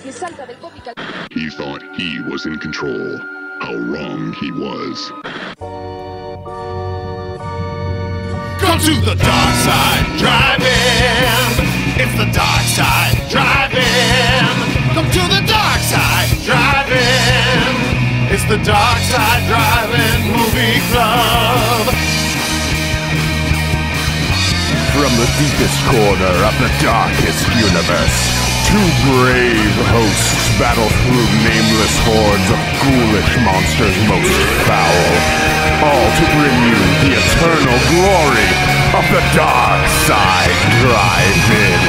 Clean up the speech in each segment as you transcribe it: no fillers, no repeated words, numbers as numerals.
He thought he was in control. How wrong he was. Come to the dark side driving. It's the dark side driving. Come to the dark side driving. It's the dark side driving movie club. From the deepest corner of the darkest universe, two brave hosts battle through nameless hordes of ghoulish monsters most foul, all to bring you the eternal glory of the Dark Side Drive-In.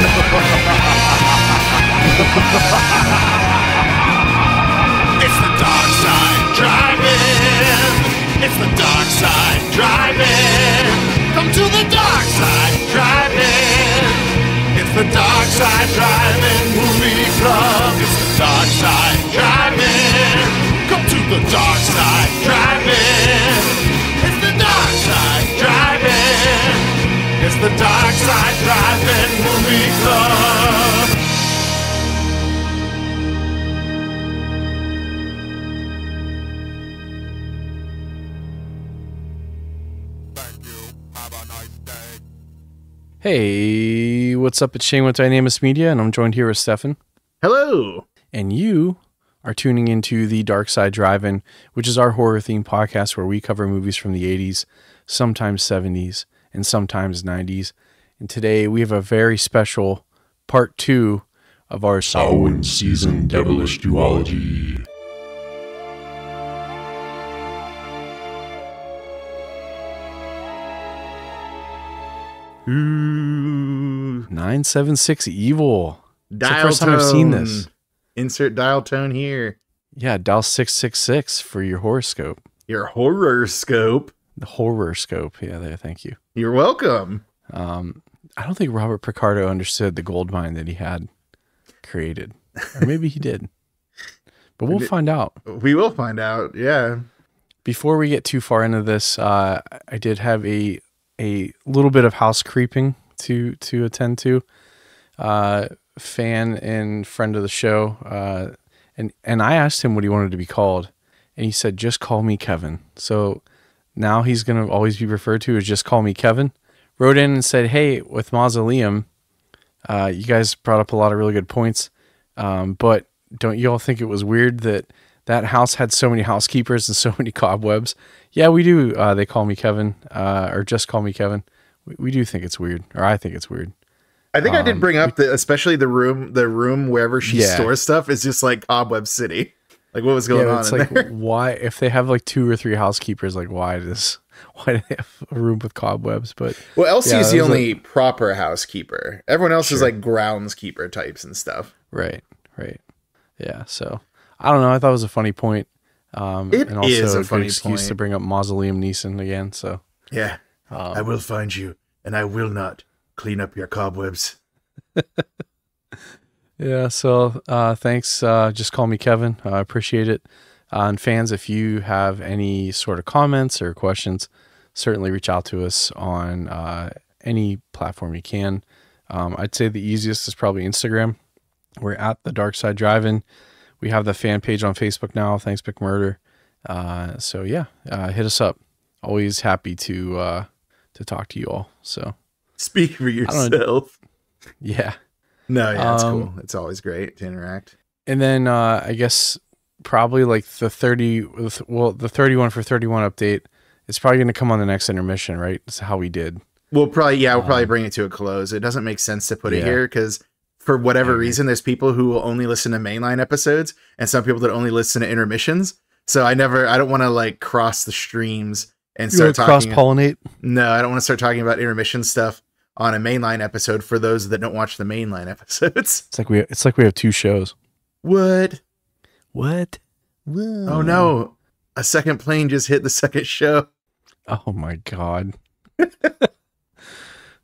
It's the dark side driving. It's the dark side driving. Come to the dark side driving. It's the dark side driving movie club. It's the dark side driving. Come to the dark side driving. It's the dark side driving. It's the dark side driving movie club. Hey, what's up? It's Shane with Dynamis Media, and I'm joined here with Stefan. Hello. And you are tuning into the Dark Side Drive-In, which is our horror-themed podcast where we cover movies from the 80s, sometimes 70s, and sometimes 90s. And today we have a very special part 2 of our Samhain season Devilish Duology. Ooh. 976 Evil. It's the Dial first time I've seen this. Insert dial tone here. Yeah, dial 666 for your horoscope. Your horoscope. The horoscope. Yeah, there. Thank you. You're welcome. I don't think Robert Picardo understood the gold mine that he had created. Or maybe he did. But we'll find out. We will find out, yeah. Before we get too far into this, I did have a little bit of house creeping to attend to. Fan and friend of the show. And I asked him what he wanted to be called. And he said, just call me Kevin. So now he's going to always be referred to as just call me Kevin. Wrote in and said, hey, with Mausoleum, you guys brought up a lot of really good points. But don't you all think it was weird that house had so many housekeepers and so many cobwebs? Yeah, we do. They call me Kevin, or just call me Kevin. We do think it's weird, or I think it's weird. I think I did bring up that, especially the room wherever she stores stuff is just like Cobweb City. Like what was going on it's in like, there? Why, if they have like 2 or 3 housekeepers, like why do they have a room with cobwebs? But well, Elsie is the only proper housekeeper. Everyone else is like groundskeeper types and stuff. Right. Yeah. So I don't know. I thought it was a funny point. It and also is a funny excuse point to bring up Mausoleum Neeson again. So yeah, I will find you, and I will not clean up your cobwebs. Yeah. So thanks. Just call me Kevin. I appreciate it. And fans, if you have any sort of comments or questions, certainly reach out to us on any platform you can. I'd say the easiest is probably Instagram. We're at the Dark Side Drive-In. We have the fan page on Facebook now. Thanks, Big Murder. So yeah, hit us up. Always happy to talk to you all. So speak for yourself. Yeah. No, yeah, it's cool. It's always great to interact. And then I guess probably like the 31 for 31 update. It's probably going to come on the next intermission, right? That's how we did. We'll probably bring it to a close. It doesn't make sense to put it here because for whatever reason, there's people who will only listen to mainline episodes and some people that only listen to intermissions. So I don't want to like cross the streams and start talking cross-pollinate. No, I don't want to start talking about intermission stuff on a mainline episode for those that don't watch the mainline episodes. It's like we have 2 shows. What? Whoa. Oh no. A second plane just hit the second show. Oh my God.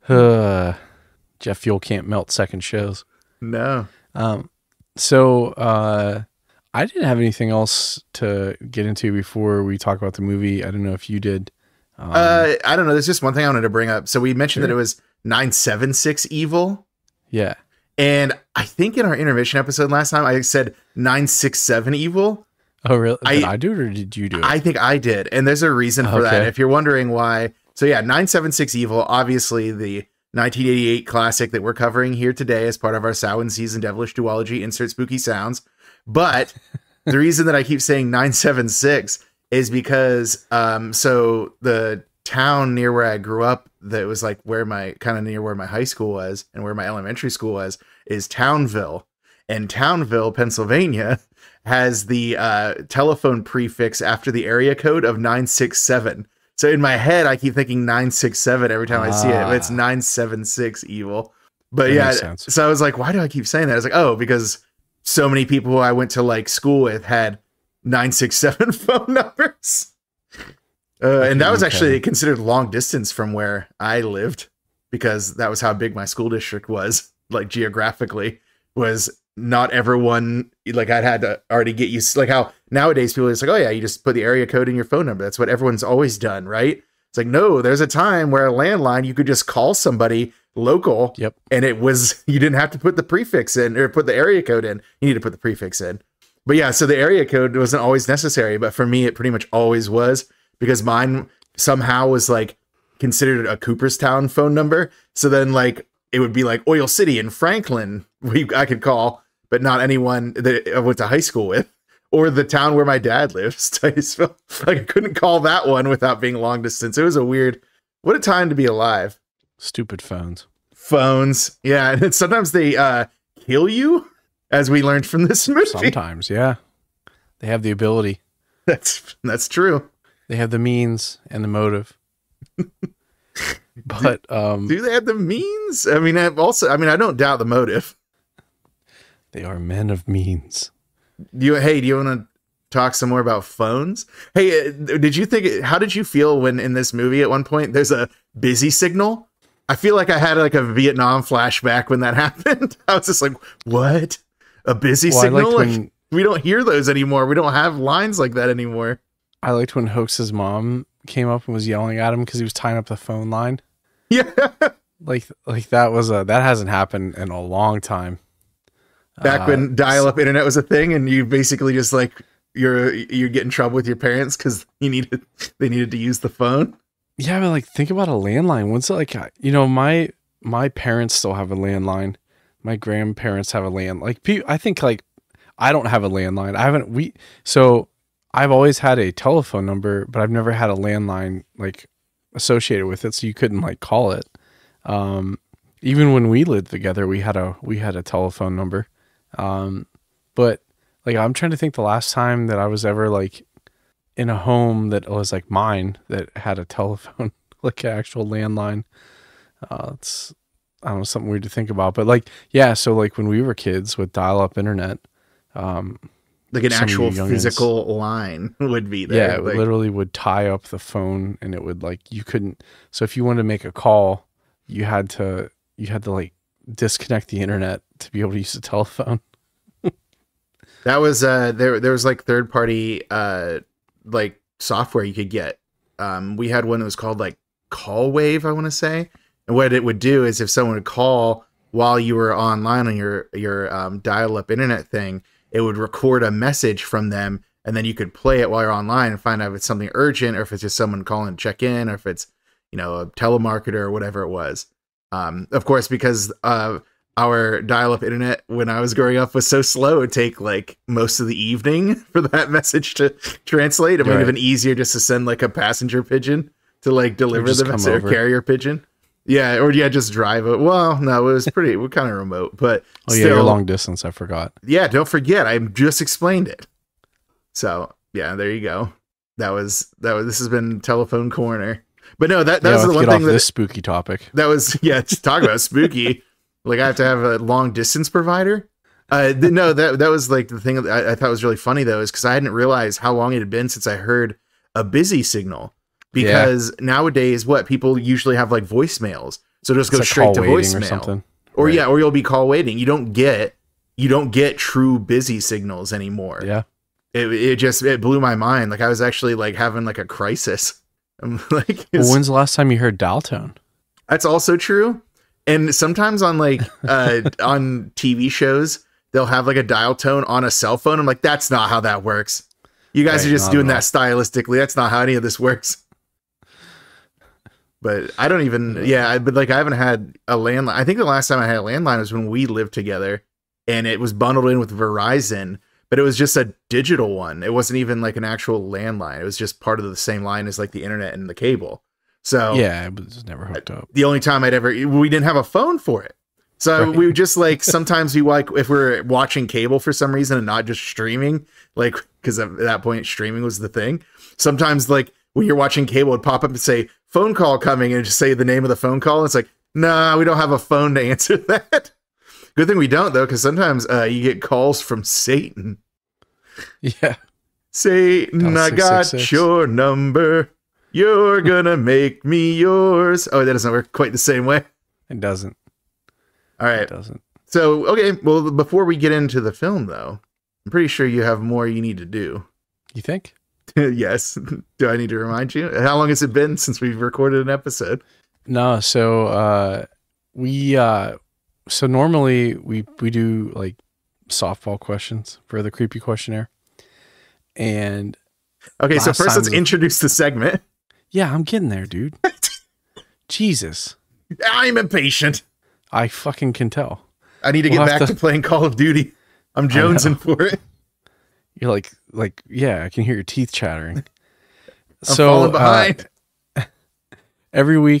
Jet fuel can't melt second shows. No. So I didn't have anything else to get into before we talk about the movie. I don't know if you did. I don't know. There's just one thing I wanted to bring up. So we mentioned that it was 976 Evil. Yeah. And I think in our intermission episode last time, I said 967 evil. Oh, really? Did I do it or did you do it? I think I did. And there's a reason for that. If you're wondering why. So yeah, 976 evil, obviously the 1988 classic that we're covering here today as part of our Samhain season Devilish Duology, insert spooky sounds. But the reason that I keep saying 976 is because so the town near where I grew up, that was like where near where my high school was and where my elementary school was, is Townville. And Townville, Pennsylvania, has the telephone prefix after the area code of 967. So in my head, I keep thinking 967 every time I see it, but it's 976 evil. But yeah, so I was like, why do I keep saying that? I was like, oh, because so many people who I went to like school with had 967 phone numbers. And that was actually considered long distance from where I lived, because that was how big my school district was, like geographically, was not everyone, like I'd had to already get used, like how nowadays people are just like, oh yeah, you just put the area code in your phone number. That's what everyone's always done, right? It's like, no, there's a time where a landline, you could just call somebody local. Yep. And it was, you didn't have to put the prefix in or put the area code in. You need to put the prefix in. But yeah, so the area code wasn't always necessary, but for me, it pretty much always was, because mine somehow was like considered a Cooperstown phone number. So then like, it would be like Oil City and Franklin, I could call, but not anyone that I went to high school with, or the town where my dad lives, Titusville. Like I couldn't call that one without being long distance. It was what a time to be alive. Stupid phones. Yeah. And sometimes they kill you, as we learned from this movie. Sometimes, yeah. They have the ability. That's true. They have the means and the motive. But do they have the means? I mean, I don't doubt the motive. They are men of means. Do you want to talk some more about phones? Hey, how did you feel when in this movie at one point there's a busy signal? I feel like I had like a Vietnam flashback when that happened. I was just like, what? A busy signal? Like, we don't hear those anymore. We don't have lines like that anymore. I liked when Hoax's mom came up and was yelling at him because he was tying up the phone line. Yeah. Like that hasn't happened in a long time. Back when dial-up internet was a thing, and you basically just like you get in trouble with your parents because they needed to use the phone. Yeah, but like think about a landline. Once like my parents still have a landline. My grandparents have a land. Like I think like I don't have a landline. So I've always had a telephone number, but I've never had a landline like associated with it, so you couldn't like call it. Even when we lived together, we had a telephone number. But like I'm trying to think the last time that I was ever like in a home that was like mine that had a telephone, like an actual landline. It's, I don't know, something weird to think about, but like, yeah. So like when we were kids with dial-up internet, like an actual physical line would be there. Yeah, it literally would tie up the phone, and it would like, you couldn't, so if you wanted to make a call, you had to like disconnect the internet to be able to use the telephone. That was there was like third party like software you could get. We had one that was called like Call Wave, I want to say. And what it would do is if someone would call while you were online on your dial-up internet thing, it would record a message from them, and then you could play it while you're online and find out if it's something urgent or if it's just someone calling to check in or if it's, you know, a telemarketer or whatever it was. Of course, because our dial-up internet when I was growing up was so slow, it would take like most of the evening for that message to translate. It might have been easier just to send like a passenger pigeon to like deliver the message, or carrier pigeon. Yeah, or just drive it. Well, no, it was we're kind of remote, but still, yeah, you're long distance. I forgot. Yeah, don't forget, I just explained it. So yeah, there you go. This has been Telephone Corner. But no, that was the one thing this spooky topic. That was, yeah, to talk about spooky. Like I have to have a long distance provider. No, that was like the thing that I thought was really funny though, is because I hadn't realized how long it had been since I heard a busy signal. Because nowadays, people usually have like voicemails, so just go straight to voicemail, or something. Or right. Or you'll be call waiting. You don't get true busy signals anymore. Yeah, it blew my mind. Like I was actually like having like a crisis. I'm like, when's the last time you heard dial tone? That's also true. And sometimes on like on TV shows, they'll have like a dial tone on a cell phone. I'm like, that's not how that works. You guys are just doing that stylistically. That's not how any of this works. But I don't even, but like I haven't had a landline. I think the last time I had a landline was when we lived together, and it was bundled in with Verizon, but it was just a digital one. It wasn't even like an actual landline. It was just part of the same line as like the internet and the cable. So yeah, it was never hooked up. The only time we didn't have a phone for it. So we would just like, sometimes we like, if we're watching cable for some reason and not just streaming, like, because at that point streaming was the thing. Sometimes like when you're watching cable, it'd pop up and say phone call coming and just say the name of the phone call. And it's like, nah, we don't have a phone to answer that. Good thing we don't though, because sometimes you get calls from Satan. Yeah. Satan, I got your number. You're gonna make me yours. Oh, that doesn't work quite the same way. It doesn't. All right. It doesn't. So, okay. Well, before we get into the film, though, I'm pretty sure you have more you need to do. You think? Yes. Do I need to remind you? How long has it been since we've recorded an episode? No. So, so normally we do like softball questions for the creepy questionnaire. And okay, so first let's introduce the segment. Yeah, I'm getting there, dude. Jesus. I'm impatient. I fucking can tell. I need to get back to playing Call of Duty. I'm jonesing for it. You're like, yeah, I can hear your teeth chattering. I'm falling behind. Every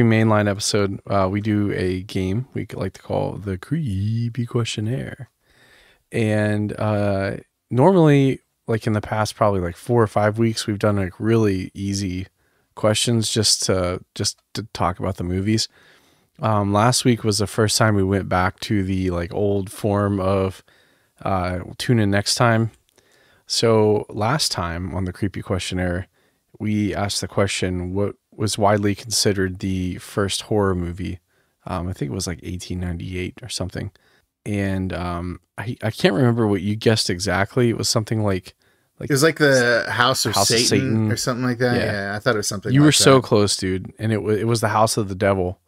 mainline episode, we do a game we like to call the creepy questionnaire. And normally, like in the past, probably like 4 or 5 weeks, we've done like really easy questions just to talk about the movies. Last week was the first time we went back to the like old form of tune in next time. So last time on the creepy questionnaire, we asked the question, what was widely considered the first horror movie? I think it was like 1898 or something. And I can't remember what you guessed exactly. It was something like it was like the House of Satan or something like that. Yeah, I thought it was something. You were so close, dude. And it was the House of the Devil.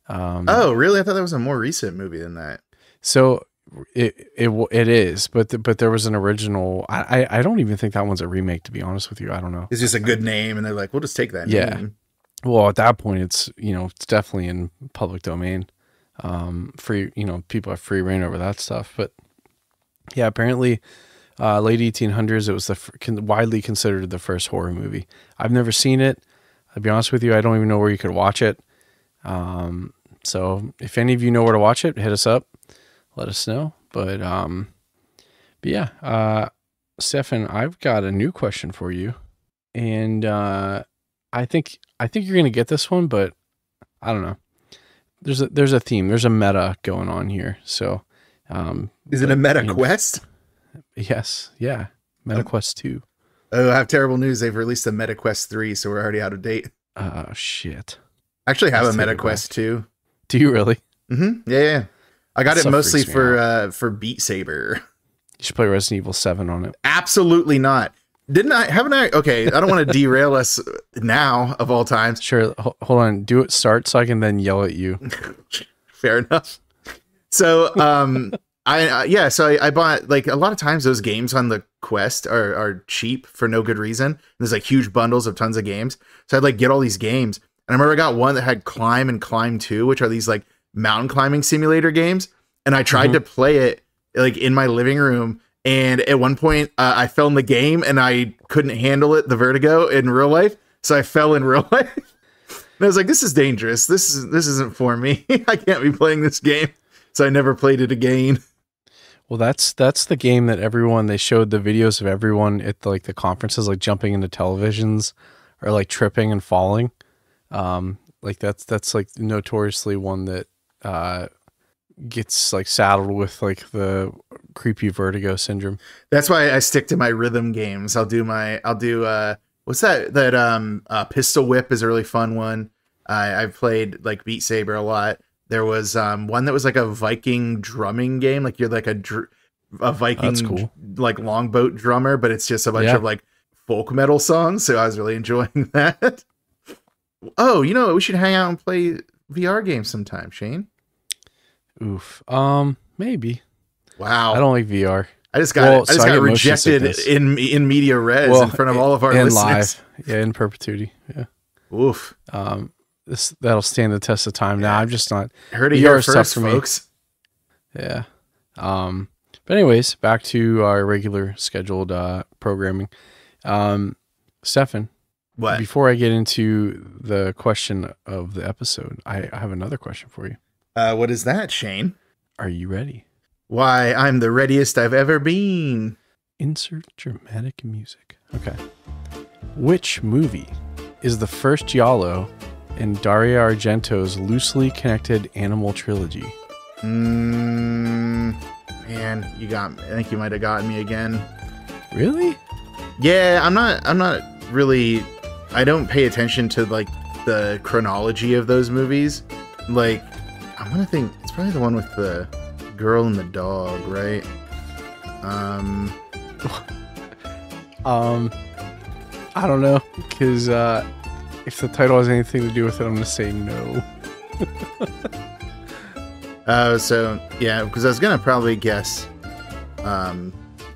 Oh, really? I thought that was a more recent movie than that. So it is, but there was an original. I don't even think that one's a remake, to be honest with you. I don't know. It's just a good name, and they're like, we'll just take that name. Well, at that point, it's it's definitely in public domain. Free, people have free reign over that stuff. But yeah, apparently, late 1800s, it was widely considered the first horror movie. I've never seen it. I'll be honest with you, I don't even know where you could watch it. So if any of you know where to watch it, hit us up, let us know. But yeah, Stefan, I've got a new question for you, and I think you're gonna get this one, but I don't know. There's a theme. There's a meta going on here. So, is it a meta quest? Yes. Yeah. Meta Quest 2. Oh, I have terrible news. They've released a Meta Quest 3, so we're already out of date. Oh, shit. I actually have a Meta Quest 2. Do you really? Mm-hmm. Yeah. I got it mostly for Beat Saber. You should play Resident Evil 7 on it. Absolutely not. Haven't I? Okay, I don't want to derail us now, of all times. Sure. Hold on. Do it start so I can then yell at you. Fair enough. So, I bought, like, a lot of times those games on the Quest are cheap for no good reason. There's like huge bundles of tons of games. So I'd like get all these games. And I remember I got one that had Climb and Climb 2, which are these like mountain climbing simulator games. And I tried to play it like in my living room. And at one point I fell in the game and I couldn't handle it, the vertigo in real life. So I fell in real life. And I was like, this is dangerous. This isn't for me. I can't be playing this game. So I never played it again. Well, that's the game that they showed the videos of everyone at like the conferences, like jumping into televisions or like tripping and falling. Like that's like notoriously one that gets like saddled with like the creepy vertigo syndrome. That's why I stick to my rhythm games. I'll do what's that Pistol Whip is a really fun one. I've played like Beat Saber a lot. There was one that was like a Viking drumming game. Like you're like a Viking like longboat drummer, but it's just a bunch of like folk metal songs. So I was really enjoying that. Oh, you know what? We should hang out and play VR games sometime, Shane. Oof. Maybe. Wow. I don't like VR. I just got rejected sickness. in media res in front of all of our listeners. Live. Yeah, in perpetuity. Yeah. Oof. That'll stand the test of time. Now I'm just not. Heard it here first, folks. Yeah. But anyways, back to our regular scheduled programming. Stefan, what? Before I get into the question of the episode, I have another question for you. What is that, Shane? Are you ready? Why, I'm the readiest I've ever been. Insert dramatic music. Okay. Which movie is the first giallo in Dario Argento's loosely connected Animal trilogy? Man, you got me. I think you might have gotten me again. Really? Yeah, I'm not really. I don't pay attention to like the chronology of those movies. Like, I'm gonna think it's probably the one with the girl and the dog, right? I don't know, because if the title has anything to do with it, I'm gonna say no. So yeah, because I was gonna probably guess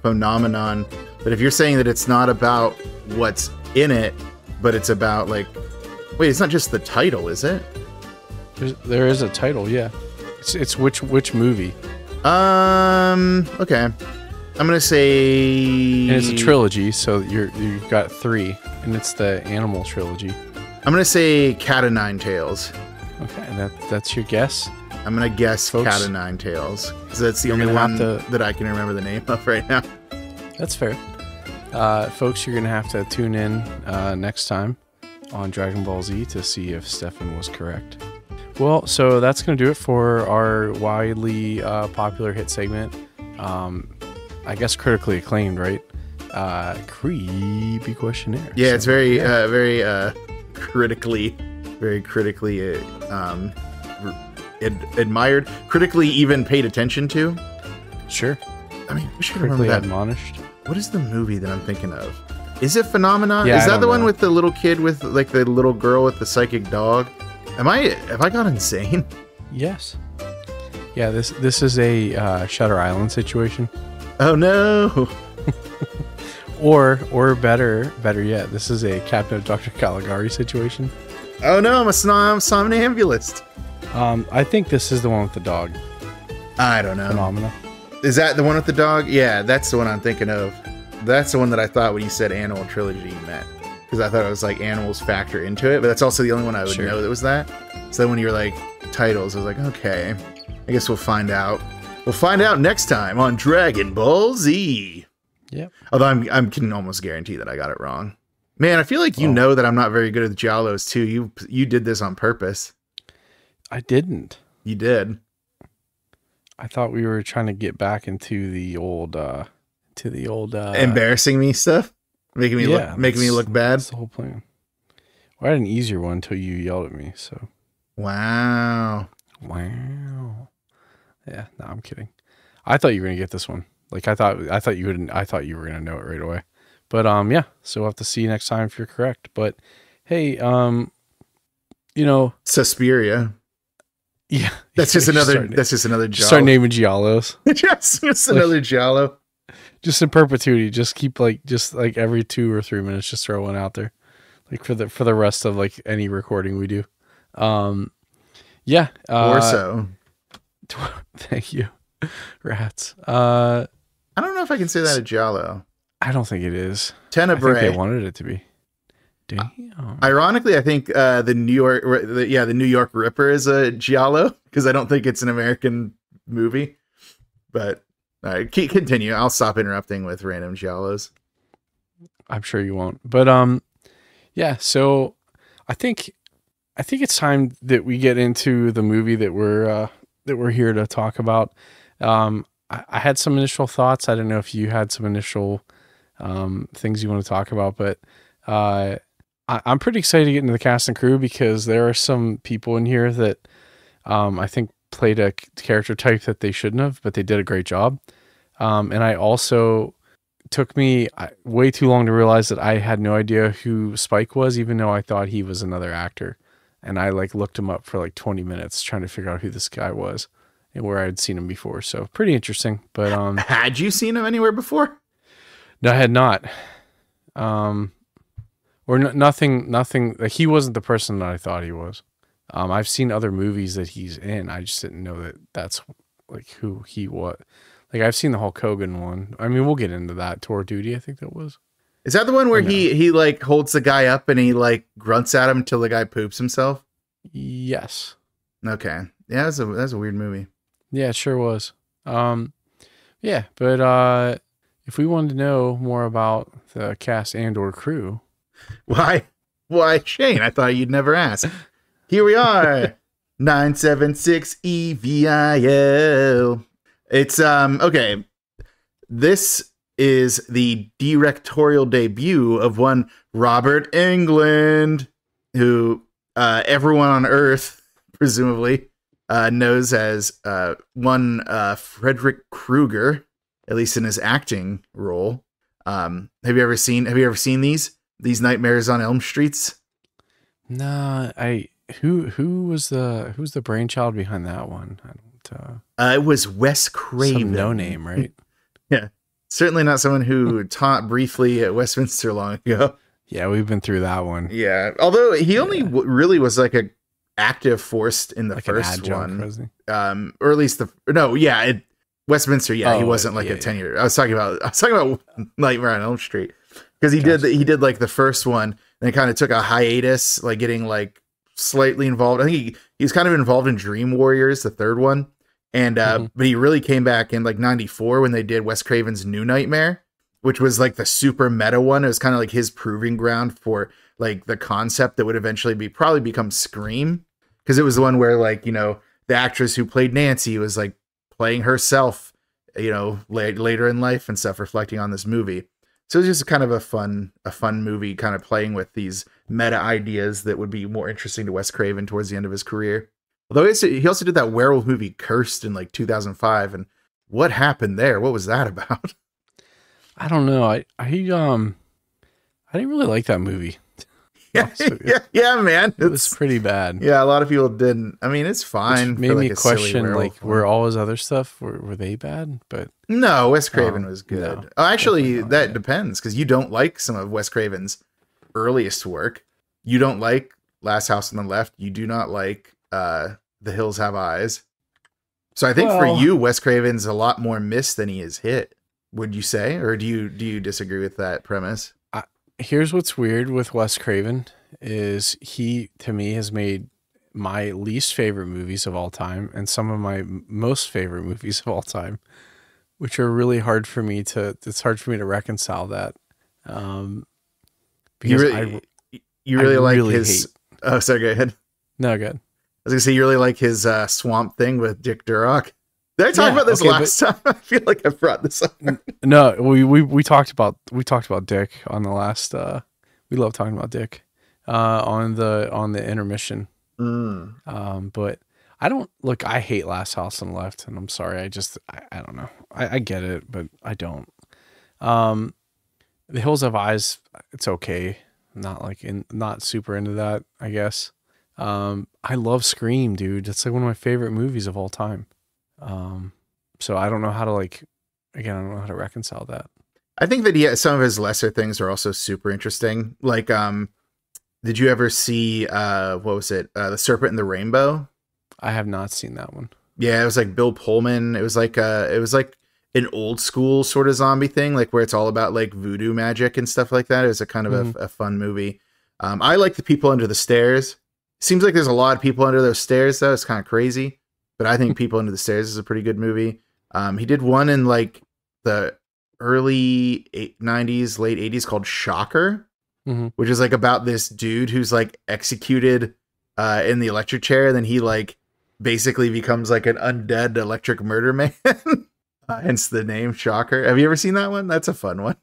Phenomenon, but if you're saying that it's not about what's in it, but it's about like, wait, it's not just the title, is it? There is a title, yeah. It's which movie? Okay. I'm gonna say. And it's a trilogy, so you've got 3, and it's the Animal trilogy. I'm gonna say Cat o' Nine Tails. Okay, and that's your guess. I'm gonna guess Folks, Cat o' Nine Tails because that's the only one that I can remember the name of right now. That's fair. Folks, you're gonna have to tune in next time on Dragon Ball Z to see if Stefan was correct. Well, so that's going to do it for our widely popular hit segment. I guess critically acclaimed, right? Creepy questionnaire. Yeah, so, it's very critically admired, critically even paid attention to. Sure. I mean, we should critically remember that. Admonished. What is the movie that I'm thinking of? Is it Phenomenon? Yeah, is that the one with the little kid with like the little girl with the psychic dog? Have I gone insane? Yes. Yeah, this is a Shutter Island situation. Oh no. or better yet, this is a Captain of Dr. Caligari situation. Oh no, I'm a somnambulist. I think this is the one with the dog. I don't know. Phenomena. Is that the one with the dog? Yeah, that's the one I'm thinking of. That's the one that I thought when you said Animal Trilogy meant. Because I thought it was like animals factor into it, but that's also the only one I would know that was that. So then when you're like titles, I was like, okay, I guess we'll find out. We'll find out next time on Dragon Ball Z. Yep. Although I can almost guarantee that I got it wrong. Man, I feel like you know that I'm not very good at the Giallos too. You did this on purpose. I didn't. You did. I thought we were trying to get back into the old embarrassing me stuff. Making me look bad. That's the whole plan. Well, I had an easier one until you yelled at me. So, wow. Yeah, no, I'm kidding. I thought you were gonna get this one. Like I thought you wouldn't. I thought you were gonna know it right away. But yeah. So we'll have to see you next time if you're correct. But hey, Suspiria. Yeah, that's just another. That's just another Giallo. Start naming Giallos. just another Giallo. Just in perpetuity, just keep like every 2 or 3 minutes, just throw one out there, like for the rest of like any recording we do. Yeah. Or so. Thank you, rats. I don't know if I can say that a Giallo. I don't think it is. Tenebrae. I think they wanted it to be. Damn. Ironically, I think the New York Ripper is a Giallo because I don't think it's an American movie, but. All right, continue. I'll stop interrupting with random Giallos. I'm sure you won't. But yeah. So I think it's time that we get into the movie that we're here to talk about. I had some initial thoughts. I don't know if you had some initial things you want to talk about, but I'm pretty excited to get into the cast and crew because there are some people in here that I think played a character type that they shouldn't have, but they did a great job. And I also took me way too long to realize that I had no idea who Spike was, even though I thought he was another actor. And I like looked him up for like 20 minutes trying to figure out who this guy was and where I had seen him before. So pretty interesting. But had you seen him anywhere before? No, I had not. Nothing. Like, he wasn't the person that I thought he was. I've seen other movies that he's in. I just didn't know that that's like who he was. Like, I've seen the Hulk Hogan one. I mean, we'll get into that. Tour Duty, I think that was. Is that the one where he like holds the guy up and he like grunts at him until the guy poops himself? Yes. Okay. Yeah, that's a weird movie. Yeah, it sure was. Yeah, but if we wanted to know more about the cast and or crew. Why, Shane? I thought you'd never ask. Here we are. 976 EVIL. It's okay. This is the directorial debut of one Robert Englund, who everyone on Earth presumably knows as one Frederick Krueger, at least in his acting role. Have you ever seen these Nightmares on Elm Streets? No, who's the brainchild behind that one? I don't. It was Wes Craven. Some no name, right? Yeah, certainly not someone who taught briefly at Westminster long ago. Yeah, we've been through that one. Yeah, although he only really was like a active force in the like first one, or at least Westminster. Yeah, he wasn't like a 10-year. I was talking about Nightmare on Elm Street, because he did like the first one, and kind of took a hiatus, like getting like slightly involved. I think he was kind of involved in Dream Warriors, the third one, and but he really came back in like '94 when they did Wes Craven's New Nightmare, which was like the super meta one. It was kind of like his proving ground for like the concept that would eventually probably become Scream, because it was the one where, like, you know, the actress who played Nancy was like playing herself, you know, later in life and stuff, reflecting on this movie. So it's just kind of a fun movie, kind of playing with these meta ideas that would be more interesting to Wes Craven towards the end of his career. Although he also did that werewolf movie Cursed in like 2005, and what happened there? What was that about? I don't know. I didn't really like that movie. Yeah, man. It was pretty bad. Yeah, a lot of people didn't. I mean, it's fine. Which made me question, like, were all his other stuff, were they bad? But no, Wes Craven was good. No, actually, that depends, because you don't like some of Wes Craven's earliest work. You don't like Last House on the Left. You do not like The Hills Have Eyes. So I think for you, Wes Craven's a lot more miss than he is hit. Would you say, or do you disagree with that premise? Here's what's weird with Wes Craven is he, to me, has made my least favorite movies of all time and some of my most favorite movies of all time, which are really hard for me it's hard for me to reconcile that. Because you really like his, oh, sorry, go ahead. No, good. I was gonna say, you really like his Swamp Thing with Dick Durock. Did I talk about this last time? I feel like I brought this up. No, we talked about Dick on the last. We love talking about Dick on the intermission. But I don't look. I hate Last House on the Left, and I'm sorry. I don't know. I get it, but I don't. The Hills Have Eyes. It's okay. Not super into that, I guess. I love Scream, dude. It's like one of my favorite movies of all time. So I don't know how to I don't know how to reconcile that. I think that some of his lesser things are also super interesting. Like, did you ever see, what was it? The Serpent and the Rainbow? I have not seen that one. Yeah, it was like Bill Pullman. It was like an old school sort of zombie thing, like where it's all about like voodoo magic and stuff like that. It was a kind of a fun movie. I like The People Under the Stairs. Seems like there's a lot of people under those stairs, though. It's kind of crazy. But I think People Under the Stairs is a pretty good movie. He did one in like the early 90s, late 80s called Shocker, which is like about this dude who's like executed in the electric chair. And then he like basically becomes like an undead electric murder man. Hence the name Shocker. Have you ever seen that one? That's a fun one.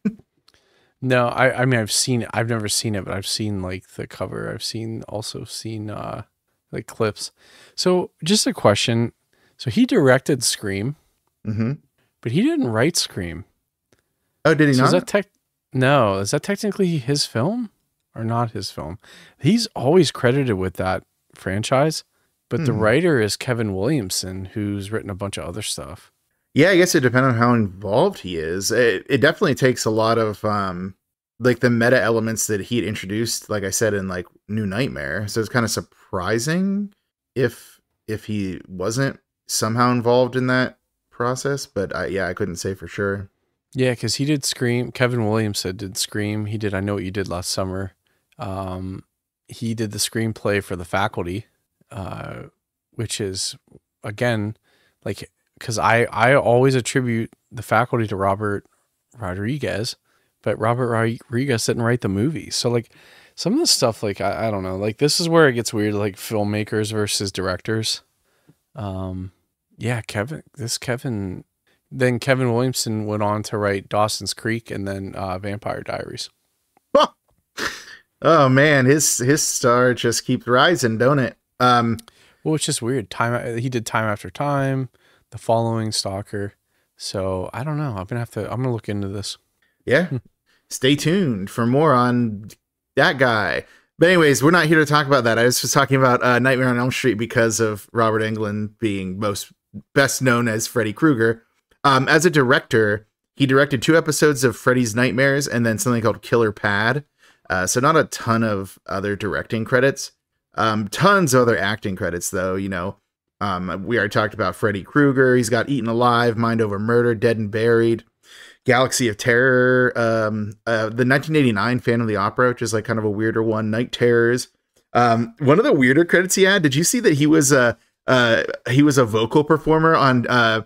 No, I mean, I've seen it. I've never seen it, but I've seen like the cover. I've also seen like clips. So just a question. So he directed Scream, but he didn't write Scream. Oh, did he So not? is that technically his film or not his film? He's always credited with that franchise, but the writer is Kevin Williamson, who's written a bunch of other stuff. Yeah, I guess it depends on how involved he is. It definitely takes a lot of like the meta elements that he had introduced, like I said, in like New Nightmare. So it's kind of surprising if he wasn't somehow involved in that process. But I couldn't say for sure. Yeah, because he did Scream. Kevin Williamson did Scream. He did I Know What You Did Last Summer. He did the screenplay for The Faculty, which is, again, like, because I always attribute The Faculty to Robert Rodriguez, but Robert Rodriguez didn't write the movie. So, like, some of the stuff, like, I don't know. Like, this is where it gets weird, like, filmmakers versus directors. Yeah, Kevin... Then Kevin Williamson went on to write Dawson's Creek and then Vampire Diaries. Oh man, his star just keeps rising, don't it? Well, it's just weird. He did Time After Time, The Following, Stalker. So I don't know. I'm gonna look into this. Yeah. Stay tuned for more on that guy. But anyways, we're not here to talk about that. I was just talking about Nightmare on Elm Street because of Robert Englund being best known as Freddy Krueger. As a director, he directed 2 episodes of Freddy's Nightmares and then something called Killer Pad. So not a ton of other directing credits. Tons of other acting credits, though. We already talked about Freddy Krueger. He's got Eaten Alive, Mind Over Murder, Dead and Buried, Galaxy of Terror, the 1989 Phantom of the Opera, which is like kind of a weirder one, Night Terrors. One of the weirder credits he had, did you see that he was a vocal performer on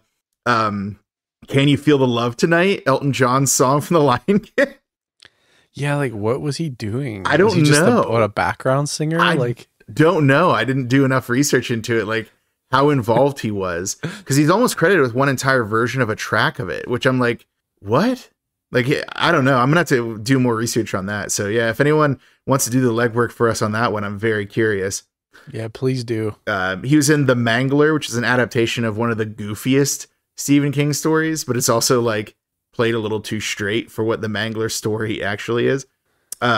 Can You Feel the Love Tonight? Elton John's song from The Lion King. Yeah, like what was he doing? I don't was he just know. A background singer? Don't know. I didn't do enough research into it, like how involved he was. Because he's almost credited with one entire version of a track of it, which I'm like, what? Like, I don't know. I'm going to have to do more research on that. So yeah, if anyone wants to do the legwork for us on that one, I'm very curious. Yeah, please do. He was in The Mangler, which is an adaptation of one of the goofiest Stephen King stories, but it's also like played a little too straight for what the Mangler story actually is.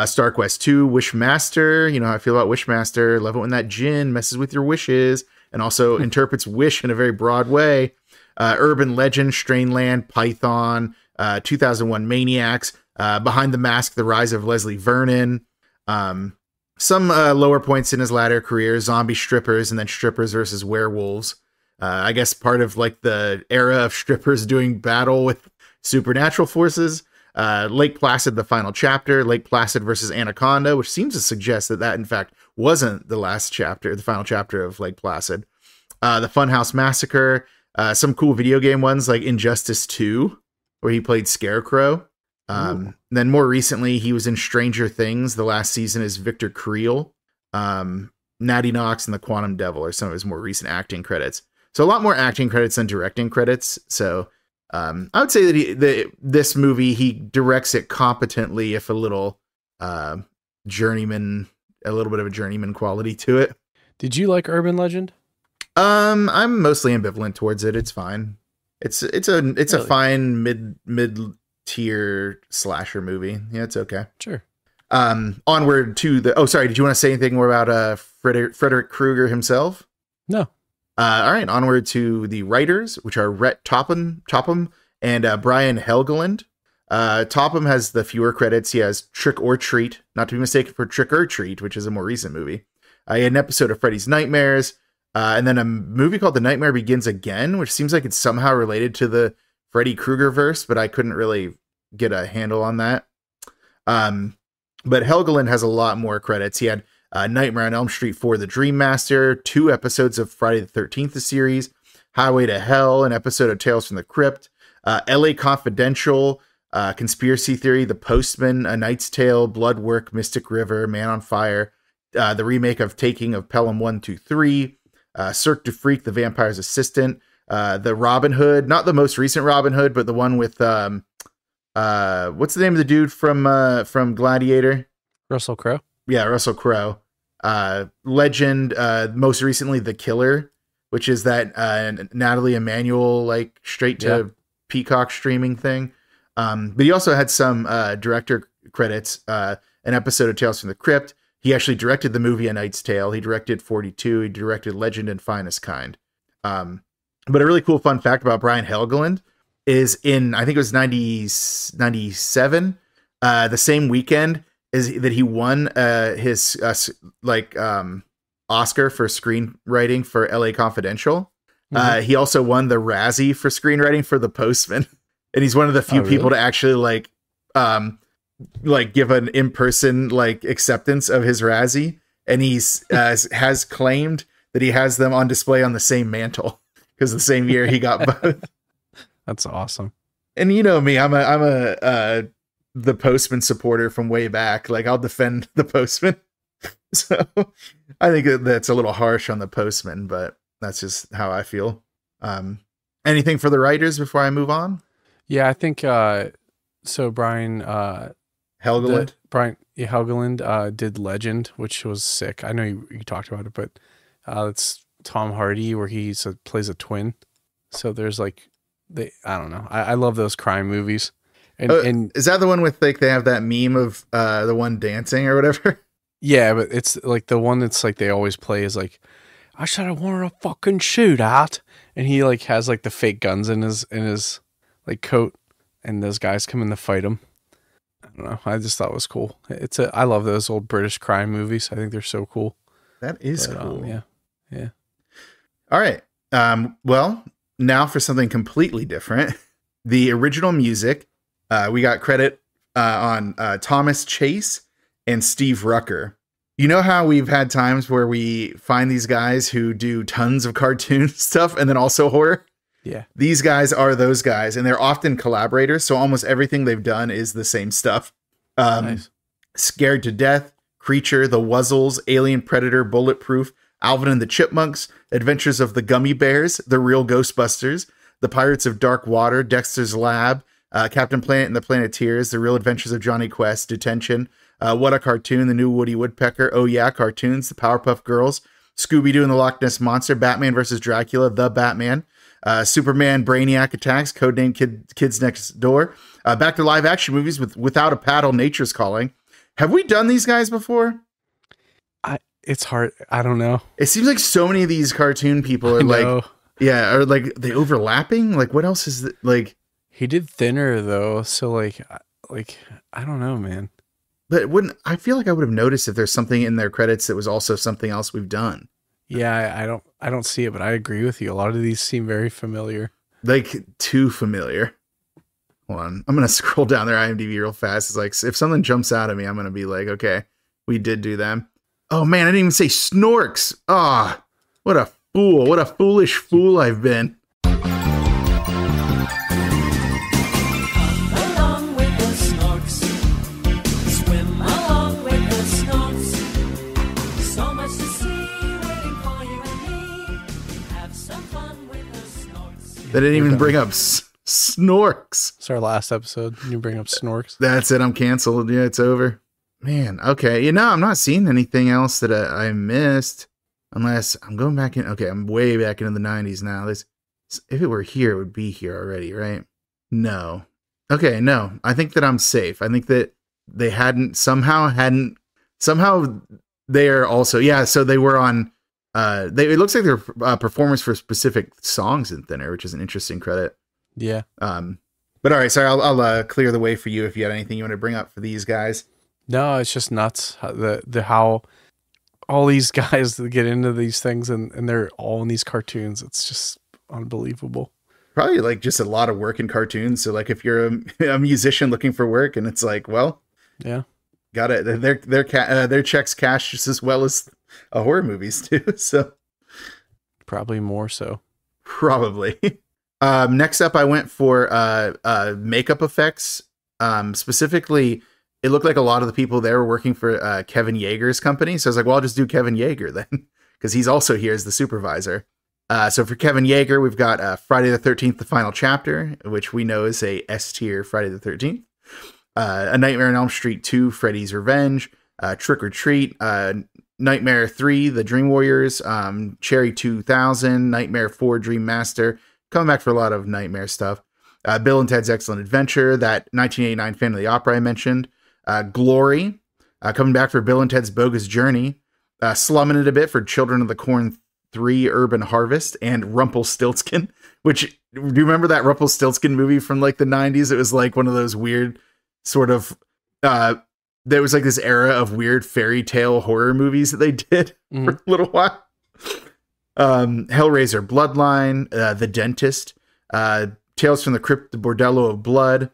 Star Quest 2, Wishmaster. You know how I feel about Wishmaster. Love it when that djinn messes with your wishes and also interprets wish in a very broad way. Urban Legend, Strainland, Python, 2001 Maniacs, Behind the Mask, The Rise of Leslie Vernon. Some lower points in his latter career, Zombie Strippers, and then Strippers versus Werewolves. I guess part of like the era of strippers doing battle with supernatural forces. Lake Placid, The Final Chapter, Lake Placid versus Anaconda, which seems to suggest that in fact wasn't the final chapter of Lake Placid. The Funhouse Massacre, some cool video game ones like Injustice 2, where he played Scarecrow. Then more recently, he was in Stranger Things. The last season is Victor Creel. Natty Knox and The Quantum Devil are some of his more recent acting credits. So a lot more acting credits than directing credits. So I would say that this movie, he directs it competently, if a little a little bit of a journeyman quality to it. Did you like Urban Legend? I'm mostly ambivalent towards it. It's fine. It's a fine mid tier slasher movie. Yeah, it's okay. Sure. Onward to the. Oh, sorry. Did you want to say anything more about Frederick Krueger himself? No. All right, onward to the writers, which are Rhett Topham and Brian Helgeland. Topham has the fewer credits. He has Trick or Treat, not to be mistaken for Trick or Treat, which is a more recent movie. He had an episode of Freddy's Nightmares, and then a movie called The Nightmare Begins Again, which seems like it's somehow related to the Freddy Krueger verse, but I couldn't really get a handle on that. But Helgeland has a lot more credits. He had Nightmare on Elm Street 4, The Dream Master, 2 episodes of Friday the 13th, the series, Highway to Hell, an episode of Tales from the Crypt, LA Confidential, Conspiracy Theory, The Postman, A Knight's Tale, Bloodwork, Mystic River, Man on Fire, the remake of Taking of Pelham 1, 2, 3, Cirque du Freak, The Vampire's Assistant, the Robin Hood, not the most recent Robin Hood, but the one with, what's the name of the dude from Gladiator? Russell Crowe. Yeah, Russell Crowe. Legend, most recently The Killer, which is that Natalie Emmanuel, like straight to Peacock streaming thing. But he also had some director credits, an episode of Tales from the Crypt. He actually directed the movie A Knight's Tale. He directed 42. He directed Legend and Finest Kind. But a really cool fun fact about Brian Helgeland is in, I think it was 97, the same weekend is that he won his Oscar for screenwriting for LA Confidential. He also won the Razzie for screenwriting for The Postman. And he's one of the few people to actually give an in-person acceptance of his Razzie. And he's has claimed that he has them on display on the same mantle because the same year he got both. That's awesome. And you know me, I'm a The Postman supporter from way back. Like, I'll defend The Postman. So I think that's a little harsh on The Postman, but that's just how I feel. Anything for the writers before I move on? Yeah, I think so. Brian Helgeland. Helgeland did Legend, which was sick. I know you talked about it, but it's Tom Hardy where he plays a twin. So there's I don't know. I love those crime movies. And is that the one with they have that meme of the one dancing or whatever? Yeah, but it's the one that's they always play is I should have worn a fucking shootout, and he has the fake guns in his coat, and those guys come in to fight him. I don't know. I just thought it was cool. I love those old British crime movies. I think they're so cool. That is cool. Yeah. All right. Well, now for something completely different. The original music, we got credit on Thomas Chase and Steve Rucker. You know how we've had times where we find these guys who do tons of cartoon stuff and then also horror? Yeah. These guys are those guys, and they're often collaborators, so almost everything they've done is the same stuff. Nice. Scared to Death, Creature, The Wuzzles, Alien Predator, Bulletproof, Alvin and the Chipmunks, Adventures of the Gummy Bears, The Real Ghostbusters, The Pirates of Dark Water, Dexter's Lab, Captain Planet and the Planeteers, The Real Adventures of Johnny Quest, Detention, What a Cartoon, The New Woody Woodpecker, Oh Yeah, Cartoons, The Powerpuff Girls, Scooby-Doo and the Loch Ness Monster, Batman vs. Dracula, The Batman, Superman, Brainiac Attacks, Codename Kids Next Door, back to live action movies with Without a Paddle, Nature's Calling. Have we done these guys before? It's hard. I don't know. It seems like so many of these cartoon people are are they overlapping? What else is He did Thinner though, so I don't know, man. But I feel like I would have noticed if there's something in their credits that was also something else we've done. Yeah, I don't see it, but I agree with you. A lot of these seem very familiar. Too familiar. Hold on. I'm going to scroll down their IMDb real fast. It's if something jumps out at me, I'm going to be okay, we did do them. Oh man, I didn't even say Snorks. Ah, what a fool. What a foolish fool I've been. They didn't even bring up Snorks. It's our last episode. You bring up Snorks. That's it. I'm canceled. Yeah, it's over. Man, okay. I'm not seeing anything else that I missed. Unless I'm going back in. Okay, I'm way back into the 90s now. If it were here, it would be here already, right? No. Okay, no. I think that I'm safe. I think that they somehow they are also. Yeah, so they were on. It looks like they're performers for specific songs in Thinner, which is an interesting credit. Yeah. But all right, sorry, I'll clear the way for you if you had anything you want to bring up for these guys. No, it's just nuts how all these guys get into these things and they're all in these cartoons. It's just unbelievable. Probably just a lot of work in cartoons. So if you're a musician looking for work and it's yeah, got it. Their checks cash just as well as horror movies too. So probably more so. Probably. Next up, I went for makeup effects. Specifically, it looked like a lot of the people there were working for Kevin Yeager's company. So I was like, well, I'll just do Kevin Yeager then, because he's also here as the supervisor. So for Kevin Yeager, we've got Friday the 13th, the final chapter, which we know is a S tier Friday the 13th. A Nightmare on Elm Street 2, Freddy's Revenge, Trick or Treat, Nightmare 3, The Dream Warriors, Cherry 2000, Nightmare 4, Dream Master. Coming back for a lot of Nightmare stuff. Bill and Ted's Excellent Adventure, that 1989 Family Opera I mentioned, Glory, coming back for Bill and Ted's Bogus Journey, slumming it a bit for Children of the Corn 3 Urban Harvest, and Rumpelstiltskin, which, do you remember that Rumpelstiltskin movie from like the 90s? It was like one of those weird sort of, there was like this era of weird fairy tale horror movies that they did for a little while. Hellraiser Bloodline, The Dentist, Tales from the Crypt, The Bordello of Blood,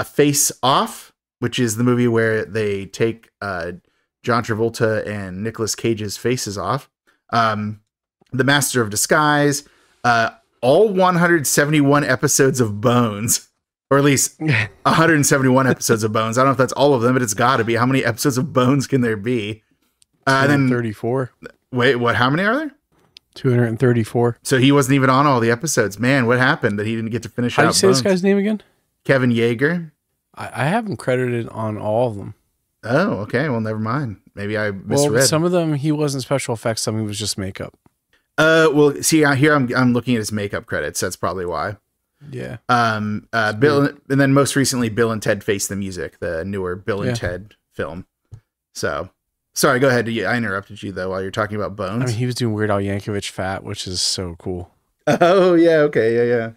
Face Off, which is the movie where they take John Travolta and Nicolas Cage's faces off. The Master of Disguise, all 171 episodes of Bones, or at least 171 episodes of Bones. I don't know if that's all of them, but it's got to be. How many episodes of Bones can there be? Then 34. Wait, what? How many are there? 234. So he wasn't even on all the episodes. Man, what happened that he didn't get to finish? How do you say Bones? This guy's name again? Kevin Yeager. I have him credited on all of them. Oh, okay. Well, never mind. Maybe I misread. Well, some of them he wasn't special effects. Some he was just makeup. Well, see, here I'm looking at his makeup credits. That's probably why. Yeah. Bill, and then most recently, Bill and Ted Face the Music, the newer Bill and Ted film. So, sorry, go ahead. I interrupted you though while you're talking about Bones. I mean, he was doing Weird Al Yankovic Fat, which is so cool. Oh yeah, okay, yeah.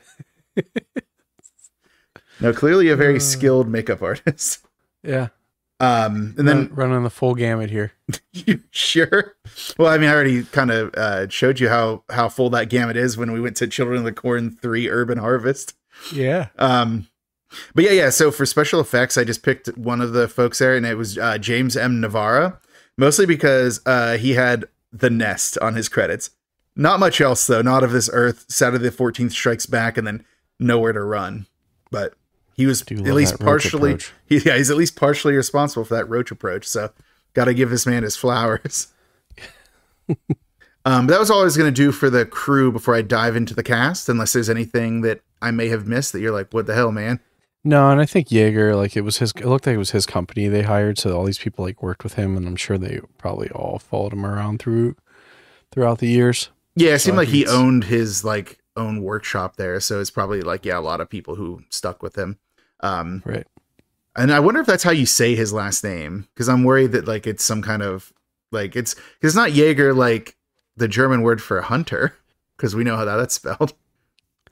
No, clearly a very skilled makeup artist. Yeah. And then running the full gamut here. You sure? Well, I mean, I already kind of showed you how full that gamut is when we went to Children of the Corn 3 Urban Harvest. Yeah. But yeah. So for special effects, I just picked one of the folks there, and it was James M. Navarra, mostly because he had The Nest on his credits. Not much else though. Not of This Earth, Saturday the 14th Strikes Back, and then Nowhere to Run. But he was at least partially, he's at least partially responsible for that Roach approach. So got to give this man his flowers. But that was all I was going to do for the crew before I dive into the cast, unless there's anything that I may have missed that you're like, what the hell, man? No. And I think Yeager, like it looked like it was his company they hired. So all these people like worked with him, and I'm sure they probably all followed him around throughout the years. Yeah. It seemed like he owned his like own workshop there. So it's probably like, a lot of people who stuck with him. Right. And I wonder if that's how you say his last name, because I'm worried that like it's some kind of like it's not Jaeger, like the German word for hunter, because we know how that's spelled.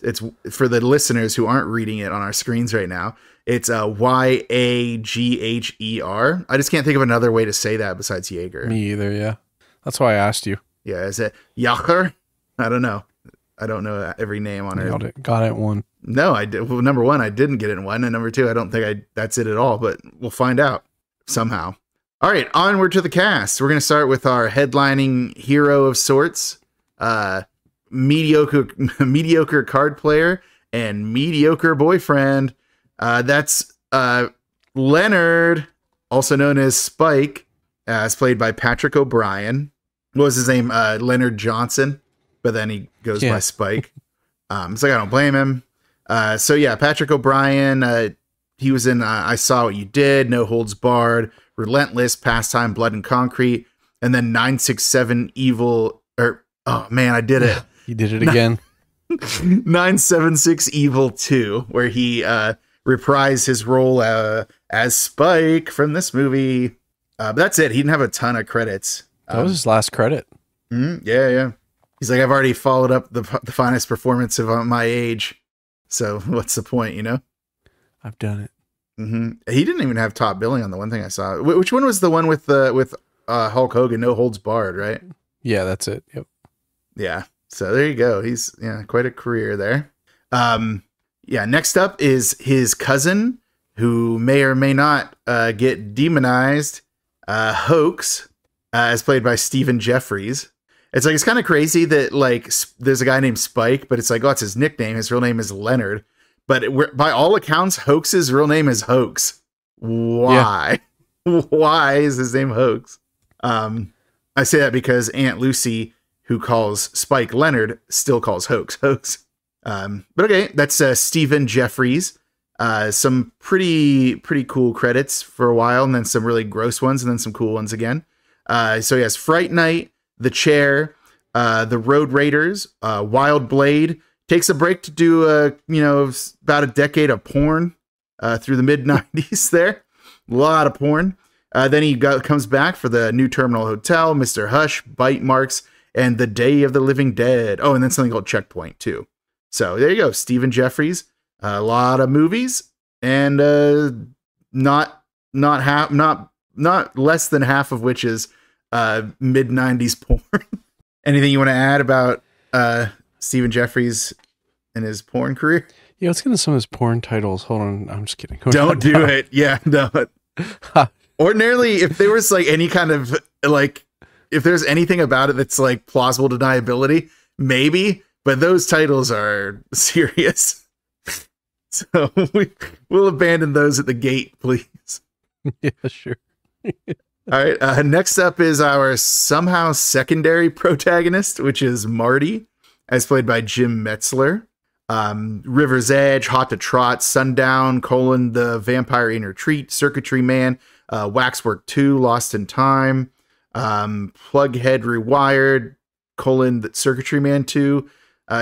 It's for the listeners who aren't reading it on our screens right now. It's Yagher. I just can't think of another way to say that besides Jaeger. Me either. Yeah, that's why I asked you. Yeah, is it Yacher? I don't know. I don't know every name on it. Got it one. No, I did. Well, number one, I didn't get it in one, and number two, I don't think that's it at all. But we'll find out somehow. All right, onward to the cast. We're going to start with our headlining hero of sorts, mediocre card player and mediocre boyfriend. That's Leonard, also known as Spike, as played by Patrick O'Brien. What was his name? Leonard Johnson, but then he goes by Spike. So I don't blame him. So yeah, Patrick O'Brien, he was in I Saw What You Did, No Holds Barred, Relentless, Pastime, Blood and Concrete, and then 967 Evil, oh man, I did it. You did it again. 976 Evil 2, where he reprised his role as Spike from this movie. But that's it. He didn't have a ton of credits. That was his last credit. Yeah. He's like, I've already followed up the finest performance of my age. So what's the point, you know? I've done it. He didn't even have top billing on the one thing I saw. Which one was the one with Hulk Hogan, No Holds Barred, right? Yeah, that's it. Yep. Yeah. So there you go. He's quite a career there. Next up is his cousin, who may or may not get demonized, Hoax, as played by Stephen Jeffries. It's like, it's kind of crazy that like there's a guy named Spike, but it's like, oh, it's his nickname. His real name is Leonard. But by all accounts, Hoax's real name is Hoax. Why? Yeah. Why is his name Hoax? I say that because Aunt Lucy, who calls Spike Leonard, still calls Hoax. But okay, that's Stephen Jeffries. Some pretty cool credits for a while, and then some really gross ones, and then some cool ones again. So he has Fright Night, The Chair, The Road Raiders, Wild Blade, takes a break to do about a decade of porn through the mid 90s. There, a lot of porn. Then he comes back for the New Terminal Hotel, Mr. Hush, Bite Marks, and The Day of the Living Dead. Oh, and then something called Checkpoint too. So there you go, Stephen Jeffries. A lot of movies, and not less than half of which is mid 90s porn. Anything you want to add about Stephen Jeffries and his porn career? Yeah, let's get into some of his porn titles. Hold on, I'm just kidding. Don't do it. Yeah, no. Ordinarily, if there was like any kind of like, if there's anything about it that's like plausible deniability, maybe, but those titles are serious. So we'll abandon those at the gate, please. Yeah, sure. All right. Next up is our somehow secondary protagonist, which is Marty, as played by Jim Metzler. River's Edge, Hot to Trot, Sundown, The Vampire in Retreat, Circuitry Man, Waxwork 2, Lost in Time, Plughead Rewired, The Circuitry Man 2,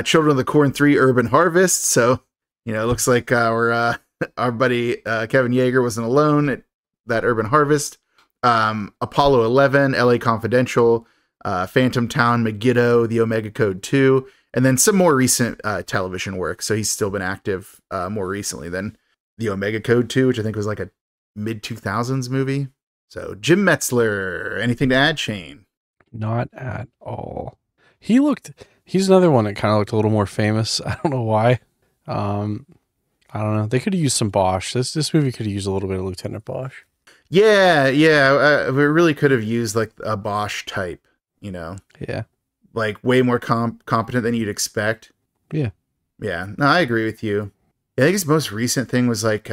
Children of the Corn 3, Urban Harvest. So, it looks like our buddy Kevin Yeager wasn't alone at that Urban Harvest. Apollo 11, LA Confidential, Phantom Town, Megiddo, The Omega Code 2, and then some more recent television work. So he's still been active more recently than The Omega Code 2, which I think was like a mid-2000s movie. So Jim Metzler, anything to add, Shane? Not at all. He's another one that kind of looked a little more famous. I don't know why. I don't know. They could have used some Bosch. This movie could have used a little bit of Lieutenant Bosch. Yeah. We really could have used like a Bosch type, Yeah. Like way more competent than you'd expect. Yeah. Yeah. No, I agree with you. I think his most recent thing was like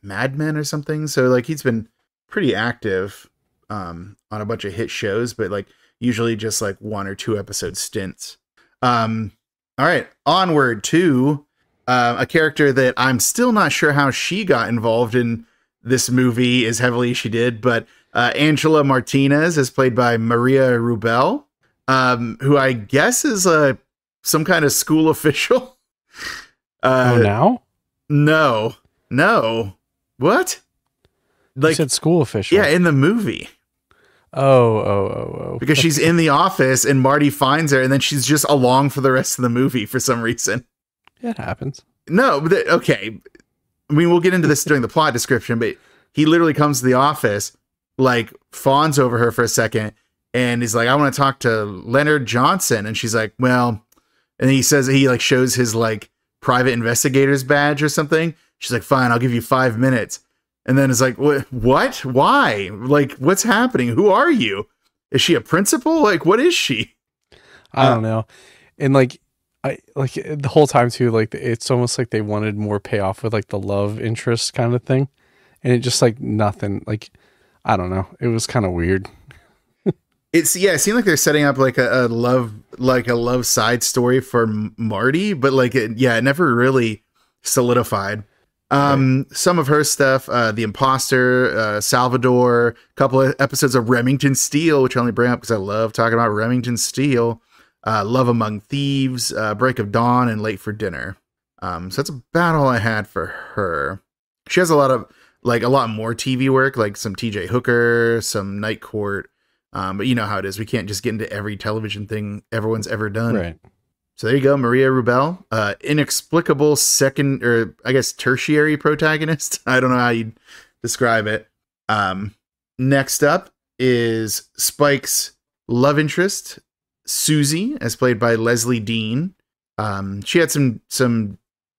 Mad Men or something. So like he's been pretty active on a bunch of hit shows, but like usually just like 1 or 2 episode stints. All right, onward to a character that I'm still not sure how she got involved in this movie as heavily as she did, but Angela Martinez is played by Maria Rubel, who I guess is some kind of school official. Now? No. What? Like, you said school official. Yeah, in the movie. Oh. Because she's in the office and Marty finds her and then she's just along for the rest of the movie for some reason. It happens. No, but okay. I mean, we'll get into this during the plot description, but he literally comes to the office, like fawns over her for a second and he's like, I want to talk to Leonard Johnson. And she's like, well, and he says he like shows his like private investigator's badge or something. She's like, fine, I'll give you 5 minutes. And then it's like, what? Why? Like, what's happening? Who are you? Is she a principal? Like, what is she? I don't know. And like, I like the whole time too, like it's almost like they wanted more payoff with like the love interest kind of thing. And it just like nothing, like, I don't know. It was kind of weird. It seemed like they're setting up like a love side story for Marty, but like, it never really solidified. Some of her stuff, The Imposter, Salvador, a couple of episodes of Remington Steele, which I only bring up because I love talking about Remington Steele, Love Among Thieves, Break of Dawn, and Late for Dinner. So that's about all I had for her. She has a lot more TV work, like some TJ Hooker, some Night Court. But you know how it is. We can't just get into every television thing everyone's ever done. Right. So there you go, Maria Rubel, inexplicable second, or I guess tertiary protagonist. I don't know how you'd describe it. Next up is Spike's love interest, Susie, as played by Leslie Dean. She had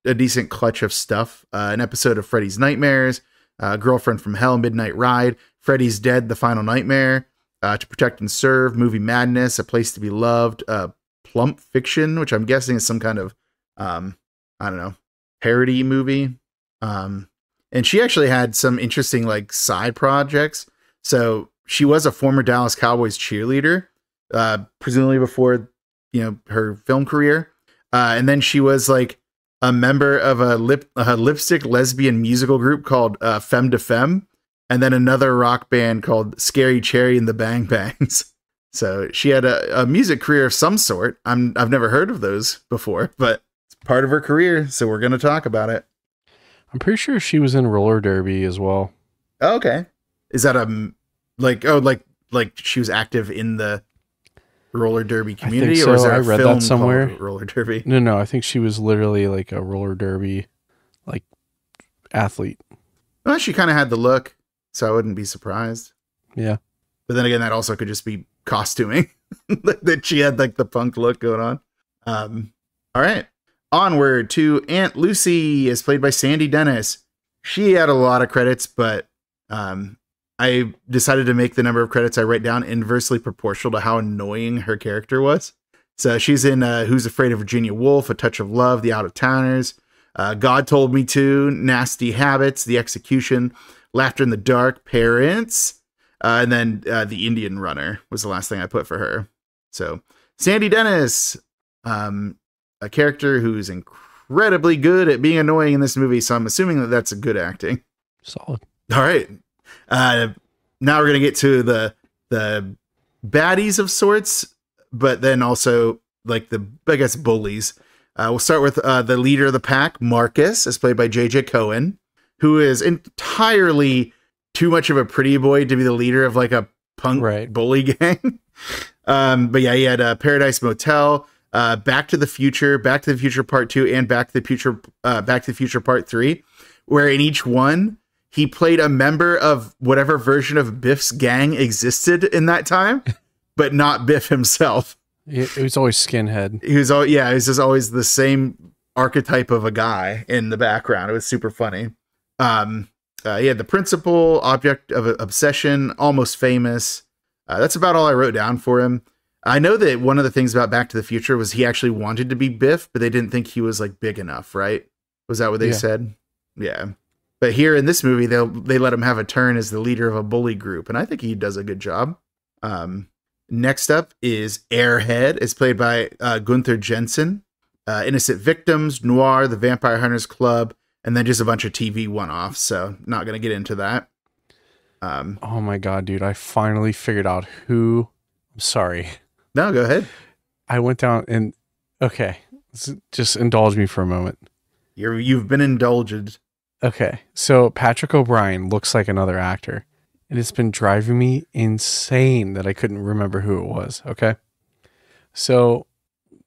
a decent clutch of stuff. An episode of Freddy's Nightmares, Girlfriend from Hell, Midnight Ride, Freddy's Dead, The Final Nightmare, To Protect and Serve, Movie Madness, A Place to Be Loved, Plump Fiction, which I'm guessing is some kind of, parody movie. And she actually had some interesting like side projects. So she was a former Dallas Cowboys cheerleader, presumably before, her film career. And then she was like a member of a lipstick lesbian musical group called Femme de Femme. And then another rock band called Scary Cherry and the Bang Bangs. So she had a music career of some sort. I've never heard of those before, but it's part of her career, so we're going to talk about it. I'm pretty sure she was in roller derby as well. Oh, okay. Is that like she was active in the roller derby community? I think so. Or is there I a read film that somewhere. called roller derby? No. I think she was literally like a roller derby, like athlete. Well, she kind of had the look, so I wouldn't be surprised. Yeah. But then again, that also could just be costuming. That she had like the punk look going on. All right. Onward to Aunt Lucy, is played by Sandy Dennis. She had a lot of credits, but I decided to make the number of credits I write down inversely proportional to how annoying her character was. So she's in Who's Afraid of Virginia Woolf, A Touch of Love, The Out-of-Towners, God Told Me To, Nasty Habits, The Execution, Laughter in the Dark, Parents, and then The Indian Runner was the last thing I put for her. So Sandy Dennis, a character who's incredibly good at being annoying in this movie, so I'm assuming that that's a good acting. Solid. All right. Now we're going to get to the baddies of sorts, but then also like the, I guess, bullies. We'll start with the leader of the pack, Marcus, as played by J.J. Cohen, who is entirely too much of a pretty boy to be the leader of like a punk bully gang. But yeah, he had Paradise Motel, Back to the Future Part 2, and Back to the Future Part 3, where in each one he played a member of whatever version of Biff's gang existed in that time, but not Biff himself. It was always skinhead. He was just always the same archetype of a guy in the background. It was super funny. He had the principal, Object of Obsession, Almost Famous. That's about all I wrote down for him. I know that one of the things about Back to the Future was he actually wanted to be Biff, but they didn't think he was like big enough, right? Was that what they said? Yeah. But here in this movie, they let him have a turn as the leader of a bully group, and I think he does a good job. Next up is Airhead. It's played by Gunther Jensen. Innocent Victims, Noir, The Vampire Hunters Club, and then just a bunch of TV one-offs, so not going to get into that. Oh my god, dude. I finally figured out who... I'm sorry. No, go ahead. I went down and... Okay. Just indulge me for a moment. You've been indulged. Okay. So Patrick O'Brien looks like another actor. And it's been driving me insane that I couldn't remember who it was. Okay. So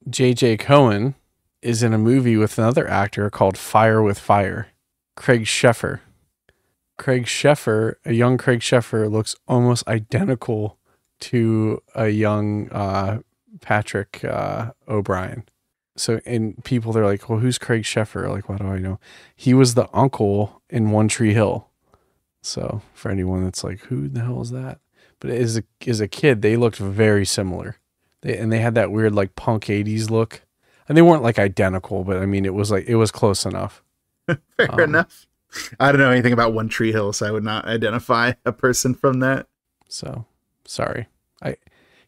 J.J. Cohen is in a movie with another actor called Fire with Fire. Craig Sheffer. A young Craig Sheffer looks almost identical to a young Patrick O'Brien. So, and people, they're like, well, who's Craig Sheffer? Like, what do I know? He was the uncle in One Tree Hill. So for anyone that's like, who the hell is that? But as a kid, they looked very similar. They had that weird like punk 80s look. And they weren't like identical, but I mean, it was close enough. Fair enough. I don't know anything about One Tree Hill, so I would not identify a person from that. So sorry.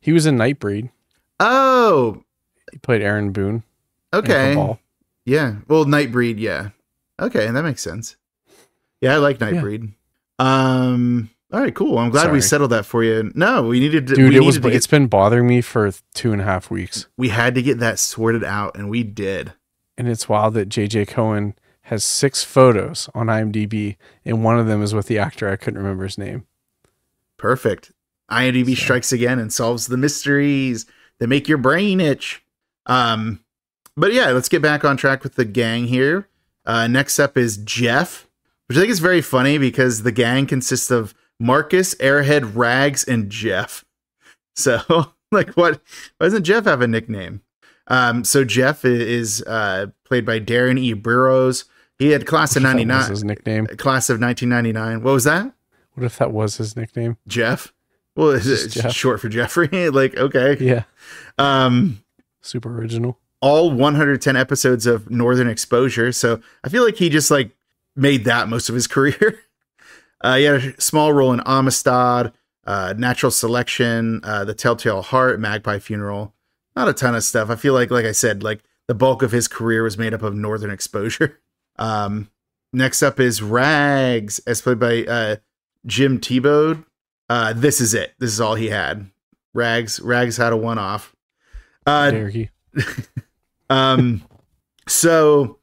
He was in Nightbreed. Oh, he played Aaron Boone. Okay. Yeah. Well, Nightbreed. Yeah. Okay. That makes sense. Yeah. I like Nightbreed. Yeah. All right, cool. I'm glad we settled that for you. No, we needed to. Dude, it's been bothering me for 2.5 weeks. We had to get that sorted out, and we did. And it's wild that J.J. Cohen has 6 photos on IMDb, and one of them is with the actor. I couldn't remember his name. Perfect. IMDb strikes again and solves the mysteries that make your brain itch. But yeah, let's get back on track with the gang here. Next up is Jeff, which I think is very funny because the gang consists of Marcus, Airhead, Rags, and Jeff. So, like, why doesn't Jeff have a nickname? So Jeff is played by Darren E. Burrows. He had Class of 99. What was his nickname? Class of 1999. What was that? What if that was his nickname? Jeff? Well, it's Jeff. Short for Jeffrey. Like, okay. Yeah. Super original. All 110 episodes of Northern Exposure. So I feel like he just like made that most of his career. He had a small role in Amistad, Natural Selection, The Telltale Heart, Magpie Funeral. Not a ton of stuff. I feel like I said, like the bulk of his career was made up of Northern Exposure. Next up is Rags, as played by Jim Thiebaud. This is it. This is all he had. Rags had a one-off. Dare he? So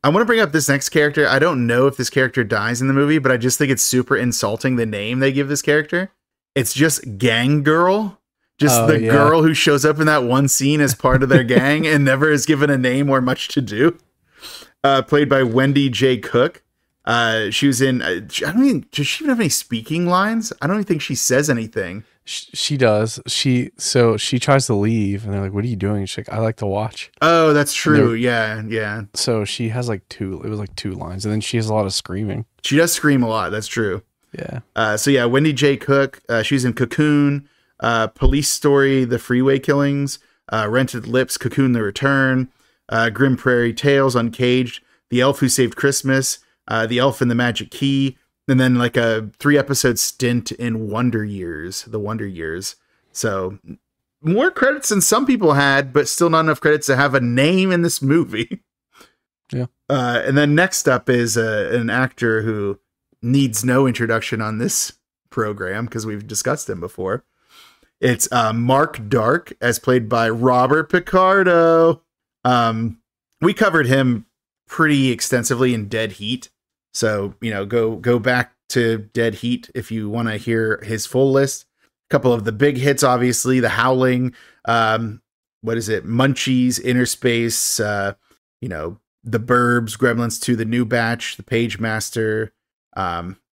I want to bring up this next character. I don't know if this character dies in the movie, but I just think it's super insulting the name they give this character. It's just Gang Girl. Just girl who shows up in that one scene as part of their gang and never is given a name or much to do. Played by Wendy J. Cook. She was in, I don't mean, does she even have any speaking lines? I don't even think she says anything. She does. She tries to leave and they're like, what are you doing? She's like, I like to watch. Oh, that's true. Yeah. So she has like two lines, and then she has a lot of screaming. She does scream a lot. That's true. Yeah. So yeah, Wendy J. Cook, she's in Cocoon, Police Story, The Freeway Killings, Rented Lips, Cocoon the Return, Grim Prairie Tales, Uncaged, The Elf Who Saved Christmas, The Elf and the Magic Key, and then like a 3-episode stint in The Wonder Years. So more credits than some people had, but still not enough credits to have a name in this movie. Yeah. And then next up is an actor who needs no introduction on this program because we've discussed him before. It's Mark Dark, as played by Robert Picardo. We covered him pretty extensively in Dead Heat. So, go back to Dead Heat if you want to hear his full list. A couple of the big hits, obviously, The Howling, Munchies, Inner Space, The Burbs, Gremlins 2, The New Batch, The Page Master.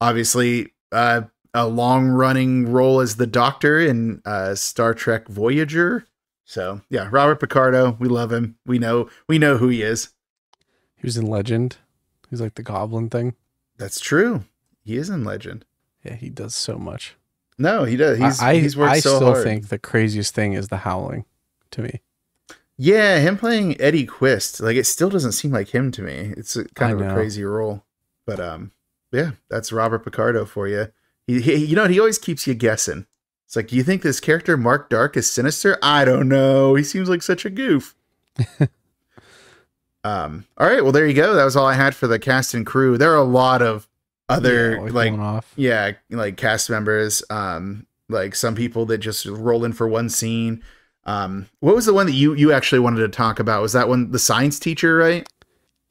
Obviously, a long-running role as the Doctor in Star Trek Voyager. So, yeah, Robert Picardo, we love him. We know who he is. He was in Legend. He's like the goblin thing. That's true. He is in Legend. Yeah, he does so much. No, he does. He's worked I so still hard. think the craziest thing is The Howling to me. Yeah, him playing Eddie Quist. Like, it still doesn't seem like him to me. It's kind of a crazy role. But yeah, that's Robert Picardo for you. He always keeps you guessing. It's like, do you think this character Mark Dark is sinister? I don't know. He seems like such a goof. All right, well, there you go. That was all I had for the cast and crew. There are a lot of other like cast members. Like some people that just roll in for one scene. What was the one that you actually wanted to talk about? Was that one the science teacher, right?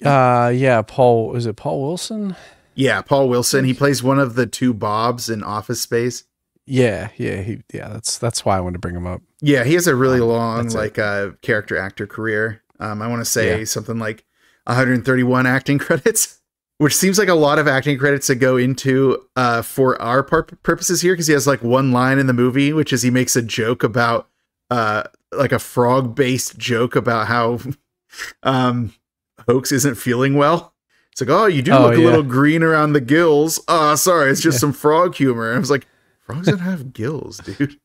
Yeah, Paul. Is it Paul Wilson? Yeah, Paul Wilson. He plays one of the two Bobs in Office Space. Yeah. That's why I wanted to bring him up. Yeah, he has a really long character actor career. I want to say something like 131 acting credits, which seems like a lot of acting credits to go into for our purposes here, because he has like one line in the movie, which is he makes a joke about like a frog-based joke about how Hoax isn't feeling well. It's like, oh, you do look a little green around the gills. Oh, sorry, it's just some frog humor. And I was like, frogs don't have gills, dude.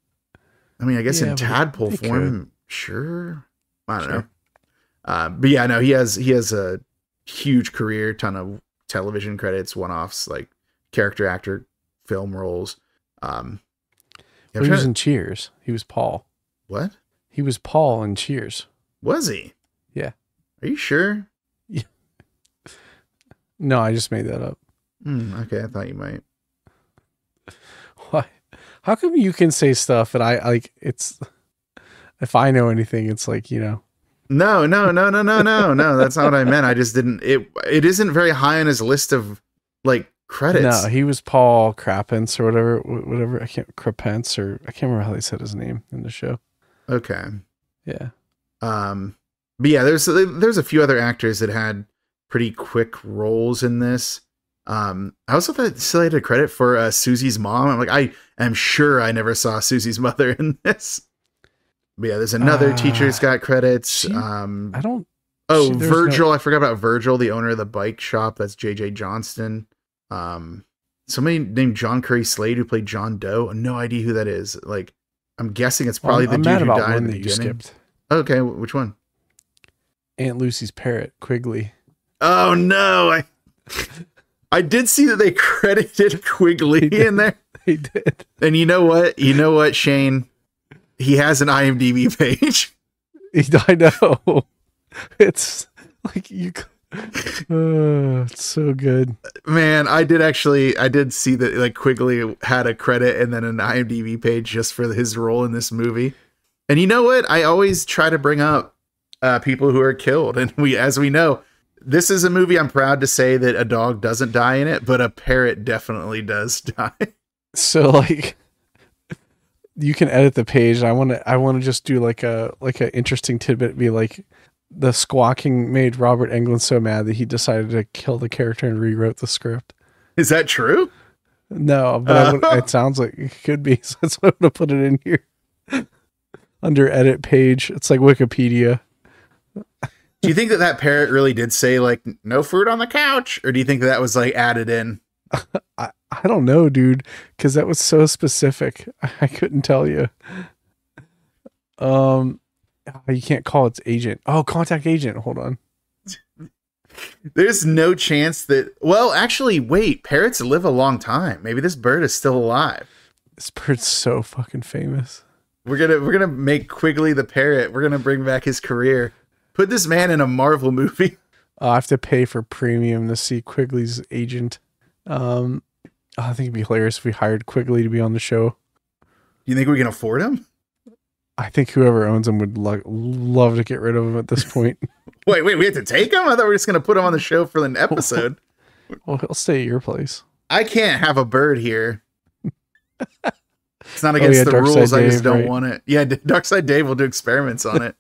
I mean, I guess in tadpole form, sure. I don't know. But yeah, no, he has a huge career, ton of television credits, one-offs, like character actor, film roles. He was in Cheers. He was Paul. What? He was Paul in Cheers. Was he? Yeah. Are you sure? Yeah. No, I just made that up. Okay, I thought you might. Why? How come you can say stuff and I like it's? If I know anything, it's like No, that's not what I meant. I just didn't. It isn't very high on his list of like credits. No, he was Paul Crapence or whatever. I can't remember how they said his name in the show. Okay. Yeah. But yeah, there's a few other actors that had pretty quick roles in this. I also thought still had a credit for Susie's mom. I'm like, I am sure I never saw Susie's mother in this. But yeah, there's another teacher who's got credits. Virgil. I forgot about Virgil, the owner of the bike shop. That's JJ Johnston. Somebody named John Curry Slade who played John Doe. No idea who that is. Like, I'm guessing it's probably the dude who died in the beginning. Okay, which one? Aunt Lucy's parrot, Quigley. Oh no! I did see that they credited Quigley in there. They did. And you know what, Shane? He has an IMDb page. I know. It's like It's so good. Man, I did see that like Quigley had a credit and then an IMDb page just for his role in this movie. And you know what? I always try to bring up people who are killed. And as we know, this is a movie I'm proud to say that a dog doesn't die in it, but a parrot definitely does die. So like you can edit the page. I want to just do like a interesting tidbit, be like, the squawking made Robert Englund so mad that he decided to kill the character and rewrote the script. Is that true? No, but it sounds like it could be. So that's why I'm going to put it in here. Under edit page. It's like Wikipedia. Do you think that parrot really did say like no fruit on the couch? Or do you think that was like added in? I don't know, dude. Because that was so specific. I couldn't tell you. You can't call its agent. Oh, contact agent. Hold on. There's no chance that. Well, actually, wait. Parrots live a long time. Maybe this bird is still alive. This bird's so fucking famous. We're gonna make Quigley the parrot. We're gonna bring back his career. Put this man in a Marvel movie. I have to pay for premium to see Quigley's agent. I think it'd be hilarious if we hired Quigley to be on the show. Do you think we can afford him? I think whoever owns him would love to get rid of him at this point. Wait, we have to take him? I thought we were just going to put him on the show for an episode. Well, he'll stay at your place. I can't have a bird here. It's not against the rules. I just don't want it. Yeah, Darkside Dave will do experiments on it.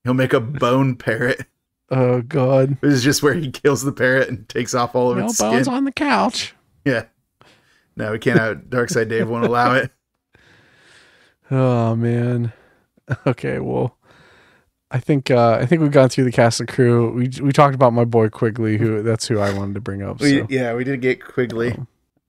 He'll make a bone parrot. Oh, God. This is just where he kills the parrot and takes off all of its skin. No bones on the couch. Yeah. No, we can't have Darkside Dave won't allow it. Oh man. Okay, well, I think we've gone through the cast and crew. We talked about my boy Quigley, that's who I wanted to bring up. We did get Quigley.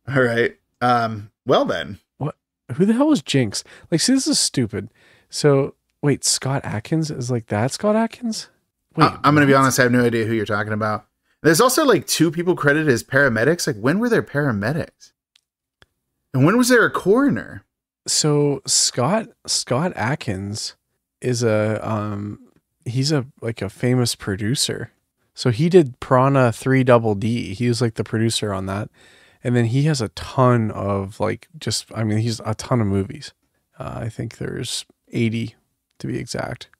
All right. Well then. What? Who the hell was Jinx? Like, see, this is stupid. So wait, Scott Adkins is like that? Scott Adkins? Wait, I'm gonna be honest. I have no idea who you're talking about. There's also like 2 people credited as paramedics. Like, when were there paramedics? And when was there a coroner? So Scott Adkins is he's a famous producer. So he did Piranha 3 Double D. He was like the producer on that. And then he has a ton of he's a ton of movies. I think there's 80 to be exact.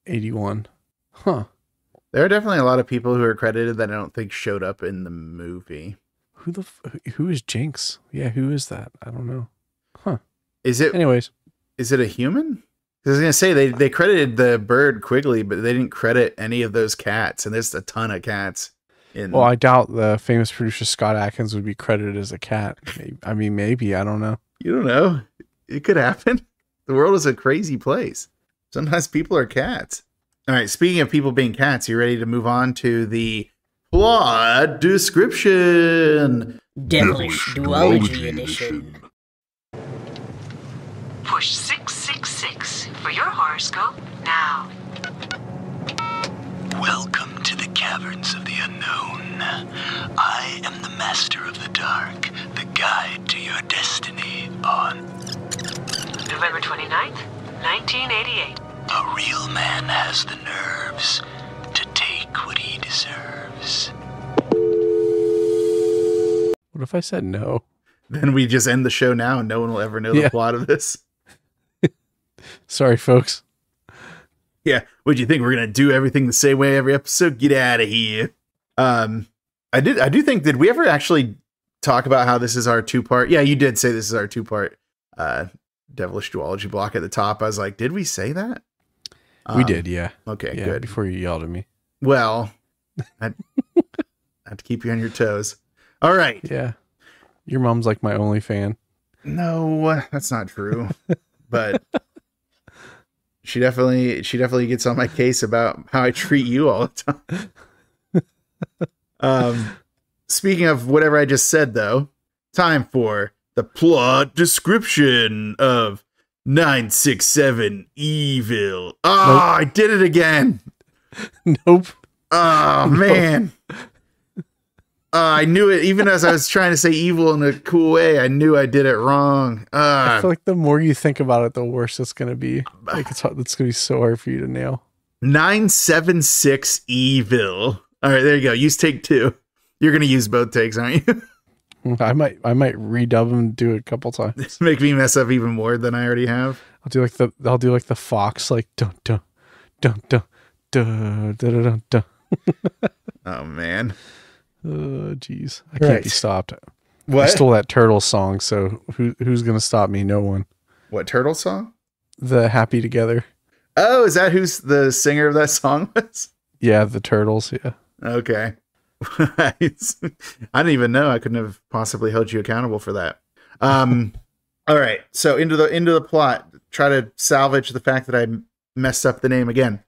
81. Huh. There are definitely a lot of people who are credited that I don't think showed up in the movie. Who is Jinx? Yeah, who is that? I don't know. Huh. Is it a human? I was gonna say they credited the bird Quigley, but they didn't credit any of those cats, and there's a ton of cats. Well, I doubt the famous producer Scott Adkins would be credited as a cat. Maybe I don't know. You don't know. It could happen. The world is a crazy place. Sometimes people are cats. All right. Speaking of people being cats, you ready to move on to the plot description? Devilish Duology Edition. Push 666 for your horoscope now. Welcome to the caverns of the unknown. I am the master of the dark, the guide to your destiny on November 29th, 1988. A real man has the nerves to take what he deserves. What if I said no? Then we just end the show now and no one will ever know the plot of this. Sorry, folks. Yeah. What do you think? We're going to do everything the same way every episode? Get out of here. I do think, did we ever actually talk about how this is our 2-part? Yeah, you did say this is our 2-part Devilish Duology block at the top. I was like, did we say that? We did, yeah. Okay, yeah, good. Before you yelled at me. Well, I have to keep you on your toes. All right. Yeah. Your mom's like my only fan. No, that's not true. But she definitely gets on my case about how I treat you all the time. Speaking of whatever I just said, though, time for the plot description of 967 Evil. Oh, nope. I did it again. Nope. Oh, man. I knew it. Even as I was trying to say evil in a cool way, I knew I did it wrong. I feel like the more you think about it, the worse it's going to be. Like it's going to be so hard for you to nail. 976 evil. All right, there you go. Use take 2. You're gonna use both takes, aren't you? I might redub them and do it a couple times. Make me mess up even more than I already have. I'll do like the fox, like dun dun dun dun dun dun dun dun. Oh man. Jeez. I can't be stopped. What? I stole that turtle song, so who's gonna stop me? No one. What turtle song? The Happy Together. Oh, is that who's the singer of that song was? Yeah, the Turtles, yeah. Okay. I didn't even know. I couldn't have possibly held you accountable for that. All right. So into the plot, try to salvage the fact that I messed up the name again.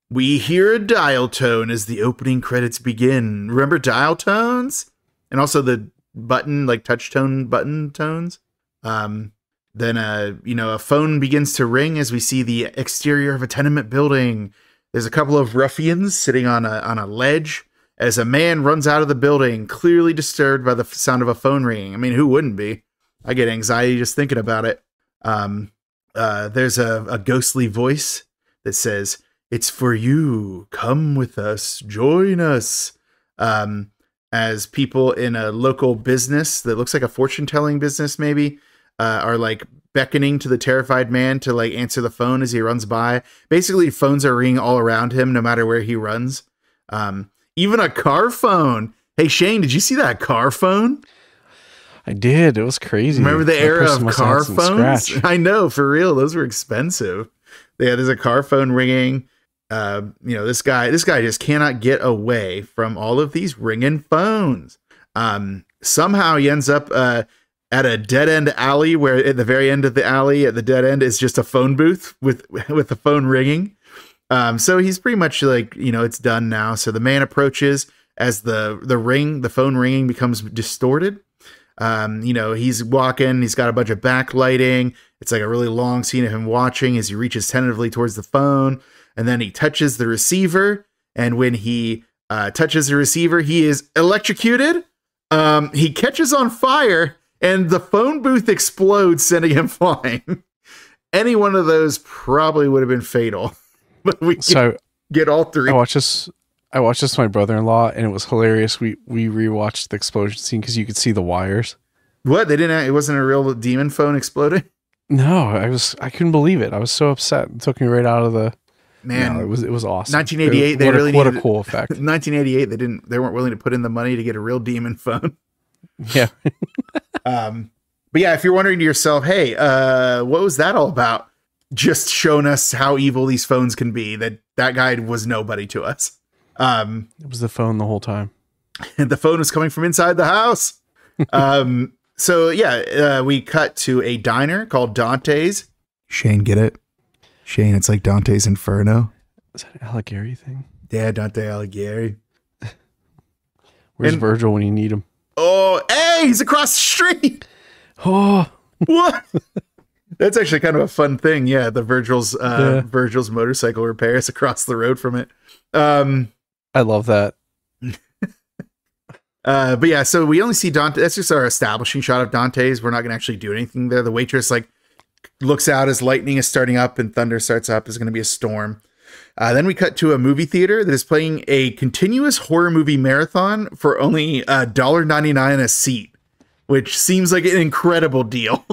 We hear a dial tone as the opening credits begin. Remember dial tones? And also the button, like touch tone button tones. Then a phone begins to ring as we see the exterior of a tenement building. There's a couple of ruffians sitting on a ledge as a man runs out of the building, clearly disturbed by the sound of a phone ringing. I mean, who wouldn't be? I get anxiety just thinking about it. There's a ghostly voice that says, "It's for you. Come with us. Join us." As people in a local business that looks like a fortune-telling business maybe, are like beckoning to the terrified man to like answer the phone as he runs by. Basically, phones are ringing all around him no matter where he runs. Even a car phone. Hey, Shane, did you see that car phone? I did. It was crazy. Remember the era of car phones? Scratch. I know, for real. Those were expensive. Yeah, there's a car phone ringing. This guy just cannot get away from all of these ringing phones. Somehow he ends up at a dead end alley where at the very end of the alley at the dead end is just a phone booth with the phone ringing. So he's pretty much like, it's done now. So the man approaches as the phone ringing becomes distorted. He's walking, he's got a bunch of backlighting. It's like a really long scene of him watching as he reaches tentatively towards the phone, and then he touches the receiver. And when he touches the receiver, he is electrocuted. He catches on fire and the phone booth explodes, sending him flying. Any one of those probably would have been fatal. But we get all three. I watched this with my brother-in-law, and it was hilarious. We rewatched the explosion scene because you could see the wires. What? It wasn't a real demon phone exploding? No, I couldn't believe it. I was so upset. It took me right out of the man. No, it was awesome. 1988. What a cool effect. 1988. They weren't willing to put in the money to get a real demon phone. Yeah. But yeah, if you're wondering to yourself, hey, what was that all about? Just showing us how evil these phones can be. That guy was nobody to us. It was the phone the whole time. And the phone was coming from inside the house. So yeah, we cut to a diner called Dante's. Shane, get it? Shane, it's like Dante's Inferno. Is that an Alighieri thing? Yeah, Dante Alighieri. Where's Virgil when you need him? Oh, hey, he's across the street. Oh, what? That's actually kind of a fun thing. Yeah, the Virgil's motorcycle repair is across the road from it. I love that. But yeah, so we only see Dante. That's just our establishing shot of Dante's. We're not going to actually do anything there. The waitress looks out as lightning is starting up and thunder starts up. There's going to be a storm. Then we cut to a movie theater that is playing a continuous horror movie marathon for only $1.99 a seat, which seems like an incredible deal.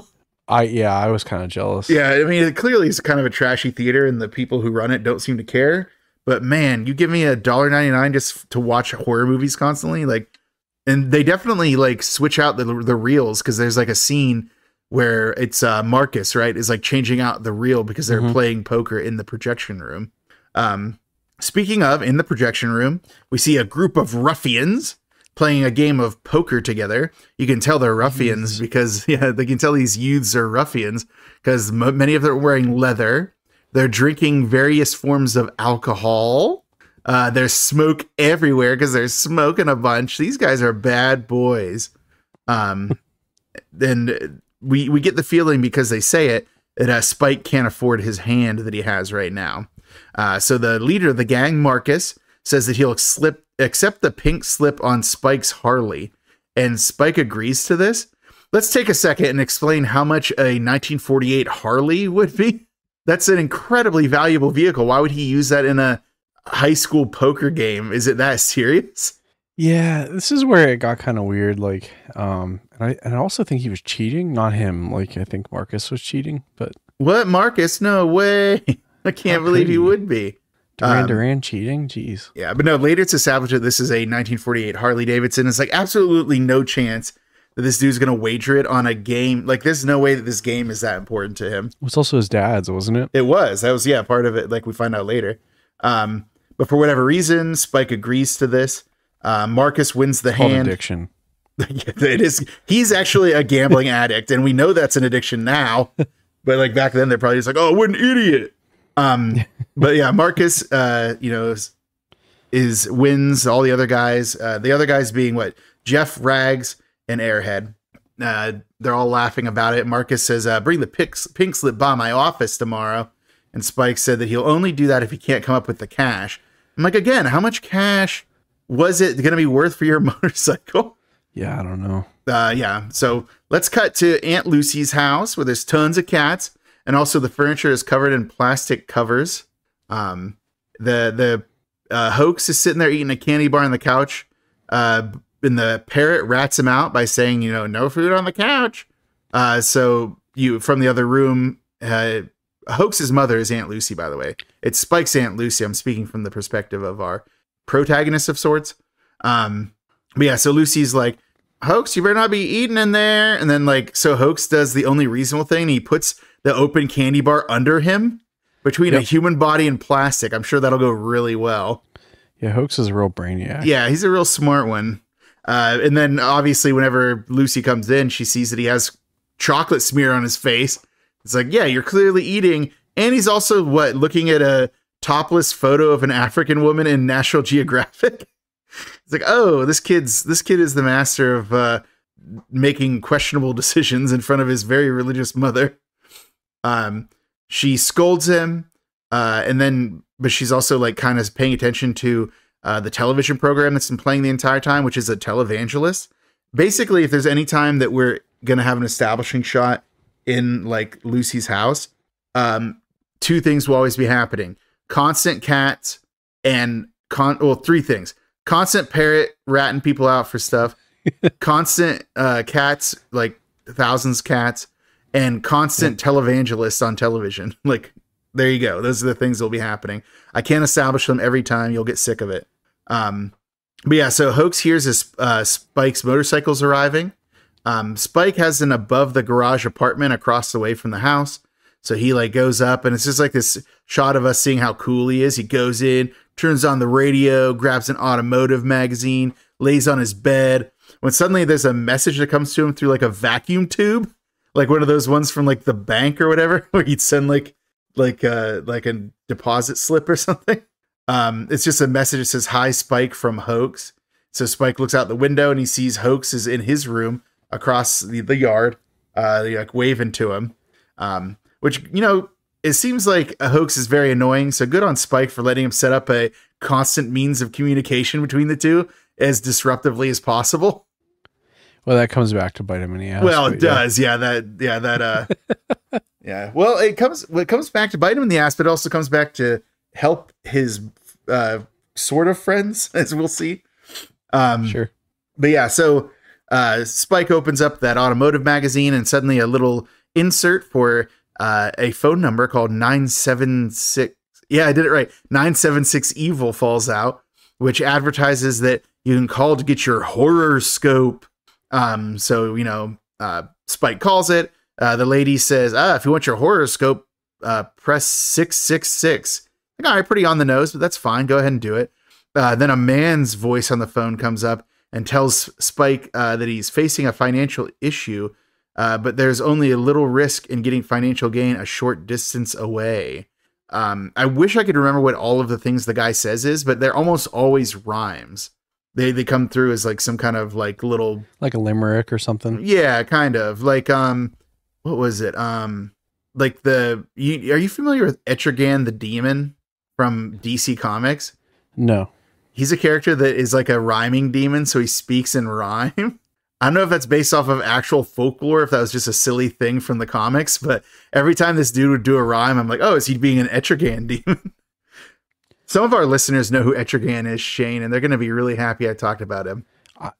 I was kind of jealous. Yeah, I mean, it clearly is kind of a trashy theater, and the people who run it don't seem to care. But man, you give me $1.99 just to watch horror movies constantly, and they definitely switch out the reels, because there's a scene where it's Marcus, right, is changing out the reel because they're playing poker in the projection room. Speaking of, in the projection room, we see a group of ruffians playing a game of poker together. You can tell they're ruffians because, they can tell these youths are ruffians because many of them are wearing leather. They're drinking various forms of alcohol. There's smoke everywhere because they're smoking a bunch. These guys are bad boys. Then we get the feeling, because they say it, that Spike can't afford his hand that he has right now. So the leader of the gang, Marcus, says that he'll accept the pink slip on Spike's Harley, and Spike agrees to this. Let's take a second and explain how much a 1948 Harley would be. That's an incredibly valuable vehicle. Why would he use that in a high school poker game? Is it that serious? Yeah, this is where it got kind of weird. Like, and I also think he was cheating, not him. Like, I think Marcus was cheating, but what, Marcus? No way! I can't believe he would be. Duran cheating? Jeez. Yeah, but no. Later, it's established that this is a 1948 Harley Davidson. It's like absolutely no chance that this dude's gonna wager it on a game. Like, there's no way that this game is that important to him. It was also his dad's, wasn't it? It was. That was part of it. Like we find out later. But for whatever reason, Spike agrees to this. Marcus wins the hand. Addiction. It is. He's actually a gambling addict, and we know that's an addiction now. But like back then, they're probably just like, "Oh, what an idiot." But yeah, Marcus, wins all the other guys. The other guys being what? Jeff, Rags, and Airhead. They're all laughing about it. Marcus says, "Bring the pink slip by my office tomorrow." And Spike said that he'll only do that if he can't come up with the cash. I'm like, again, how much cash was it going to be worth for your motorcycle? Yeah, I don't know. Yeah. So let's cut to Aunt Lucy's house where there's tons of cats. And also the furniture is covered in plastic covers. The hoax is sitting there eating a candy bar on the couch. And the parrot rats him out by saying, no food on the couch. So from the other room, Hoax's mother is Aunt Lucy, by the way. It's Spike's Aunt Lucy. I'm speaking from the perspective of our protagonist of sorts. But yeah, so Lucy's like, Hoax, you better not be eating in there. And then so Hoax does the only reasonable thing. He puts the open candy bar under him between a human body and plastic. I'm sure that'll go really well. Yeah, Hoax is a real brainiac. Yeah, he's a real smart one. And then obviously whenever Lucy comes in, she sees that he has chocolate smear on his face. It's like, yeah, you're clearly eating. And he's also looking at a topless photo of an African woman in National Geographic. It's like, oh, this kid is the master of making questionable decisions in front of his very religious mother. She scolds him, but she's also kind of paying attention to the television program that's been playing the entire time, which is a televangelist. Basically, if there's any time that we're gonna have an establishing shot in Lucy's house, two things will always be happening: constant cats and three things. Constant parrot ratting people out for stuff, constant cats, thousands of cats, and constant televangelists on television. There you go. Those are the things that will be happening. I can't establish them every time. You'll get sick of it. But yeah, so Hoax hears Spike's motorcycles arriving. Spike has an above the garage apartment across the way from the house. So he goes up, and it's just this shot of us seeing how cool he is. He goes in, turns on the radio, grabs an automotive magazine, lays on his bed. When suddenly there's a message that comes to him through a vacuum tube, one of those ones from the bank or whatever, where you'd send like a deposit slip or something. It's just a message that says, "Hi, Spike," from Hoax. So Spike looks out the window and he sees Hoax is in his room across the yard, waving to him. Which, it seems like a Hoax is very annoying. So good on Spike for letting him set up a constant means of communication between the two as disruptively as possible. Well, that comes back to bite him in the ass. Well, it does. Yeah. Yeah. Well, it comes back to bite him in the ass, but it also comes back to help his sort of friends, as we'll see. Sure. But yeah, so Spike opens up that automotive magazine, and suddenly a little insert for a phone number called 976. Yeah, I did it right. 976 Evil falls out, which advertises that you can call to get your horror scope. So, Spike calls it. The lady says, if you want your horror scope, press 666. All right, pretty on the nose, but that's fine. Go ahead and do it. Then a man's voice on the phone comes up and tells Spike that he's facing a financial issue, but there's only a little risk in getting financial gain a short distance away. I wish I could remember what all of the things the guy says is, but they're almost always rhymes. They come through as some kind of little... Like a limerick or something? Yeah, kind of. What was it? Are you familiar with Etrigan the Demon from DC Comics? No. He's a character that is a rhyming demon, so he speaks in rhyme. I don't know if that's based off of actual folklore, if that was just a silly thing from the comics, but every time this dude would do a rhyme, I'm like, oh, is he being an Etrigan demon? Some of our listeners know who Etrigan is, Shane, and they're going to be really happy I talked about him.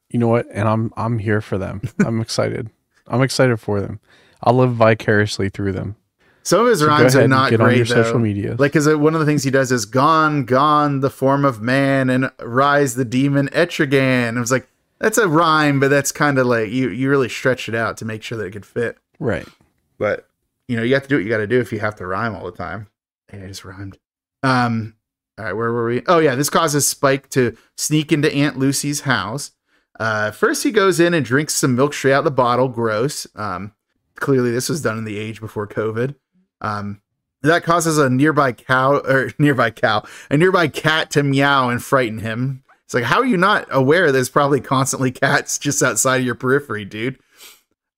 You know what? And I'm here for them. I'm excited. I'm excited for them. I'll live vicariously through them. Some of his rhymes are not get great, on your though. social media. Like, because one of the things he does is "Gone, gone, the form of man, and rise the demon Etrigan." I was like, that's a rhyme, but that's kind of like you really stretched it out to make sure that it could fit. Right. But you know, you have to do what you got to do if you have to rhyme all the time. Hey, I just rhymed. All right, where were we? Oh yeah, this causes Spike to sneak into Aunt Lucy's house. First, he goes in and drinks some milk straight out the bottle. Gross. Clearly, this was done in the age before COVID. That causes a nearby cat to meow and frighten him. It's like, how are you not aware there's probably constantly cats just outside of your periphery, dude?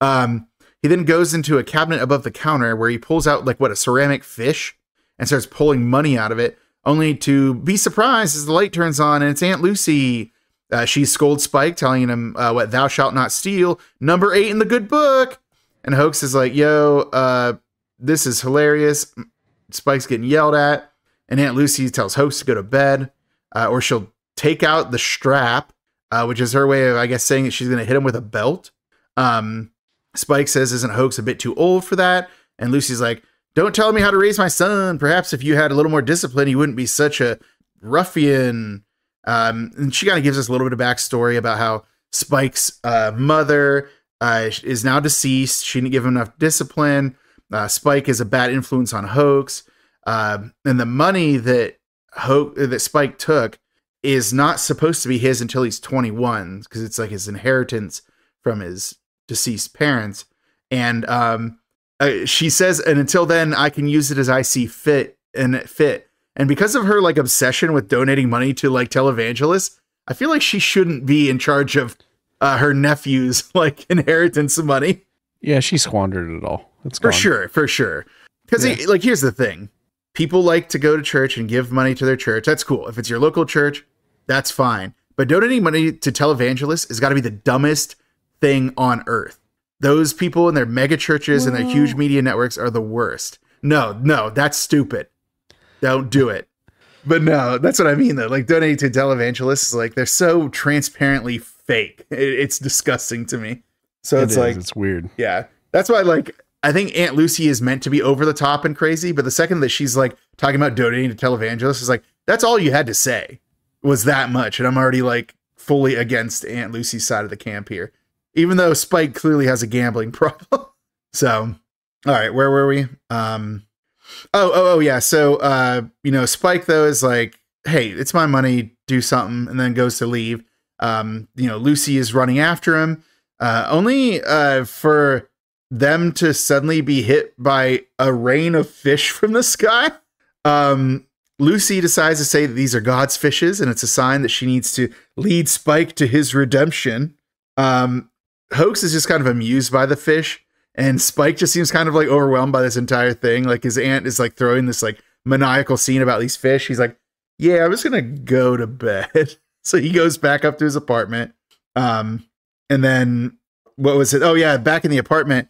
He then goes into a cabinet above the counter where he pulls out like a ceramic fish and starts pulling money out of it, only to be surprised as the light turns on and it's Aunt Lucy. She scolds Spike, telling him what thou shalt not steal, number 8 in the good book. And Hoax is like, yo, this is hilarious. Spike's getting yelled at. And Aunt Lucy tells Hoax to go to bed, or she'll take out the strap, which is her way of, I guess, saying that she's going to hit him with a belt. Spike says, isn't Hoax a bit too old for that? And Lucy's like, don't tell me how to raise my son. Perhaps if you had a little more discipline, he wouldn't be such a ruffian. And she kind of gives us a little bit of backstory about how Spike's mother is now deceased. She didn't give him enough discipline. Spike is a bad influence on Hoax. And the money that Spike took is not supposed to be his until he's 21, because it's like his inheritance from his deceased parents. And she says, and until then, I can use it as I see fit. And because of her like obsession with donating money to like televangelists, I feel like she shouldn't be in charge of her nephew's like inheritance money. Yeah, she squandered it all. It's for gone. For sure. Because like, here's the thing: people like to go to church and give money to their church. That's cool. If it's your local church, that's fine. But donating money to televangelists has got to be the dumbest thing on earth. Those people in their mega churches and their huge media networks are the worst. No, that's stupid. Don't do it. But no, that's what I mean though. Like, donating to televangelists, like, they're so transparently fake. It's disgusting to me. So it's weird. Yeah. That's why, like, I think Aunt Lucy is meant to be over the top and crazy, but the second that she's like talking about donating to televangelists, is like, that's all you had to say was that much. And I'm already like fully against Aunt Lucy's side of the camp here, even though Spike clearly has a gambling problem. So, all right, where were we? Yeah. So, Spike though is like, hey, it's my money, do something, and then goes to leave. Lucy is running after him, only for them to suddenly be hit by a rain of fish from the sky. Lucy decides to say that these are God's fishes, and it's a sign that she needs to lead Spike to his redemption. Hoax is just kind of amused by the fish, and Spike just seems kind of like overwhelmed by this entire thing. Like, his aunt is like throwing this like maniacal scene about these fish. He's like, yeah, I'm just gonna go to bed. So he goes back up to his apartment. And then what was it? Oh yeah, back in the apartment,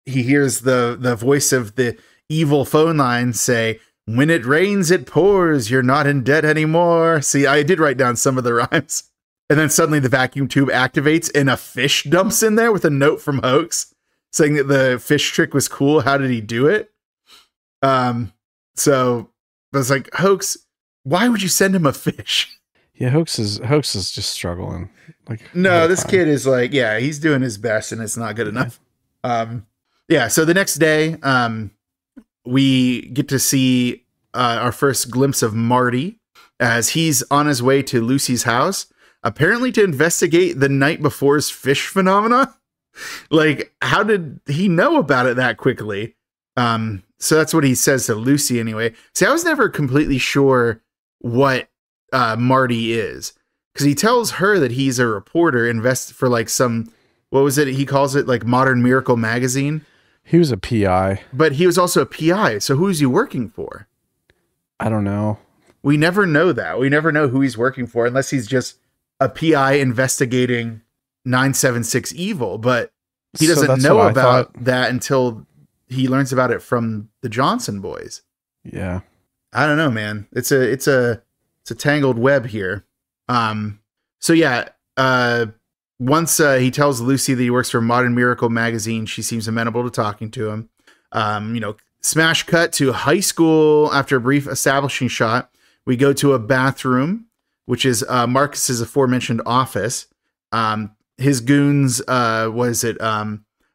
he hears the voice of the evil phone line say, when it rains, it pours. You're not in debt anymore. See, I did write down some of the rhymes. And then suddenly the vacuum tube activates and a fish dumps in there with a note from Hoax saying that the fish trick was cool. How did he do it? So I was like, Hoax, why would you send him a fish? Yeah, Hoax is just struggling. Like, no, this kid is like, yeah, he's doing his best and it's not good enough. So the next day, we get to see our first glimpse of Marty as he's on his way to Lucy's house, apparently to investigate the night before's fish phenomena. Like, how did he know about it that quickly? So that's what he says to Lucy anyway. See, I was never completely sure what Marty is, because he tells her that he's a reporter for like some, what was it? He calls it like Modern Miracle magazine. He was a PI. But he was also a PI. So who's he working for? I don't know. We never know that. We never know who he's working for unless he's just a PI investigating 976 evil, but he So doesn't that's know what I about thought. that until he learns about it from the Johnson boys. Yeah. I don't know, man. It's a tangled web here. So yeah, once he tells Lucy that he works for Modern Miracle magazine, she seems amenable to talking to him. Smash cut to high school after a brief establishing shot. We go to a bathroom, which is Marcus's aforementioned office. His goons,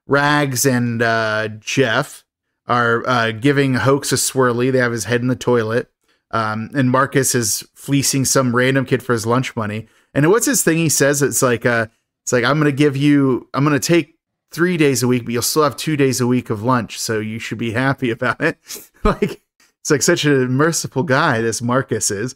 Rags and Jeff, are giving Hoax a swirly. They have his head in the toilet. And Marcus is fleecing some random kid for his lunch money. And what's his thing he says? It's like I'm going to take 3 days a week, but you'll still have 2 days a week of lunch. So you should be happy about it. It's like such a merciful guy, this Marcus is.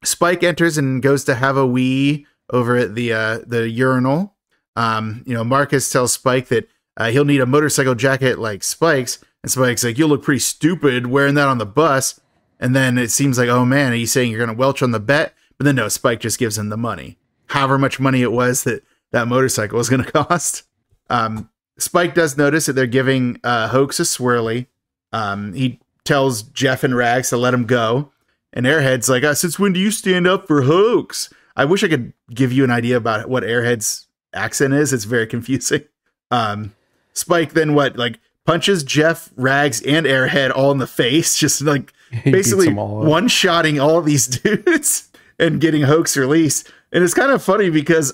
Spike enters and goes to have a wee over at the urinal. Marcus tells Spike that he'll need a motorcycle jacket like Spike's. And Spike's like, you'll look pretty stupid wearing that on the bus. And then it seems like, oh man, he's saying you're going to welch on the bet. But then no, Spike just gives him the money. However much money it was that motorcycle was going to cost. Spike does notice that they're giving Hoax a swirly. He tells Jeff and Rags to let him go. And Airhead's like, since when do you stand up for Hoax? I wish I could give you an idea about what Airhead's accent is. It's very confusing. Spike then punches Jeff, Rags, and Airhead all in the face, just basically one-shotting all these dudes and getting Hoax released. And it's kind of funny because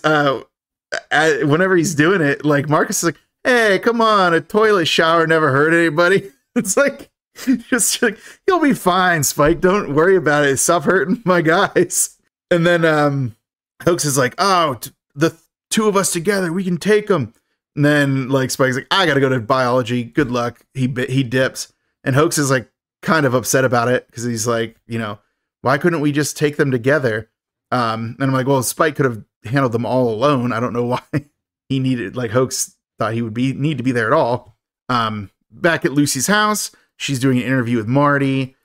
whenever he's doing it, Marcus is like, hey, come on, a toilet shower never hurt anybody. It's like, you'll be fine, Spike. Don't worry about it. Stop hurting my guys. And then Hoax is like, oh, the two of us together, we can take them. And then Spike's like, I gotta go to biology. Good luck. He dips. And Hoax is kind of upset about it because he's like, why couldn't we just take them together? And I'm like, well, Spike could have handled them all alone. I don't know why he needed, Hoax thought he would need to be there at all. Back at Lucy's house, she's doing an interview with Marty.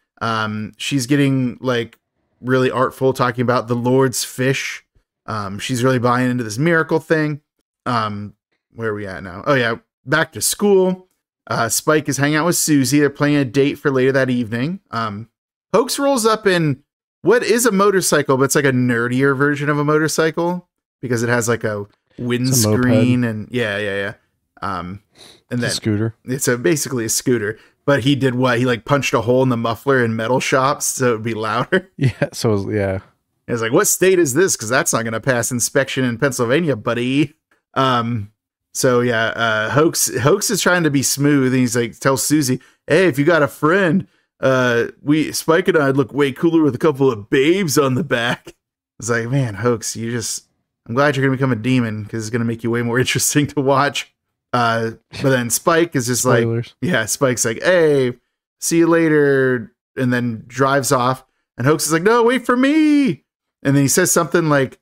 She's getting really artful, talking about the Lord's fish. She's really buying into this miracle thing. Where are we at now? Oh yeah, back to school. Spike is hanging out with Susie. They're planning a date for later that evening. Hoax rolls up in what is a motorcycle, but it's a nerdier version of a motorcycle because it has a windscreen and yeah. And then a scooter. It's basically a scooter. But he did what? He punched a hole in the muffler in metal shops so it would be louder. Yeah. So yeah. He was like, what state is this? Because that's not going to pass inspection in Pennsylvania, buddy. So yeah, Hoax is trying to be smooth, and he's like, tells Susie, hey, if you got a friend, Spike and I'd look way cooler with a couple of babes on the back. It's like, man, Hoax, I'm glad you're gonna become a demon because it's gonna make you way more interesting to watch. But then Spike is just Spoilers. Spike's like, hey, see you later, and then drives off, and Hoax is like, no, wait for me, and then he says something like,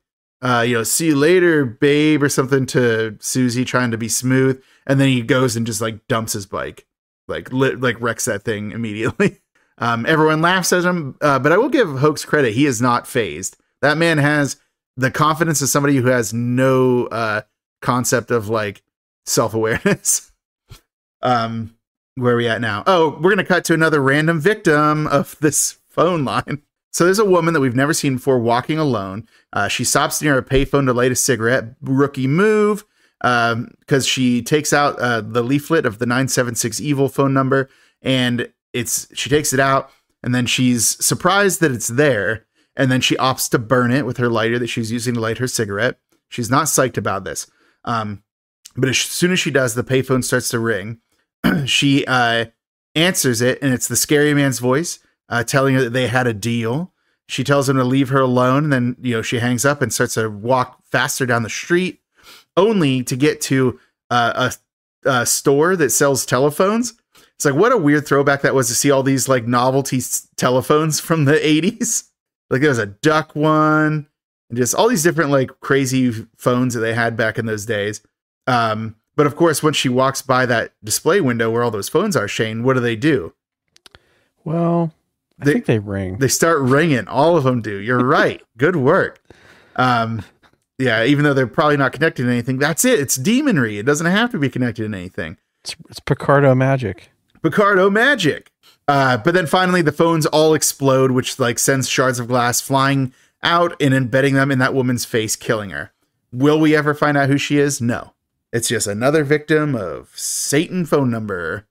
see you later, babe, or something to Susie, trying to be smooth. And then he goes and just dumps his bike, wrecks that thing immediately. Everyone laughs at him, but I will give Hoax credit. He is not phased. That man has the confidence of somebody who has no concept of self-awareness. Where are we at now? Oh, we're going to cut to another random victim of this phone line. So there's a woman that we've never seen before walking alone. She stops near a payphone to light a cigarette. Rookie move, because she takes out the leaflet of the 976 evil phone number, and she takes it out, and then she's surprised that it's there, and then she opts to burn it with her lighter that she's using to light her cigarette. She's not psyched about this, but as soon as she does, the payphone starts to ring. She answers it, and it's the scary man's voice. Telling her that they had a deal. She tells him to leave her alone. And then, she hangs up and starts to walk faster down the street, only to get to a store that sells telephones. It's what a weird throwback that was to see all these novelty telephones from the 80s. There was a duck one and just all these different crazy phones that they had back in those days. But of course, when she walks by that display window where all those phones are, Shane, what do? Well, I think they ring. They start ringing. All of them do. You're right. Good work. Yeah, even though they're probably not connected to anything, that's it. It's demonry. It doesn't have to be connected to anything. It's Picardo magic. Picardo magic. But then finally the phones all explode, which like sends shards of glass flying out and embedding them in that woman's face, killing her. Will we ever find out who she is? No. It's just another victim of Satan phone number.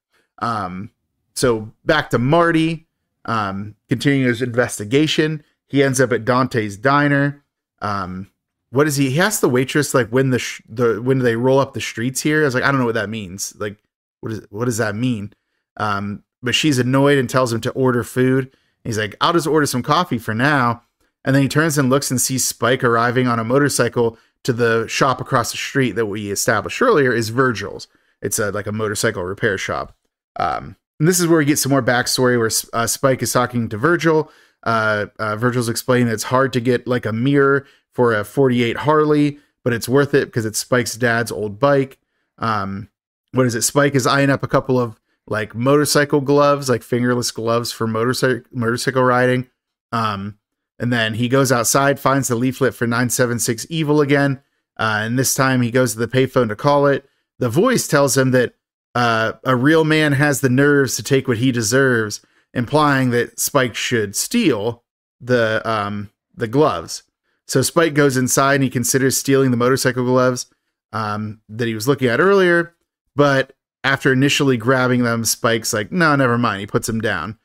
So back to Marty, continuing his investigation. He ends up at Dante's diner. What is he asks the waitress, like, when when do they roll up the streets here? I was like, I don't know what that means. Like, what does that mean? But she's annoyed and tells him to order food. He's like, I'll just order some coffee for now. And then he turns and looks and sees Spike arriving on a motorcycle to the shop across the street that we established earlier is Virgil's. It's like a motorcycle repair shop. And this is where we get some more backstory where Spike is talking to Virgil. Virgil's explaining that it's hard to get like a mirror for a 48 Harley, but it's worth it because it's Spike's dad's old bike. What is it? Spike is eyeing up a couple of like motorcycle gloves, like fingerless gloves for motorcycle riding. And then he goes outside, finds the leaflet for 976 Evil again. And this time he goes to the payphone to call it. The voice tells him that a real man has the nerves to take what he deserves, implying that Spike should steal the gloves. So Spike goes inside and he considers stealing the motorcycle gloves that he was looking at earlier. But after initially grabbing them, Spike's like, no, never mind. He puts them down.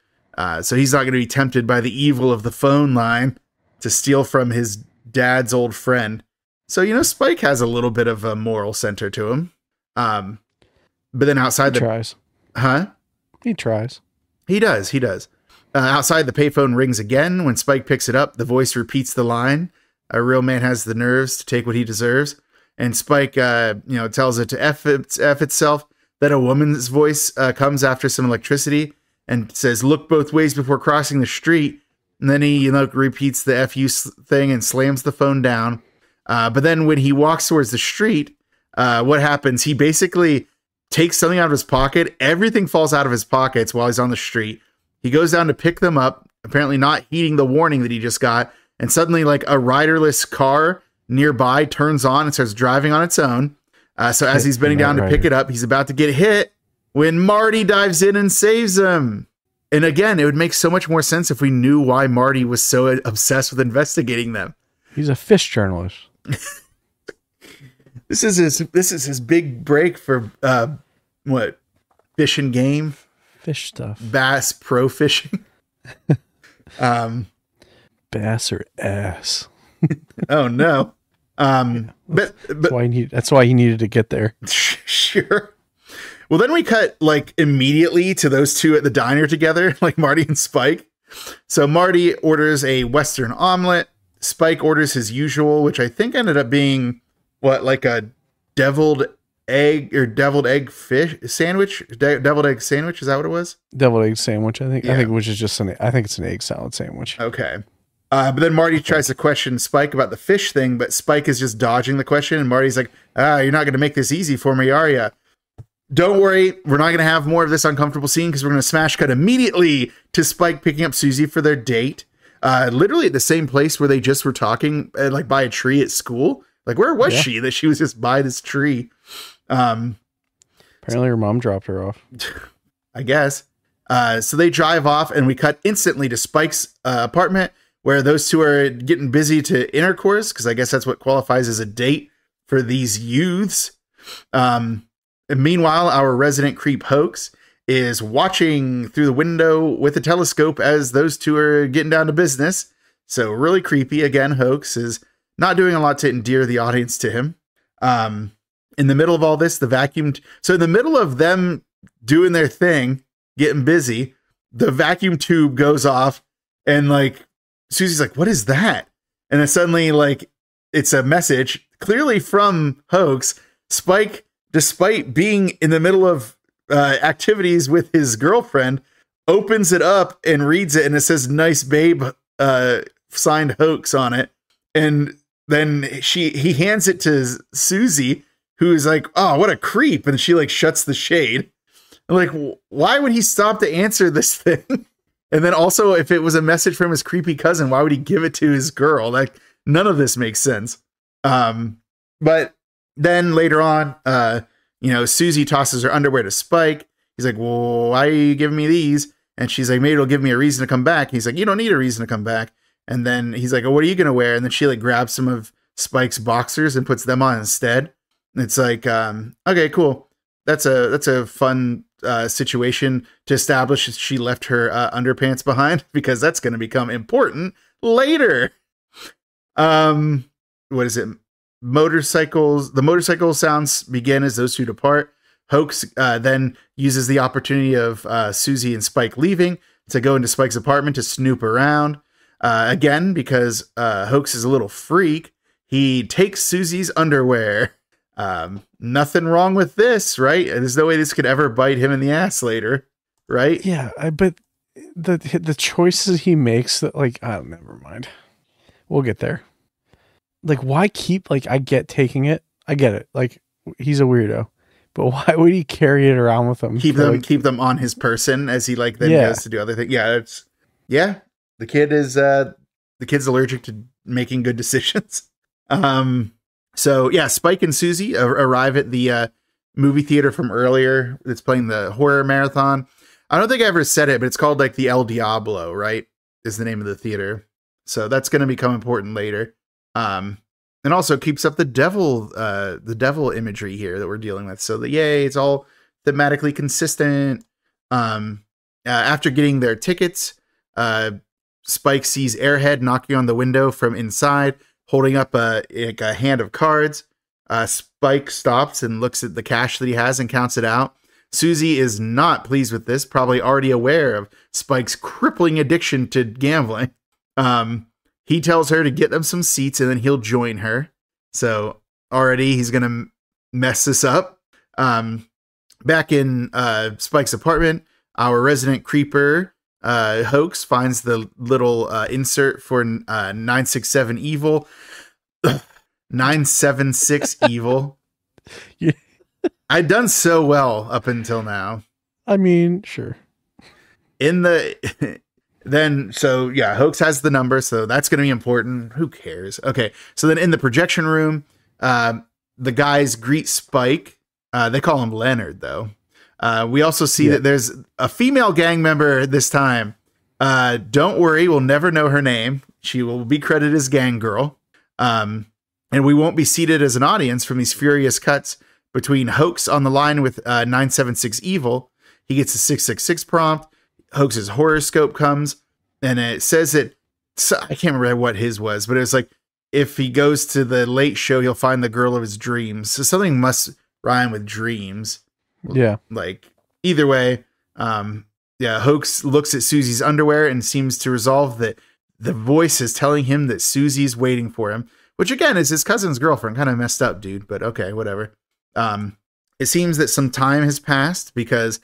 So he's not going to be tempted by the evil of the phone line to steal from his dad's old friend. So, you know, Spike has a little bit of a moral center to him. But then outside he tries. Huh? He tries. He does. Outside the payphone rings again. When Spike picks it up, the voice repeats the line. A real man has the nerves to take what he deserves. And Spike, tells it to F itself. That a woman's voice comes after some electricity and says, look both ways before crossing the street. And then he, repeats the FU thing and slams the phone down. But then when he walks towards the street, what happens? He basically takes something out of his pocket. Everything falls out of his pockets while he's on the street. He goes down to pick them up, apparently not heeding the warning that he just got. And suddenly, like, a riderless car nearby turns on and starts driving on its own. So as he's bending down to pick it up, he's about to get hit when Marty dives in and saves him. And again, it would make so much more sense if we knew why Marty was so obsessed with investigating them. He's a fish journalist. This is his big break for what? Fish and game? Fish stuff. Bass pro fishing. Bass or ass. Oh no. But that's why he needed to get there. Sure. Well, then we cut like immediately to those two at the diner together, like Marty and Spike. So Marty orders a Western omelet. Spike orders his usual, which I think ended up being like a deviled egg fish sandwich. Deviled egg sandwich. Is that what it was? Deviled egg sandwich. I think. Yeah. I think which is just I think it's an egg salad sandwich. Okay. But then Marty tries to question Spike about the fish thing, but Spike is just dodging the question. And Marty's like, you're not going to make this easy for me, are you? Don't worry. We're not going to have more of this uncomfortable scene because we're going to smash cut immediately to Spike picking up Susie for their date. Literally at the same place where they just were talking, like by a tree at school. Like, where was she that she was just by this tree? Apparently her mom dropped her off. I guess. So they drive off and we cut instantly to Spike's apartment, where those two are getting busy to intercourse, because I guess that's what qualifies as a date for these youths. And meanwhile, our resident creep Hoax is watching through the window with a telescope as those two are getting down to business. So really creepy. Again, Hoax is not doing a lot to endear the audience to him. In the middle of all this, the vacuum... So in the middle of them doing their thing, getting busy, the vacuum tube goes off and like... Susie's like, what is that? And then suddenly, like, it's a message clearly from Hoax. Spike, despite being in the middle of activities with his girlfriend, opens it up and reads it. And it says, nice babe, signed Hoax on it. And then he hands it to Susie, who's like, oh, what a creep. And she like shuts the shade. I'm like, why would he stop to answer this thing? And then also, if it was a message from his creepy cousin, why would he give it to his girl? Like, none of this makes sense. But then later on, Susie tosses her underwear to Spike. He's like, well, why are you giving me these? And she's like, maybe it'll give me a reason to come back. He's like, you don't need a reason to come back. And then he's like, oh, what are you going to wear? And then she like grabs some of Spike's boxers and puts them on instead. And it's like, okay, cool. That's a fun situation to establish she left her underpants behind, because that's going to become important later. What is it? Motorcycles. The motorcycle sounds begin as those two depart. Hoax then uses the opportunity of Susie and Spike leaving to go into Spike's apartment to snoop around. Again, because Hoax is a little freak, he takes Susie's underwear. Nothing wrong with this, right? There's no way this could ever bite him in the ass later, right? Yeah, but the choices he makes, that like, never mind. We'll get there. Like, why keep, like, I get taking it. I get it. Like, he's a weirdo. But why would he carry it around with him? Keep them on his person as he like then goes to do other things. Yeah, the kid's allergic to making good decisions. So yeah, Spike and Susie arrive at the movie theater from earlier. It's playing the horror marathon. I don't think I ever said it, but it's called like the El Diablo, right? Is the name of the theater. So that's going to become important later. And also keeps up the devil imagery here that we're dealing with. So it's all thematically consistent. After getting their tickets, Spike sees Airhead knocking on the window from inside, holding up a hand of cards. Spike stops and looks at the cash that he has and counts it out. Susie is not pleased with this, probably already aware of Spike's crippling addiction to gambling. He tells her to get them some seats and then he'll join her. So already he's going to mess this up. Back in Spike's apartment, our resident creeper, Hoax, finds the little insert for 967 evil. 976 evil. Yeah. I'd done so well up until now. I mean, sure. Hoax has the number, so that's going to be important. Who cares? Okay, so then in the projection room, the guys greet Spike. They call him Leonard, though. We also see that there's a female gang member this time. Don't worry, we'll never know her name. She will be credited as Gang Girl. And we won't be seated as an audience from these furious cuts between Hoax on the line with 976 Evil. He gets a 666 prompt. Hoax's horoscope comes, and it says that, I can't remember what his was, but it was like, if he goes to the late show, he'll find the girl of his dreams. So something must rhyme with dreams. Yeah. Like, either way, Hoax looks at Susie's underwear and seems to resolve that the voice is telling him that Susie's waiting for him, which again is his cousin's girlfriend. Kind of messed up, dude, but okay, whatever. It seems that some time has passed because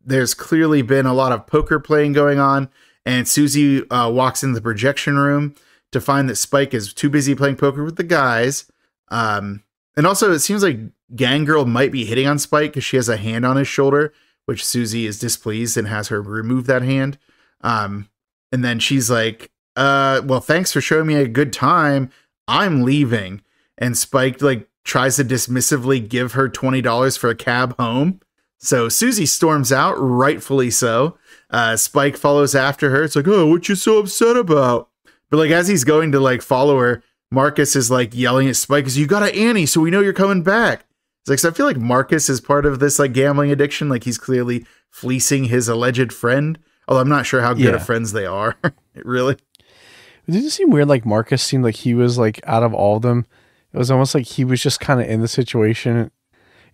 there's clearly been a lot of poker playing going on, and Susie walks in the projection room to find that Spike is too busy playing poker with the guys. And also it seems like Gang Girl might be hitting on Spike because she has a hand on his shoulder, which Susie is displeased and has her remove that hand. And then she's like, well, thanks for showing me a good time. I'm leaving. And Spike like tries to dismissively give her $20 for a cab home. So Susie storms out, rightfully so. Spike follows after her. It's like, oh, what you so upset about? But like, as he's going to like follow her, Marcus is like yelling at Spike, "You got an Annie, so we know you're coming back." It's like, so I feel like Marcus is part of this like gambling addiction. Like he's clearly fleecing his alleged friend. Although I'm not sure how good of friends they are. Really. Did it seem weird? Like Marcus seemed like he was like out of all of them. It was almost like he was just kind of in the situation.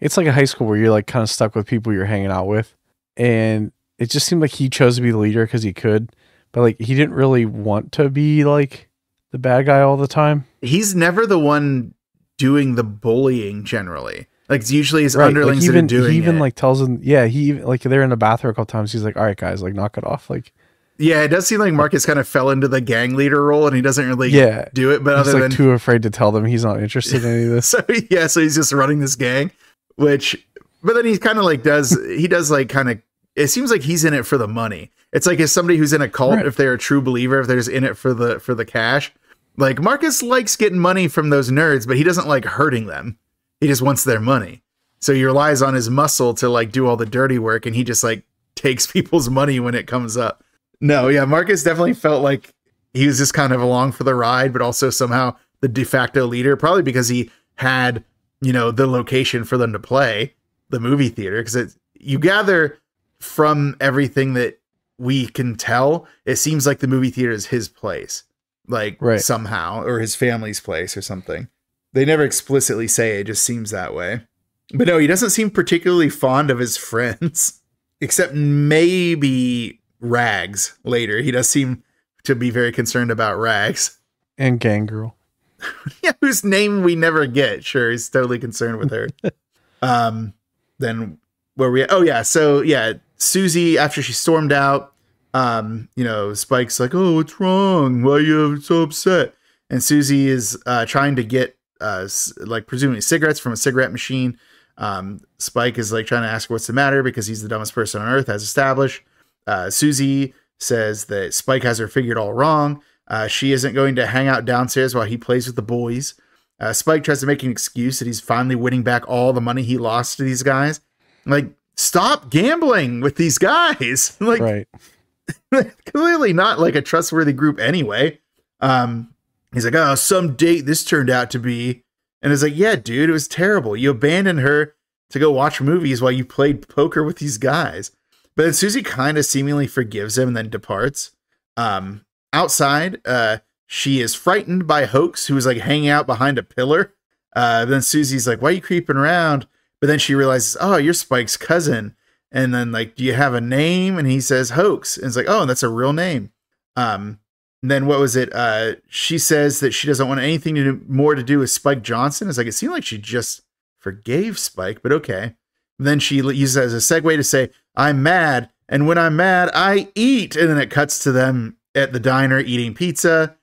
It's like a high school where you're like kind of stuck with people you're hanging out with. And it just seemed like he chose to be the leader because he could. But like he didn't really want to be like the bad guy all the time. He's never the one doing the bullying generally. Like it's usually his underlings that are doing it. He even like tells them, he like they're in the bathroom a couple times. He's like, all right, guys, like knock it off. Like, yeah, it does seem like Marcus kind of fell into the gang leader role and he doesn't really do it. But he's like too afraid to tell them he's not interested in any of this. So he's just running this gang, but then he kind of like does like kind of, it seems like he's in it for the money. It's like if somebody who's in a cult, if they're a true believer, if they're just in it for the cash. Like, Marcus likes getting money from those nerds, but he doesn't like hurting them. He just wants their money. So he relies on his muscle to like do all the dirty work, and he just like takes people's money when it comes up. No, yeah, Marcus definitely felt like he was just kind of along for the ride, but also somehow the de facto leader, probably because he had, you know, the location for them to play, the movie theater. Because you gather from everything that we can tell, it seems like the movie theater is his place, like somehow, or his family's place or something. They never explicitly say it, just seems that way. But no, he doesn't seem particularly fond of his friends, except maybe Rags later. He does seem to be very concerned about Rags. And Gang Girl. Yeah, whose name we never get. Sure, he's totally concerned with her. Then where we at? Oh yeah, so yeah, Susie, after she stormed out, you know, Spike's like, "Oh, what's wrong? Why are you so upset?" And Susie is trying to get like presumably cigarettes from a cigarette machine. Spike is like trying to ask her what's the matter because he's the dumbest person on earth, as established. Susie says that Spike has her figured all wrong. She isn't going to hang out downstairs while he plays with the boys. Spike tries to make an excuse that he's finally winning back all the money he lost to these guys. Like, stop gambling with these guys. Like, right. Clearly not like a trustworthy group anyway. He's like, "Oh, some date this turned out to be." And it's like, "Yeah, dude, it was terrible. You abandoned her to go watch movies while you played poker with these guys." But then Susie kind of seemingly forgives him and then departs. Outside, she is frightened by Hoax, who is like hanging out behind a pillar. Then Susie's like, "Why are you creeping around?" But then she realizes, "Oh, you're Spike's cousin." And then like, "Do you have a name?" And he says Hoax. And it's like, "Oh, that's a real name." Then what was it? She says that she doesn't want anything more to do with Spike Johnson. It's like, it seemed like she just forgave Spike, but okay. Then she uses it as a segue to say, "I'm mad. And when I'm mad, I eat." And then it cuts to them at the diner eating pizza.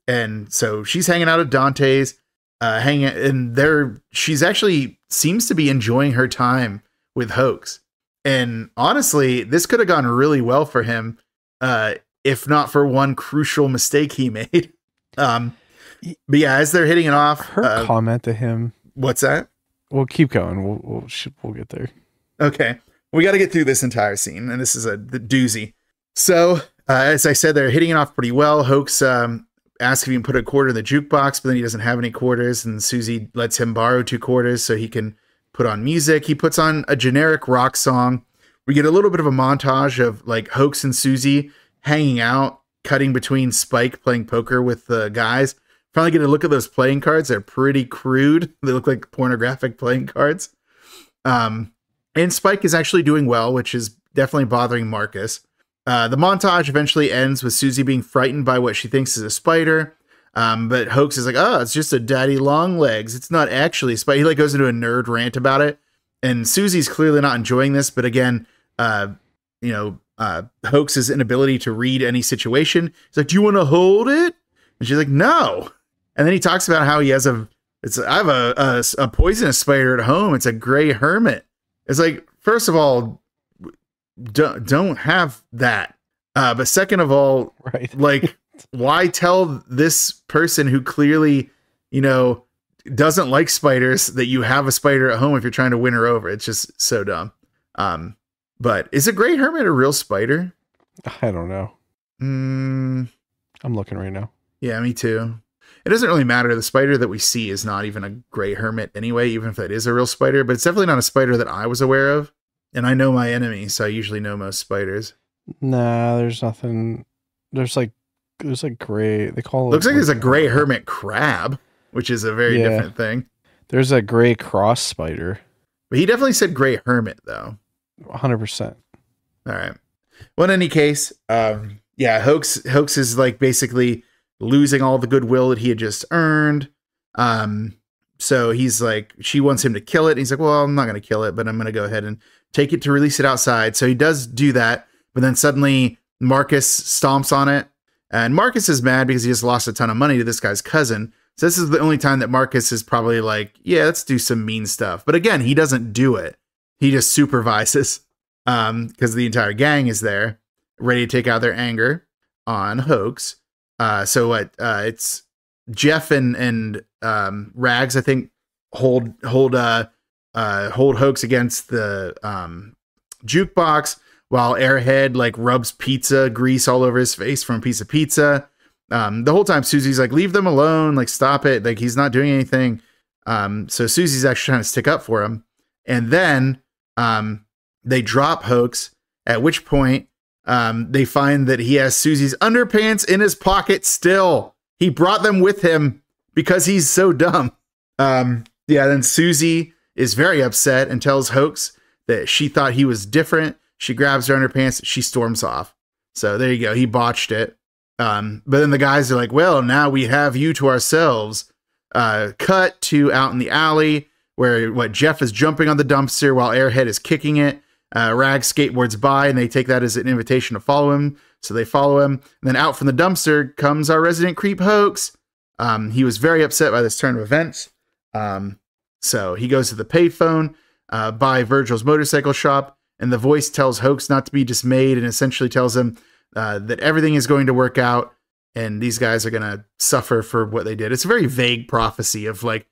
And so she's hanging out at Dante's, she's actually seems to be enjoying her time with Hoax. And honestly, this could have gone really well for him, if not for one crucial mistake he made. But yeah, as they're hitting it off, her comment to him. What's that? We'll keep going. We'll get there. Okay, we got to get through this entire scene, and this is the doozy. So, as I said, they're hitting it off pretty well. Hoax asks if he can put a quarter in the jukebox, but then he doesn't have any quarters, and Susie lets him borrow 2 quarters so he can put on music. He puts on a generic rock song. We get a little bit of a montage of like Hoax and Susie hanging out, cutting between Spike playing poker with the guys. Finally get a look at those playing cards. They're pretty crude. They look like pornographic playing cards. And Spike is actually doing well, which is definitely bothering Marcus. The montage eventually ends with Susie being frightened by what she thinks is a spider. But Hoax is like, "Oh, it's just a daddy long legs. It's not actually a spider." He like goes into a nerd rant about it. And Susie's clearly not enjoying this. But again, Hoax's inability to read any situation. He's like, "Do you want to hold it?" And she's like, "No." And then he talks about how he has I have a poisonous spider at home. It's a gray hermit. It's like, first of all, don't have that. But second of all, right. Like, why tell this person who clearly, doesn't like spiders that you have a spider at home if you're trying to win her over? It's just so dumb. But is a gray hermit a real spider? I don't know. I'm looking right now. Yeah, me too. It doesn't really matter. The spider that we see is not even a gray hermit anyway, even if that is a real spider. But it's definitely not a spider that I was aware of. And I know my enemy, so I usually know most spiders. Nah, there's nothing. There's like gray. They call it. Looks like there's a gray hermit crab, which is a very different thing. There's a gray cross spider. But he definitely said gray hermit, though. 100%. All right. Well, in any case, Hoax is like basically losing all the goodwill that he had just earned. So he's like, she wants him to kill it. And he's like, "Well, I'm not going to kill it, but I'm going to go ahead and take it to release it outside." So he does do that. But then suddenly Marcus stomps on it. And Marcus is mad because he just lost a ton of money to this guy's cousin. So this is the only time that Marcus is probably like, "Yeah, let's do some mean stuff." But again, he doesn't do it. He just supervises because the entire gang is there ready to take out their anger on Hoax. It's Jeff and Rags, I think, hold Hoax against the jukebox while Airhead like rubs pizza grease all over his face from a piece of pizza. The whole time Susie's like, leave them alone, like stop it, like he's not doing anything. So Susie's actually trying to stick up for him, and then they drop Hoax, at which point they find that he has Susie's underpants in his pocket still. He brought them with him because he's so dumb. Then Susie is very upset and tells Hoax that she thought he was different. She grabs her underpants, she storms off. So there you go, he botched it. But then the guys are like, well, now we have you to ourselves. Cut to out in the alley where Jeff is jumping on the dumpster while Airhead is kicking it. Rag skateboards by and they take that as an invitation to follow him. So they follow him. And then out from the dumpster comes our resident creep Hoax. He was very upset by this turn of events. So he goes to the payphone by Virgil's motorcycle shop, and the voice tells Hoax not to be dismayed and essentially tells him that everything is going to work out and these guys are going to suffer for what they did. It's a very vague prophecy of like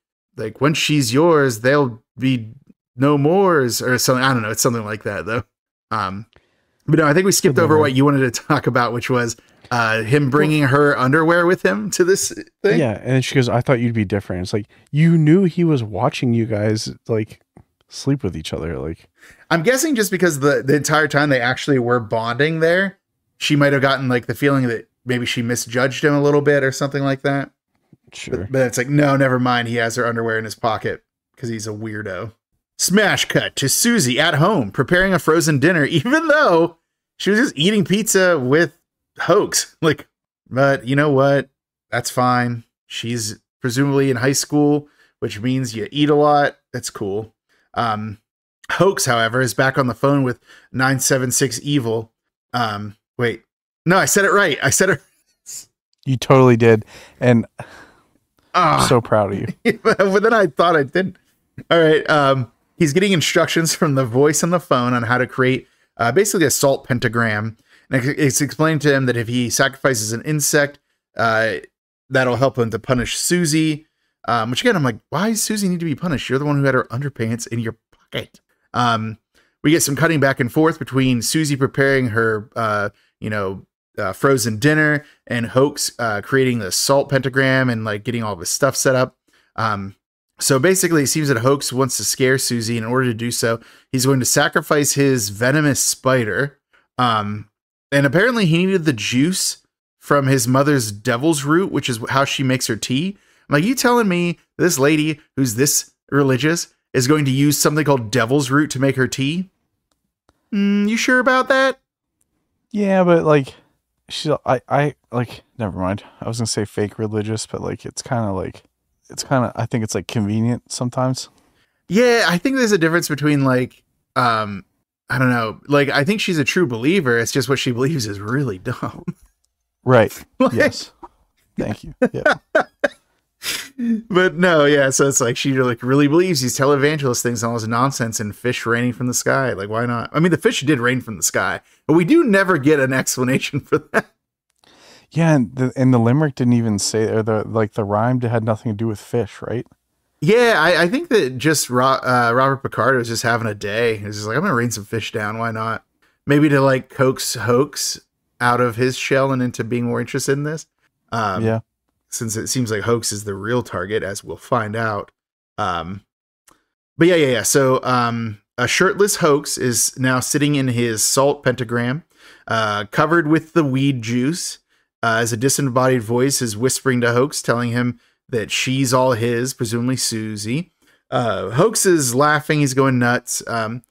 when she's yours, they'll be no mores or something. I don't know. It's something like that though. But no, I think we skipped over what you wanted to talk about, which was him bringing her underwear with him to this thing. Yeah. And then she goes, I thought you'd be different. It's like, you knew he was watching you guys like sleep with each other. Like, I'm guessing just because the entire time they actually were bonding there, she might have gotten like the feeling that maybe she misjudged him a little bit or something like that. Sure. But it's like, no, never mind. He has her underwear in his pocket because he's a weirdo. Smash cut to Susie at home preparing a frozen dinner, even though she was just eating pizza with Hoax. Like, but you know what? That's fine. She's presumably in high school, which means you eat a lot. That's cool. Hoax, however, is back on the phone with 976 Evil. Wait, no, I said it right. I said it. You totally did. And I'm so proud of you. But then I thought I didn't. All right. He's getting instructions from the voice on the phone on how to create basically a salt pentagram. And it's explained to him that if he sacrifices an insect, that'll help him to punish Susie. Which again, I'm like, why does Susie need to be punished? You're the one who had her underpants in your pocket. We get some cutting back and forth between Susie preparing her, frozen dinner and Hoax creating the salt pentagram and like getting all of his stuff set up. So basically, it seems that Hoax wants to scare Susie. In order to do so, he's going to sacrifice his venomous spider. And apparently, he needed the juice from his mother's devil's root, which is how she makes her tea. I'm like, you telling me this lady who's this religious is going to use something called devil's root to make her tea? You sure about that? Yeah, but like, I never mind. I was gonna say fake religious, but like, I think it's like convenient sometimes. Yeah, I think there's a difference between like, I don't know. Like, I think she's a true believer. It's just what she believes is really dumb. Right. Yes. Thank you. Yeah. But no, yeah. So it's like she like really believes these televangelist things and all this nonsense and fish raining from the sky. Like, why not? I mean, the fish did rain from the sky, but we do never get an explanation for that. Yeah, and the limerick didn't even say, or the rhyme had nothing to do with fish, right? Yeah, I think that just Robert Pickard was just having a day. He was just like, I'm gonna rain some fish down. Why not? Maybe to like coax Hoax out of his shell and into being more interested in this. Yeah. Since it seems like Hoax is the real target, as we'll find out. But yeah. So a shirtless Hoax is now sitting in his salt pentagram, covered with the weed juice. As a disembodied voice is whispering to Hoax, telling him that she's all his, presumably Susie. Hoax is laughing, he's going nuts. But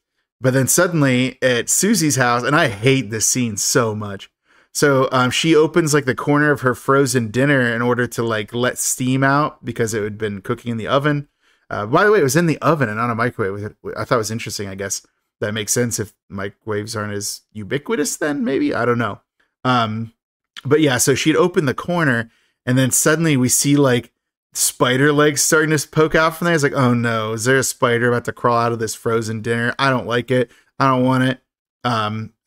then suddenly at Susie's house, and I hate this scene so much. So she opens like the corner of her frozen dinner in order to like let steam out because it had been cooking in the oven. By the way, it was in the oven and not a microwave. I thought it was interesting. I guess that makes sense if microwaves aren't as ubiquitous then, maybe. I don't know. But yeah, so she'd open the corner and then suddenly we see like spider legs starting to poke out from there. It's like, oh no, is there a spider about to crawl out of this frozen dinner? I don't like it. I don't want it.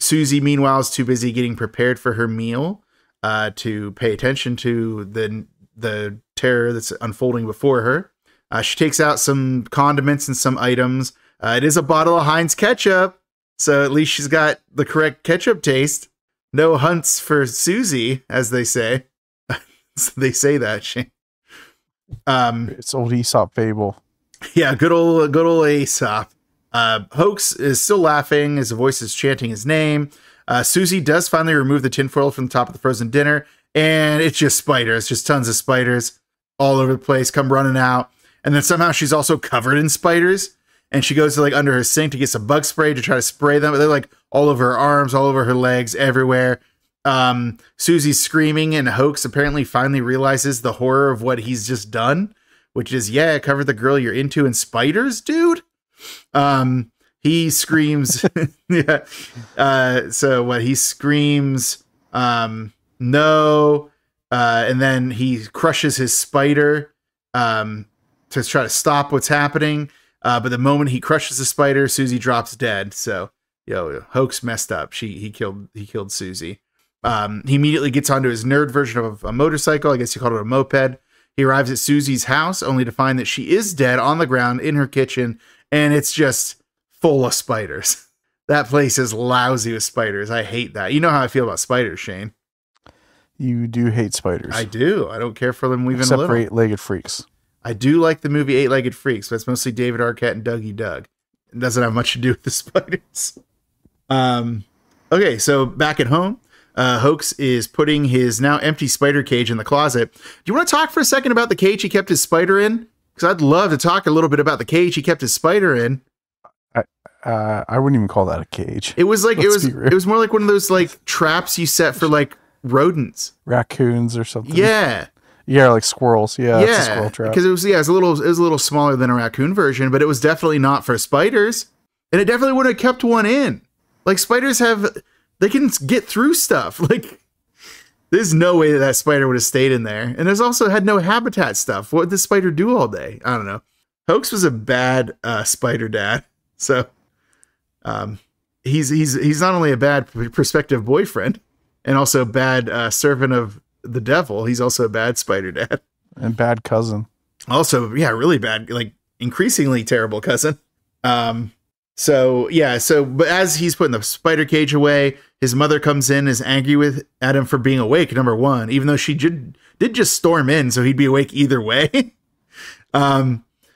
Susie, meanwhile, is too busy getting prepared for her meal to pay attention to the terror that's unfolding before her. She takes out some condiments and some items. It is a bottle of Heinz ketchup, so at least she's got the correct ketchup taste. No hunts for Susie, as they say. They say that, Shane. It's old Aesop fable. Yeah, good old Aesop. Hoax is still laughing as the voice is chanting his name. Susie does finally remove the tinfoil from the top of the frozen dinner, and it's just spiders, just tons of spiders all over the place, come running out. And then somehow she's also covered in spiders, and she goes to like under her sink to get some bug spray to try to spray them. But they're like all over her arms, all over her legs, everywhere. Susie's screaming, and Hoax apparently finally realizes the horror of what he's just done, which is, yeah, cover the girl you're into in spiders, dude. He screams, yeah. So what he screams, no, and then he crushes his spider, to try to stop what's happening. But the moment he crushes the spider, Susie drops dead. So, Hoax messed up. He killed Susie. He immediately gets onto his nerd version of a motorcycle. I guess he called it a moped. He arrives at Susie's house only to find that she is dead on the ground in her kitchen, and it's just full of spiders. That place is lousy with spiders. I hate that. You know how I feel about spiders, Shane. You do hate spiders. I do. I don't care for them even Except a little. for eight-legged freaks. I do like the movie Eight-Legged Freaks, but it's mostly David Arquette and Dougie Doug. It doesn't have much to do with the spiders. Okay, so back at home, Hoax is putting his now empty spider cage in the closet. Do you want to talk for a second about the cage he kept his spider in? Because I'd love to talk a little bit about the cage he kept his spider in. I wouldn't even call that a cage. It was like it was more like one of those like traps you set for like rodents, raccoons or something. Yeah. Yeah, like squirrels. Yeah, it's a squirrel trap. Because it was a little smaller than a raccoon version, but it was definitely not for spiders, and it definitely would have kept one in. Like spiders they can get through stuff. Like there's no way that spider would have stayed in there, and there's also had no habitat stuff. What did the spider do all day? I don't know. Hoax was a bad spider dad, so he's not only a bad prospective boyfriend, and also a bad servant of the devil. He's also a bad spider dad and bad cousin. Also, yeah, really bad, like increasingly terrible cousin. But as he's putting the spider cage away, his mother comes in, is angry at him for being awake, number one, even though she did just storm in, so he'd be awake either way.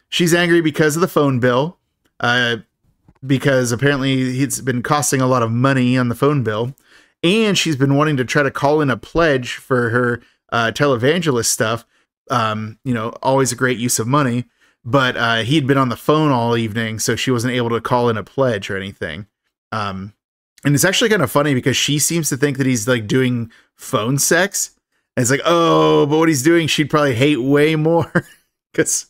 She's angry because of the phone bill, because apparently it's been costing a lot of money on the phone bill. And she's been wanting to try to call in a pledge for her televangelist stuff. Always a great use of money. But he'd been on the phone all evening, so she wasn't able to call in a pledge or anything. And it's actually kind of funny because she seems to think that he's like doing phone sex. And it's like, oh, but what he's doing, she'd probably hate way more because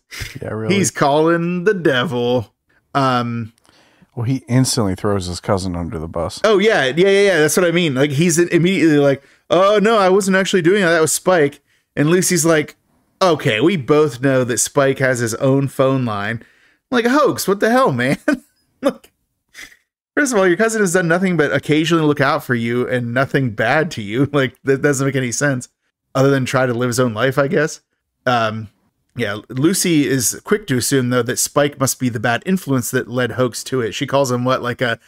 he's calling the devil. Well, he instantly throws his cousin under the bus. Oh, yeah. That's what I mean. Like, he's immediately like, oh, no, I wasn't actually doing that. That was Spike. And Lucy's like, okay, we both know that Spike has his own phone line. I'm like, Hoax, what the hell, man? Like, first of all, your cousin has done nothing but occasionally look out for you and nothing bad to you. Like, that doesn't make any sense other than try to live his own life, I guess. Yeah, Lucy is quick to assume, though, that Spike must be the bad influence that led Hoax to it. She calls him what, like a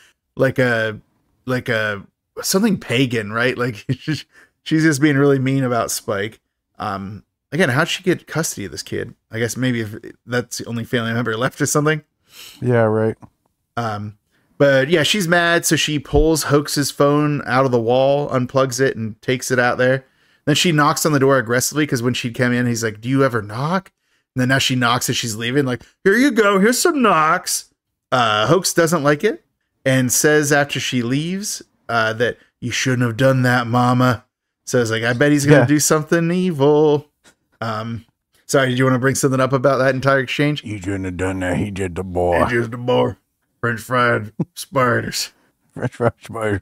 something pagan, right? Like she's just being really mean about Spike. Again, how'd she get custody of this kid? I guess maybe if that's the only family member left or something. Yeah, right. But yeah, she's mad, so she pulls Hoax's phone out of the wall, unplugs it, and takes it out there. Then she knocks on the door aggressively because when she'd come in, he's like, "Do you ever knock?" And then now she knocks as she's leaving, like, "Here you go, here's some knocks." Hoax doesn't like it and says after she leaves that you shouldn't have done that, Mama. So it's like, I bet he's gonna do something evil. Sorry, did you want to bring something up about that entire exchange? You shouldn't have done that. He did the boy. He just the boy. French fried spiders. French fried spiders.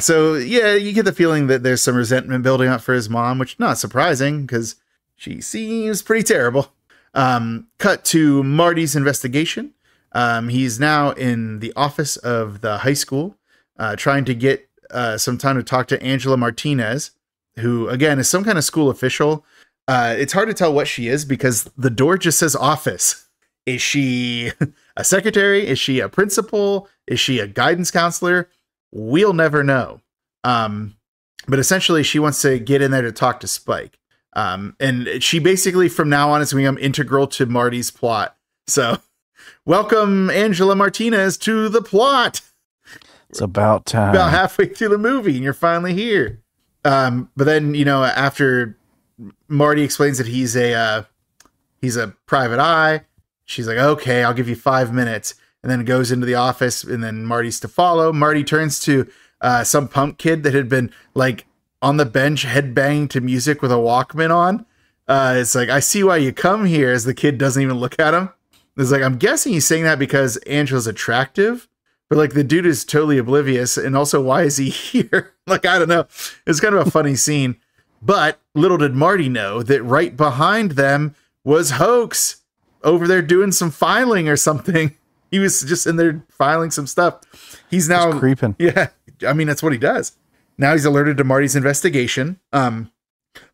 So you get the feeling that there's some resentment building up for his mom, which not surprising because she seems pretty terrible. Cut to Marty's investigation. He's now in the office of the high school, trying to get some time to talk to Angela Martinez, who again is some kind of school official. It's hard to tell what she is because the door just says office. Is she a secretary? Is she a principal? Is she a guidance counselor? We'll never know. But essentially, she wants to get in there to talk to Spike. And she basically, from now on, is going to become integral to Marty's plot. So, welcome Angela Martinez to the plot. It's about time. About halfway through the movie, and you're finally here. But then, after Marty explains that he's a private eye, she's like, okay, I'll give you 5 minutes. And then goes into the office, and then Marty's to follow. Marty turns to some punk kid that had been like on the bench headbanging to music with a Walkman on. It's like, I see why you come here, as the kid doesn't even look at him. It's like, I'm guessing he's saying that because Angela's attractive, but like the dude is totally oblivious. And also, why is he here? Like, I don't know. It's kind of a funny scene. But little did Marty know that right behind them was Hoax over there doing some filing or something. He was just in there filing some stuff. He's now just creeping. Yeah. I mean, that's what he does. Now he's alerted to Marty's investigation.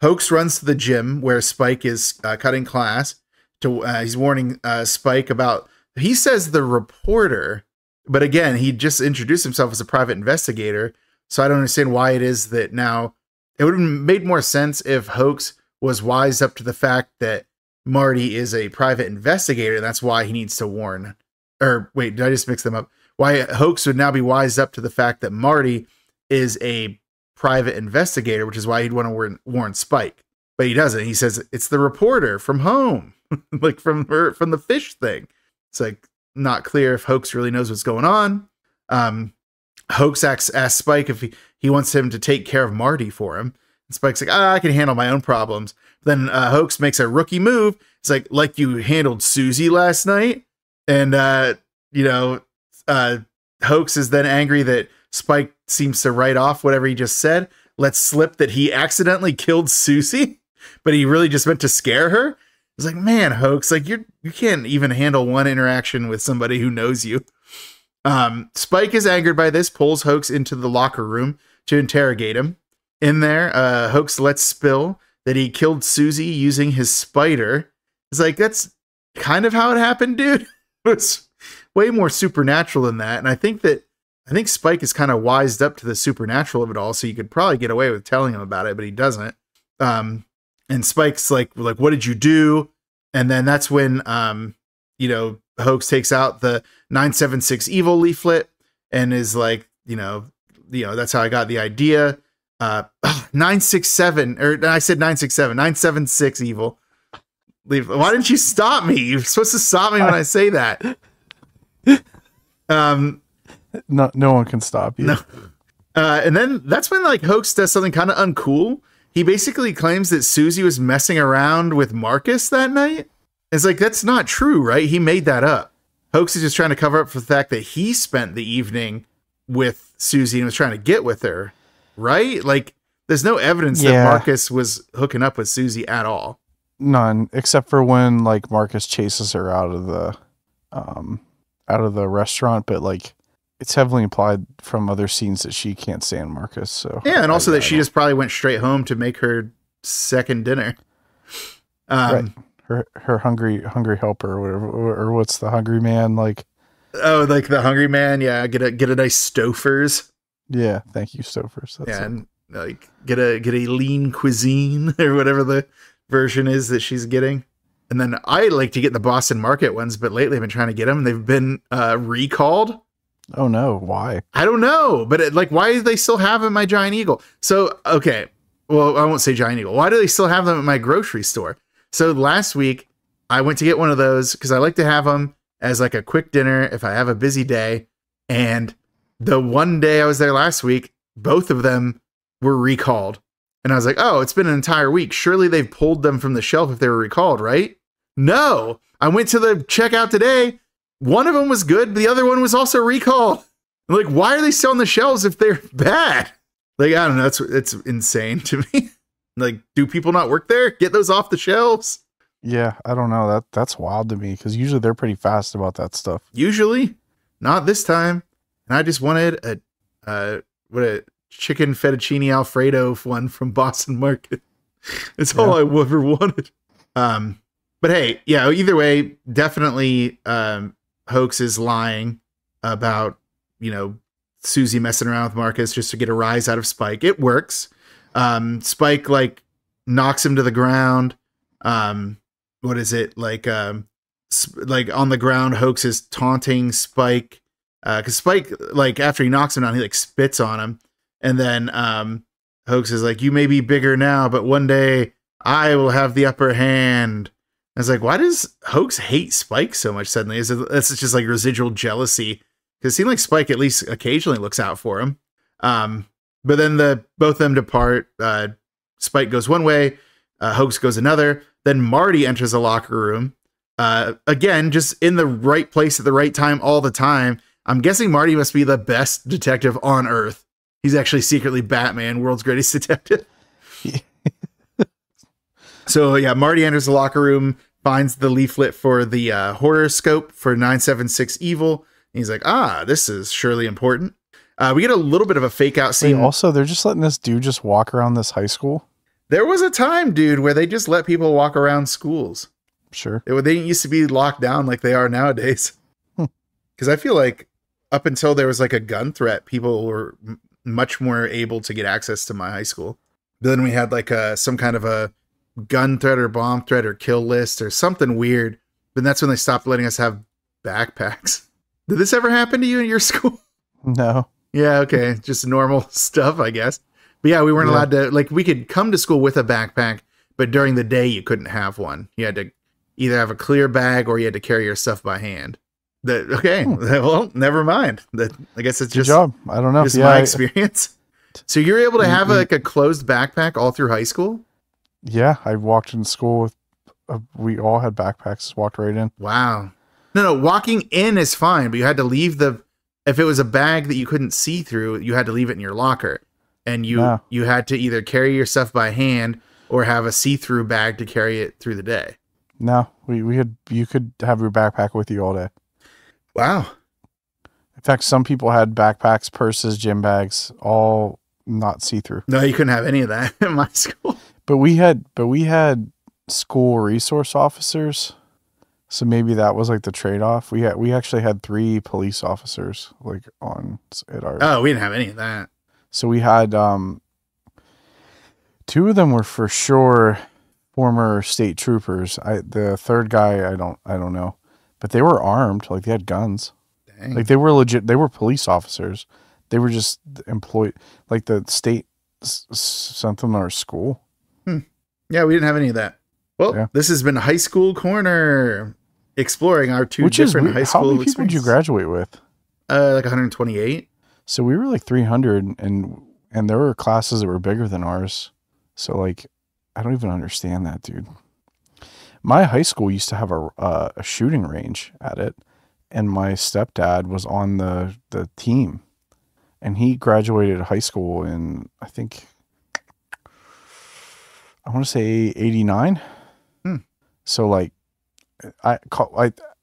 Hoax runs to the gym where Spike is cutting class. He's warning Spike about, he says the reporter, but again, he just introduced himself as a private investigator. So I don't understand why it is that now it would have made more sense if Hoax was wised up to the fact that Marty is a private investigator. And that's why he needs to warn. Or wait, did I just mix them up? Why Hoax would now be wised up to the fact that Marty is a private investigator, which is why he'd want to warn Spike. But he doesn't. He says it's the reporter from home, like from the fish thing. It's like not clear if Hoax really knows what's going on. Hoax asks Spike if he wants him to take care of Marty for him. And Spike's like, I can handle my own problems. Then Hoax makes a rookie move. It's like you handled Susie last night. And, Hoax is then angry that Spike seems to write off whatever he just said. Let's slip that he accidentally killed Susie, but he really just meant to scare her. It's like, man, Hoax, like you can't even handle one interaction with somebody who knows you. Spike is angered by this, pulls Hoax into the locker room to interrogate him. In there, Hoax lets spill that he killed Susie using his spider. It's like, that's kind of how it happened, dude. It's way more supernatural than that. And I think Spike is kind of wised up to the supernatural of it all. So you could probably get away with telling him about it, but he doesn't. And Spike's like, what did you do? And then that's when, Hoax takes out the 976 evil leaflet and is like, that's how I got the idea. 967, or I said 967, 976 evil. Why didn't you stop me? You're supposed to stop me when I say that. No one can stop you. No. And then that's when like Hoax does something kind of uncool. He basically claims that Susie was messing around with Marcus that night. It's like, that's not true, right? He made that up. Hoax is just trying to cover up for the fact that he spent the evening with Susie and was trying to get with her, right? Like, there's no evidence that Marcus was hooking up with Susie at all. None, except for when like Marcus chases her out of the restaurant, but like it's heavily implied from other scenes that she can't stand Marcus. So yeah, and also that she just probably went straight home to make her second dinner. Right. Her hungry helper or whatever, or what's the hungry man like? Oh, like the hungry man. Yeah, get a nice Stouffer's. Yeah, thank you, Stouffer's. That's and like get a lean cuisine or whatever the version is that she's getting. And then I like to get the Boston Market ones, but lately I've been trying to get them. They've been recalled. Oh no, why? I don't know, but why do they still have them at my Giant Eagle? So, okay, well, I won't say Giant Eagle. Why do they still have them at my grocery store? So last week I went to get one of those because I like to have them as like a quick dinner if I have a busy day. And the one day I was there last week, both of them were recalled. And I was like, oh, it's been an entire week. Surely they've pulled them from the shelf if they were recalled, right? No. I went to the checkout today. One of them was good. The other one was also recalled. I'm like, why are they still on the shelves if they're bad? Like, I don't know. It's insane to me. Like, do people not work there? Get those off the shelves. Yeah, I don't know. That's wild to me because usually they're pretty fast about that stuff. Usually, not this time. And I just wanted a chicken fettuccine Alfredo one from Boston Market. It's all I ever wanted. But hey, yeah, either way, definitely Hoax is lying about, Susie messing around with Marcus just to get a rise out of Spike. It works. Spike like knocks him to the ground. What is it? Like on the ground, Hoax is taunting Spike. Cause Spike, like after he knocks him down, he like spits on him. And then Hoax is like, you may be bigger now, but one day I will have the upper hand. I was like, why does Hoax hate Spike so much suddenly? That's just like residual jealousy. Because it seems like Spike at least occasionally looks out for him. But then both of them depart. Spike goes one way, Hoax goes another. Then Marty enters the locker room. Again, just in the right place at the right time all the time. I'm guessing Marty must be the best detective on Earth. He's actually secretly Batman, world's greatest detective. So yeah, Marty enters the locker room, finds the leaflet for the horoscope for 976 Evil. And he's like, this is surely important. We get a little bit of a fake out scene. Wait, also, they're just letting this dude just walk around this high school? There was a time, dude, where they just let people walk around schools. Sure. They didn't used to be locked down like they are nowadays. Because I feel like up until there was like a gun threat, people were much more able to get access to my high school. But then we had like some kind of a gun threat or bomb threat or kill list or something weird. Then that's when they stopped letting us have backpacks. Did this ever happen to you in your school? No. Yeah, okay. Just normal stuff, I guess. But yeah, we weren't allowed to, like, we could come to school with a backpack, but during the day you couldn't have one. You had to either have a clear bag or you had to carry your stuff by hand. Well, never mind. I guess it's Good job. I don't know. Just my experience. So you're able to have like a closed backpack all through high school? Yeah, I walked in school with, we all had backpacks, walked right in. Wow. No, walking in is fine, but you had to leave if it was a bag that you couldn't see through, you had to leave it in your locker. And you had to either carry your stuff by hand or have a see-through bag to carry it through the day. No, you could have your backpack with you all day. Wow. In fact, some people had backpacks, purses, gym bags, all not see-through. No, you couldn't have any of that in my school. But we had school resource officers. So maybe that was like the trade-off. We actually had 3 police officers like at our. Oh, we didn't have any of that. So we had 2 of them were for sure former state troopers. The third guy I don't know, but they were armed. Like they had guns. Dang. Like they were legit. They were police officers. They were just employed. Like the state sent them to our school. Yeah, we didn't have any of that. Well, This has been High School Corner, exploring our 2 different high school experiences. How many people did you graduate with? Like 128. So we were like 300, and there were classes that were bigger than ours. So like, I don't even understand that, dude. My high school used to have a shooting range at it, and my stepdad was on the team, and he graduated high school in, I think, I want to say 89. So like, I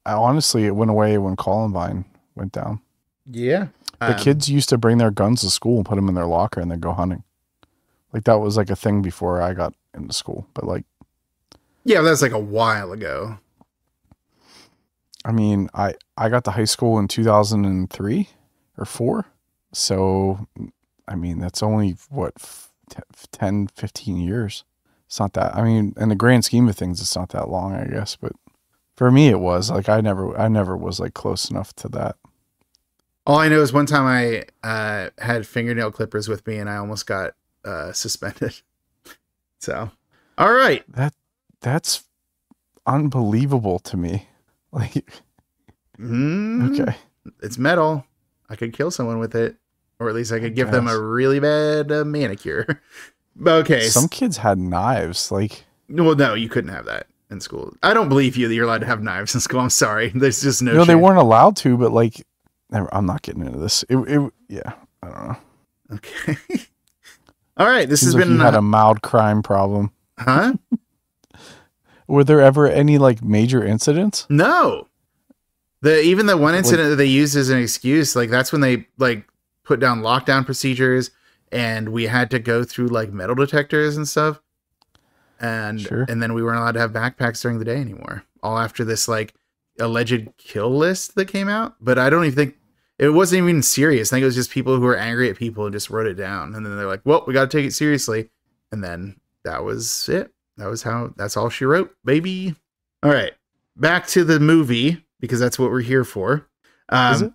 honestly, it went away when Columbine went down. Yeah. The kids used to bring their guns to school and put them in their locker and then go hunting. Like that was like a thing before I got into school, but like. Yeah, that's like a while ago. I mean, I got to high school in 2003 or 4. So, I mean, that's only what, 10, 15 years. It's not that, I mean, in the grand scheme of things, it's not that long, I guess, but for me, it was like, I never was like close enough to that. All I know is one time I had fingernail clippers with me and I almost got suspended. So, all right. That's unbelievable to me. Like, okay. It's metal. I could kill someone with it, or at least I could give them a really bad manicure. Okay. Some kids had knives. Like, well, no, you couldn't have that in school. I don't believe you that you're allowed to have knives in school. I'm sorry. There's just no. No, they weren't allowed to. But like, I'm not getting into this. Yeah, I don't know. Okay. All right. This has like been. You had a mild crime problem. Huh? Were there ever any like major incidents? No. Even the one incident that they used as an excuse, like that's when they like put down lockdown procedures and we had to go through like metal detectors and stuff. and then we weren't allowed to have backpacks during the day anymore. All after this like alleged kill list that came out, but I don't even think it wasn't even serious. I think it was just people who were angry at people and just wrote it down, and then they're like, "Well, we got to take it seriously," and then that was it. That's all she wrote, baby. All right, back to the movie because that's what we're here for. Is it?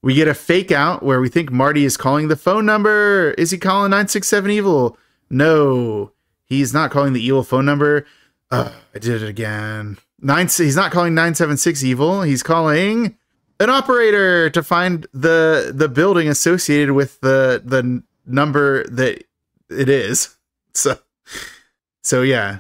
We get a fake out where we think Marty is calling the phone number. Is he calling 967 evil? No, he's not calling the evil phone number. I did it again. He's not calling 976 evil. He's calling an operator to find the building associated with the number that it is. So yeah.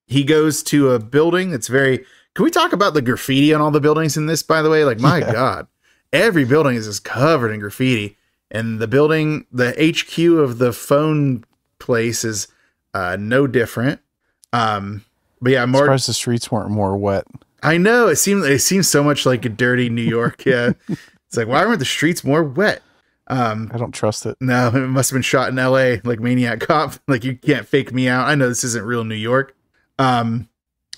He goes to a building that's very. Can we talk about the graffiti on all the buildings in this, by the way? Like, my God, every building is just covered in graffiti. And the building, the HQ of the phone place is no different. But yeah, I'm surprised the streets weren't more wet. I know. It seems so much like a dirty New York. Yeah. It's like, why weren't the streets more wet? I don't trust it. No, it must have been shot in LA, like Maniac Cop. Like, you can't fake me out. I know this isn't real New York.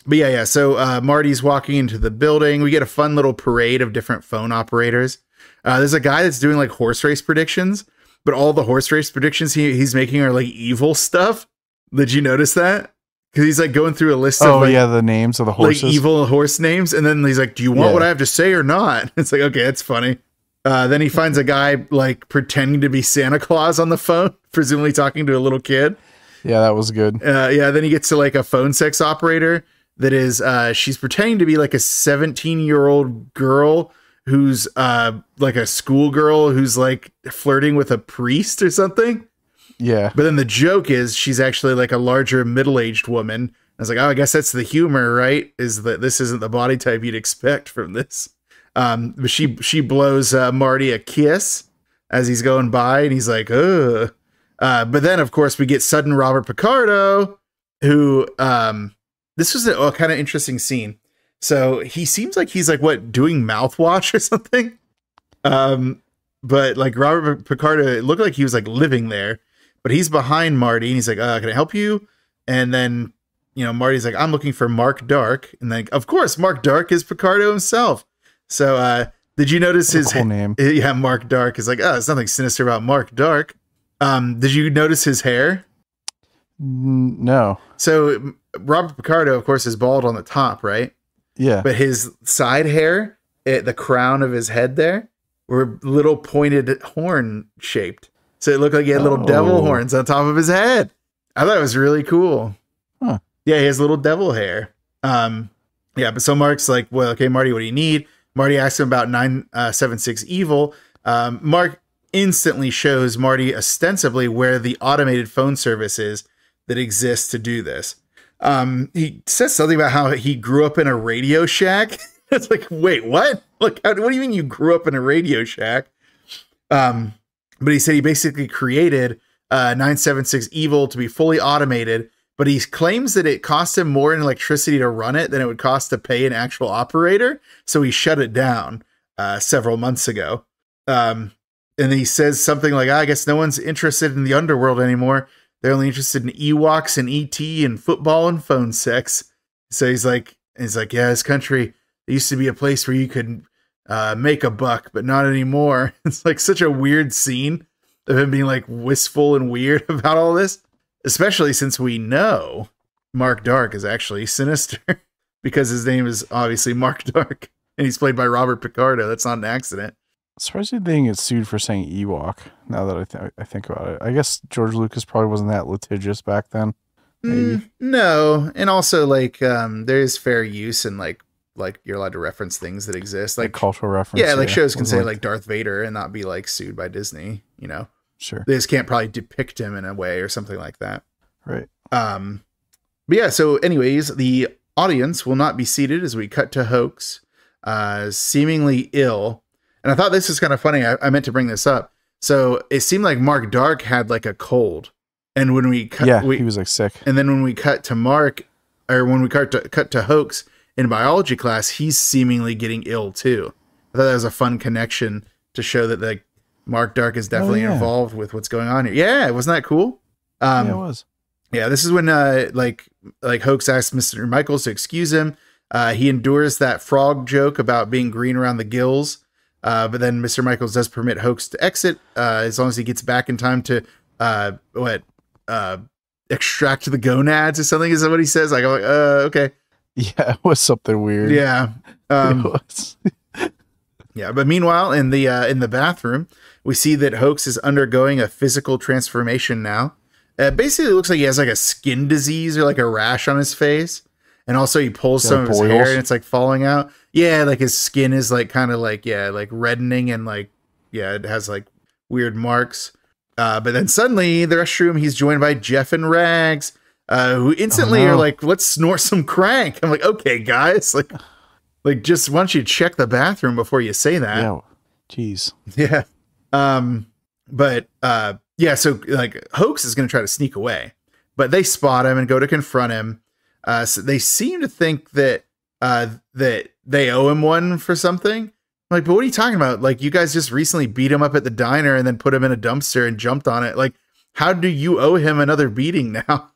But yeah. So Marty's walking into the building. We get a fun little parade of different phone operators. There's a guy that's doing like horse race predictions, but all the horse race predictions he's making are like evil stuff. Did you notice that? Because he's like going through a list of like, the names of the horses, like evil horse names, and then he's like, "Do you want what I have to say or not?" It's like, okay, that's funny. Then he finds a guy like pretending to be Santa Claus on the phone, presumably talking to a little kid. Yeah, that was good. Then he gets to like a phone sex operator that is, she's pretending to be like a 17-year-old girl who's like a schoolgirl who's like flirting with a priest or something. Yeah. But then the joke is she's actually like a larger middle-aged woman. I was like, oh, I guess that's the humor, right? Is that this isn't the body type you'd expect from this. But she blows Marty a kiss as he's going by, and he's like, ugh. But then, of course, we get sudden Robert Picardo, who, this was a kind of interesting scene. So he seems like he's like, doing mouthwash or something. But like Robert Picardo, it looked like he was like living there, but he's behind Marty, and he's like, can I help you? And then, Marty's like, I'm looking for Mark Dark. And then, of course, Mark Dark is Picardo himself. So, did you notice his cool name? Yeah, Mark Dark is like, there's nothing sinister about Mark Dark. Did you notice his hair? No. So Robert Picardo, of course, is bald on the top, right? Yeah. But his side hair, the crown of his head there, were little pointed horn shaped. So it looked like he had little devil horns on top of his head. I thought it was really cool. Huh. Yeah, he has little devil hair. But so Mark's like, well, okay, Marty, what do you need? Marty asks him about 976 Evil. Mark instantly shows Marty ostensibly where the automated phone service is that exists to do this. He says something about how he grew up in a Radio Shack. It's like, wait, what? Like, what do you mean you grew up in a Radio Shack? But he said he basically created 976 Evil to be fully automated, but he claims that it cost him more in electricity to run it than it would cost to pay an actual operator. So he shut it down several months ago. And he says something like, I guess no one's interested in the underworld anymore. They're only interested in Ewoks and ET and football and phone sex. So he's like, yeah, this country, it used to be a place where you could make a buck, but not anymore. It's like such a weird scene of him being like wistful and weird about all this, especially since we know Mark Dark is actually sinister because his name is obviously Mark Dark and he's played by Robert Picardo. That's not an accident. Surprised he didn't get sued for saying Ewok. Now that I think about it, I guess George Lucas probably wasn't that litigious back then. Maybe no, and also like there is fair use and like you're allowed to reference things that exist, like cultural reference. Yeah, like shows can say like Darth Vader and not be like sued by Disney. Sure. They just can't probably depict him in a way or something like that. Right. But yeah. So, anyways, the audience will not be seated as we cut to Hoax, seemingly ill. And I thought this was kind of funny. I meant to bring this up. So it seemed like Mark Dark had like a cold. And when we cut, he was like sick. And then when we cut to Mark, or when we cut to Hoax in biology class, he's seemingly getting ill too. I thought that was a fun connection to show that like Mark Dark is definitely involved with what's going on here. Yeah, wasn't that cool? Yeah, it was. Yeah, this is when like Hoax asks Mr. Michaels to excuse him. He endures that frog joke about being green around the gills. But then Mr. Michaels does permit Hoax to exit as long as he gets back in time to extract the gonads or something. Is that what he says? Like, I'm like, okay. Yeah, it was something weird. Yeah. Yeah, but meanwhile, in the bathroom, we see that Hoax is undergoing a physical transformation now. Basically, it looks like he has like a skin disease or like a rash on his face. And also he pulls some of his hair and it's like falling out. Yeah, like his skin is like kind of like, like reddening and like, it has like weird marks. But then suddenly the restroom, he's joined by Jeff and Rags, who instantly are like, let's snort some crank. I'm like, okay, guys, like just why don't you check the bathroom before you say that? Yeah. Jeez. Yeah. So like Hoax is going to try to sneak away, but they spot him and go to confront him. So they seem to think that that they owe him one for something. I'm like, but what are you talking about? Like, you guys just recently beat him up at the diner and then put him in a dumpster and jumped on it. Like, how do you owe him another beating now?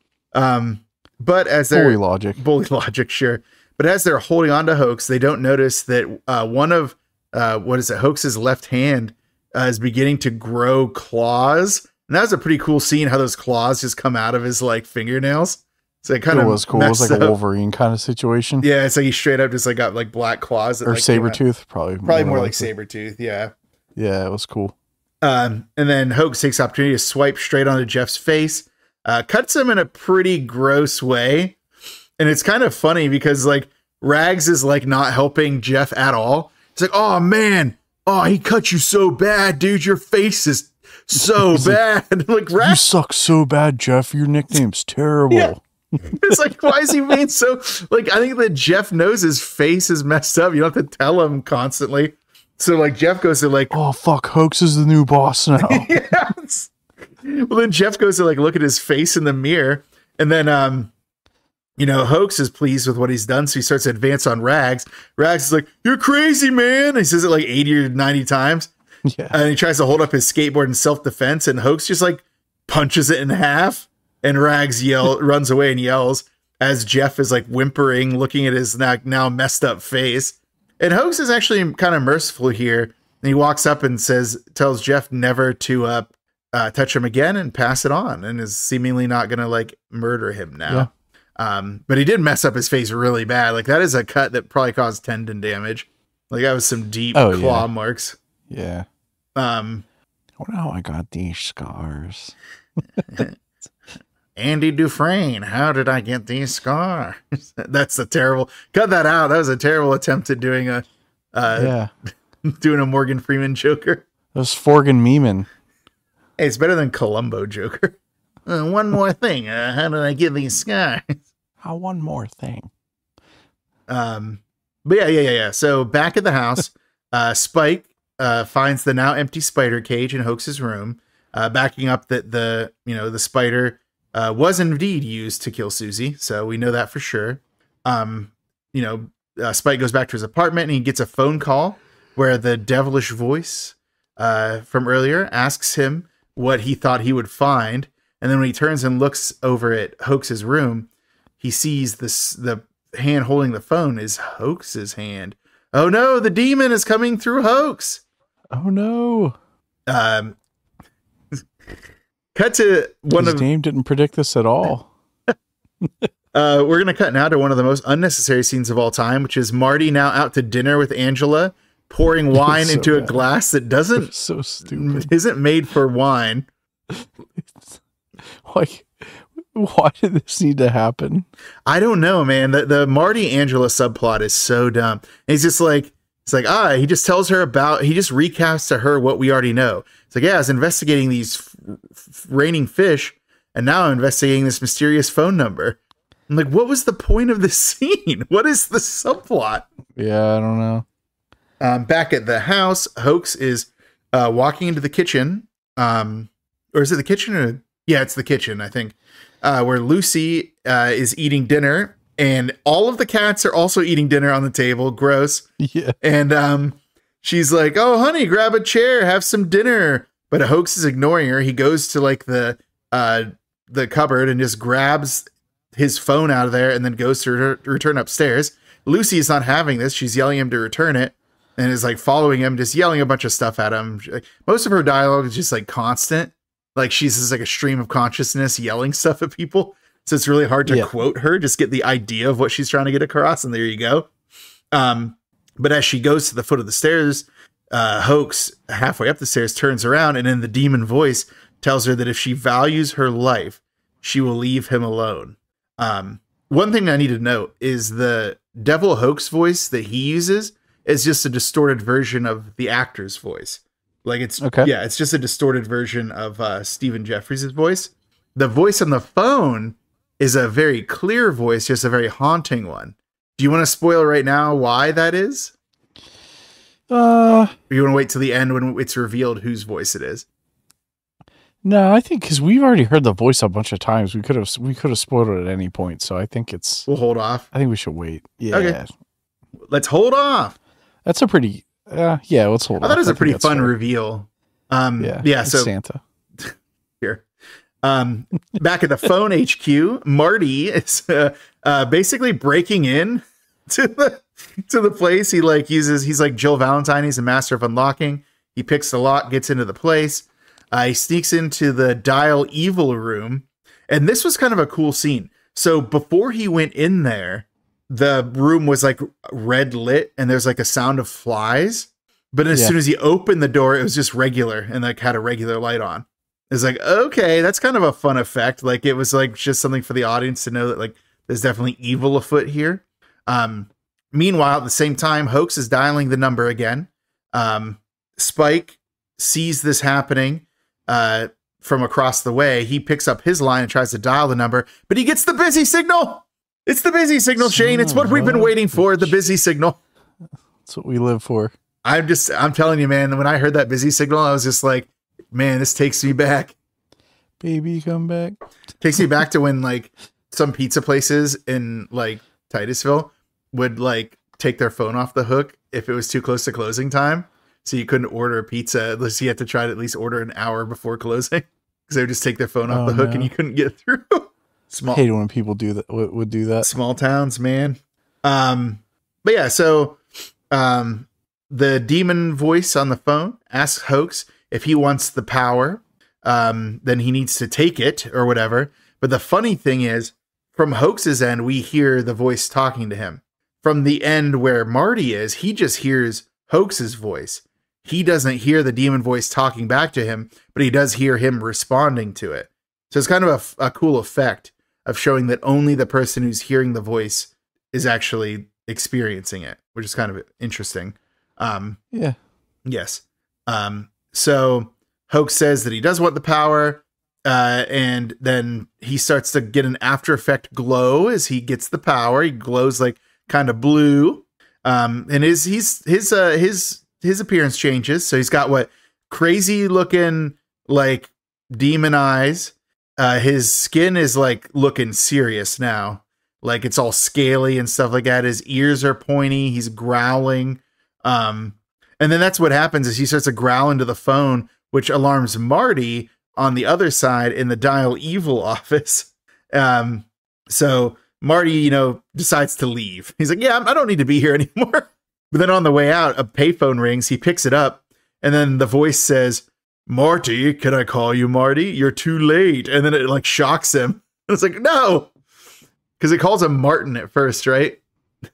But as they're bully logic, sure. But as they're holding on to Hoax, they don't notice that one of Hoax's left hand is beginning to grow claws. And that was a pretty cool scene, how those claws just come out of his like fingernails. So it kind of was cool. It was like a Wolverine kind of situation. Yeah, it's like he straight up just like got like black claws. Or like, Sabretooth, probably more like Sabretooth, yeah. Yeah, it was cool. And then Hoax takes the opportunity to swipe straight onto Jeff's face, cuts him in a pretty gross way. And it's kind of funny because like Rags is like not helping Jeff at all. He's like, oh man, he cut you so bad, dude. Your face is so bad. Like, you suck so bad, Jeff. Your nickname's terrible. Yeah. It's like, why is he being so like, I think that Jeff knows his face is messed up. You don't have to tell him constantly. So like Jeff goes to like, oh fuck, Hoax is the new boss now. Yes. Well, then Jeff goes to like look at his face in the mirror, and then Hoax is pleased with what he's done, so he starts to advance on Rags. Rags is like, you're crazy, man. He says it like 80 or 90 times. Yeah. And he tries to hold up his skateboard in self-defense, and Hoax just like punches it in half. And Rags runs away and yells as Jeff is like whimpering, looking at his now messed up face. And Hoax is actually kind of merciful here. And he walks up and tells Jeff never to touch him again and pass it on, and is seemingly not going to like murder him now. Yeah. But he did mess up his face really bad. Like that is a cut that probably caused tendon damage. Like that was some deep claw marks. Yeah. I wonder how I got these scars. Andy Dufresne, how did I get these scars? That's a terrible. Cut that out. That was a terrible attempt at doing doing a Morgan Freeman Joker. It was Forgan Meeman. Hey, it's better than Columbo Joker. One more thing. How did I get these scars? One more thing. But yeah. So back at the house, Spike finds the now empty spider cage in Hoax's room, backing up that the spider was indeed used to kill Susie. So we know that for sure. Spike goes back to his apartment and he gets a phone call where the devilish voice from earlier asks him what he thought he would find. And then when he turns and looks over at Hoax's room, he sees the hand holding the phone is Hoax's hand. Oh no, the demon is coming through Hoax. Oh no. Cut to His game didn't predict this at all. We're going to cut now to one of the most unnecessary scenes of all time, which is Marty now out to dinner with Angela, pouring wine into a glass that so stupid. Isn't made for wine. Like, why did this need to happen? I don't know, man. The Marty Angela subplot is so dumb. And he's just like, he just tells her he just recaps to her what we already know. It's like, yeah, I was investigating these raining fish, and now I'm investigating this mysterious phone number. I'm like, what was the point of this scene? What is the subplot? Yeah, I don't know. Back at the house, Hoax is walking into the kitchen. Or is it the kitchen? Yeah, it's the kitchen, I think. Where Lucy is eating dinner, and all of the cats are also eating dinner on the table. Gross. Yeah. And she's like, oh, honey, grab a chair, have some dinner. But Hoax is ignoring her. He goes to like the the cupboard and just grabs his phone out of there and then goes to return upstairs. Lucy is not having this. She's yelling at him to return it and is like following him, just yelling a bunch of stuff at him. Most of her dialogue is just like constant. Like she's just like a stream of consciousness yelling stuff at people. So it's really hard to quote her, just get the idea of what she's trying to get across. And there you go. But as she goes to the foot of the stairs, Hoax, halfway up the stairs, turns around and in the demon voice tells her that if she values her life, she will leave him alone. One thing I need to note is the Devil Hoax voice that he uses is just a distorted version of the actor's voice. Like it's it's just a distorted version of Stephen Jeffries' voice. The voice on the phone is a very clear voice, just a very haunting one. Do you want to spoil right now why that is? Or you want to wait till the end when it's revealed whose voice it is? No, I think because we've already heard the voice a bunch of times, we could have spoiled it at any point. So I think we'll hold off. I think we should wait. Yeah. Okay. Let's hold off. That's a pretty. Let's hold off. I thought it was a pretty fun reveal. So Santa. Here. Back at the phone HQ, Marty is basically breaking in to the place. He's like Jill Valentine. He's a master of unlocking. He picks the lock, gets into the place. He sneaks into the Dial Evil room. And this was kind of a cool scene. So before he went in there, the room was like red lit and there's like a sound of flies. But as soon as he opened the door, it was just regular and like had a regular light on. It's like, okay, that's kind of a fun effect. Like it was like just something for the audience to know that like there's definitely evil afoot here. Meanwhile, at the same time, Hoax is dialing the number again. Spike sees this happening from across the way. He picks up his line and tries to dial the number, but he gets the busy signal. It's the busy signal, Shane. It's what we've been waiting for, the busy signal. That's what we live for. I'm telling you, man, when I heard that busy signal, I was just like, man, this takes me back. Baby, come back. Takes me back to when like some pizza places in like Titusville would like take their phone off the hook if it was too close to closing time. So you couldn't order a pizza unless you had to try to at least order an hour before closing. Because they would just take their phone off the hook and you couldn't get through. I hate when people do that. Would do that. Small towns, man. But yeah, so the demon voice on the phone asks Hoax if he wants the power, then he needs to take it or whatever. But the funny thing is, from Hoax's end, we hear the voice talking to him. From the end where Marty is, he just hears Hoax's voice. He doesn't hear the demon voice talking back to him, but he does hear him responding to it. So it's kind of a cool effect of showing that only the person who's hearing the voice is actually experiencing it, which is kind of interesting. Yes. So Hoax says that he does want the power, and then he starts to get an After Effect glow as he gets the power. He glows like kind of blue, and his appearance changes. So he's got what crazy looking like demon eyes. His skin is like looking serious now, like it's all scaly and stuff like that. His ears are pointy. He's growling. And then that's what happens is he starts to growl into the phone, which alarms Marty on the other side in the Dial Evil office. So Marty, decides to leave. He's like, yeah, I don't need to be here anymore. But then on the way out, a payphone rings. He picks it up. And then the voice says, Marty, can I call you Marty? You're too late. And then it like shocks him. And it's like, no, because it calls him Martin at first, right?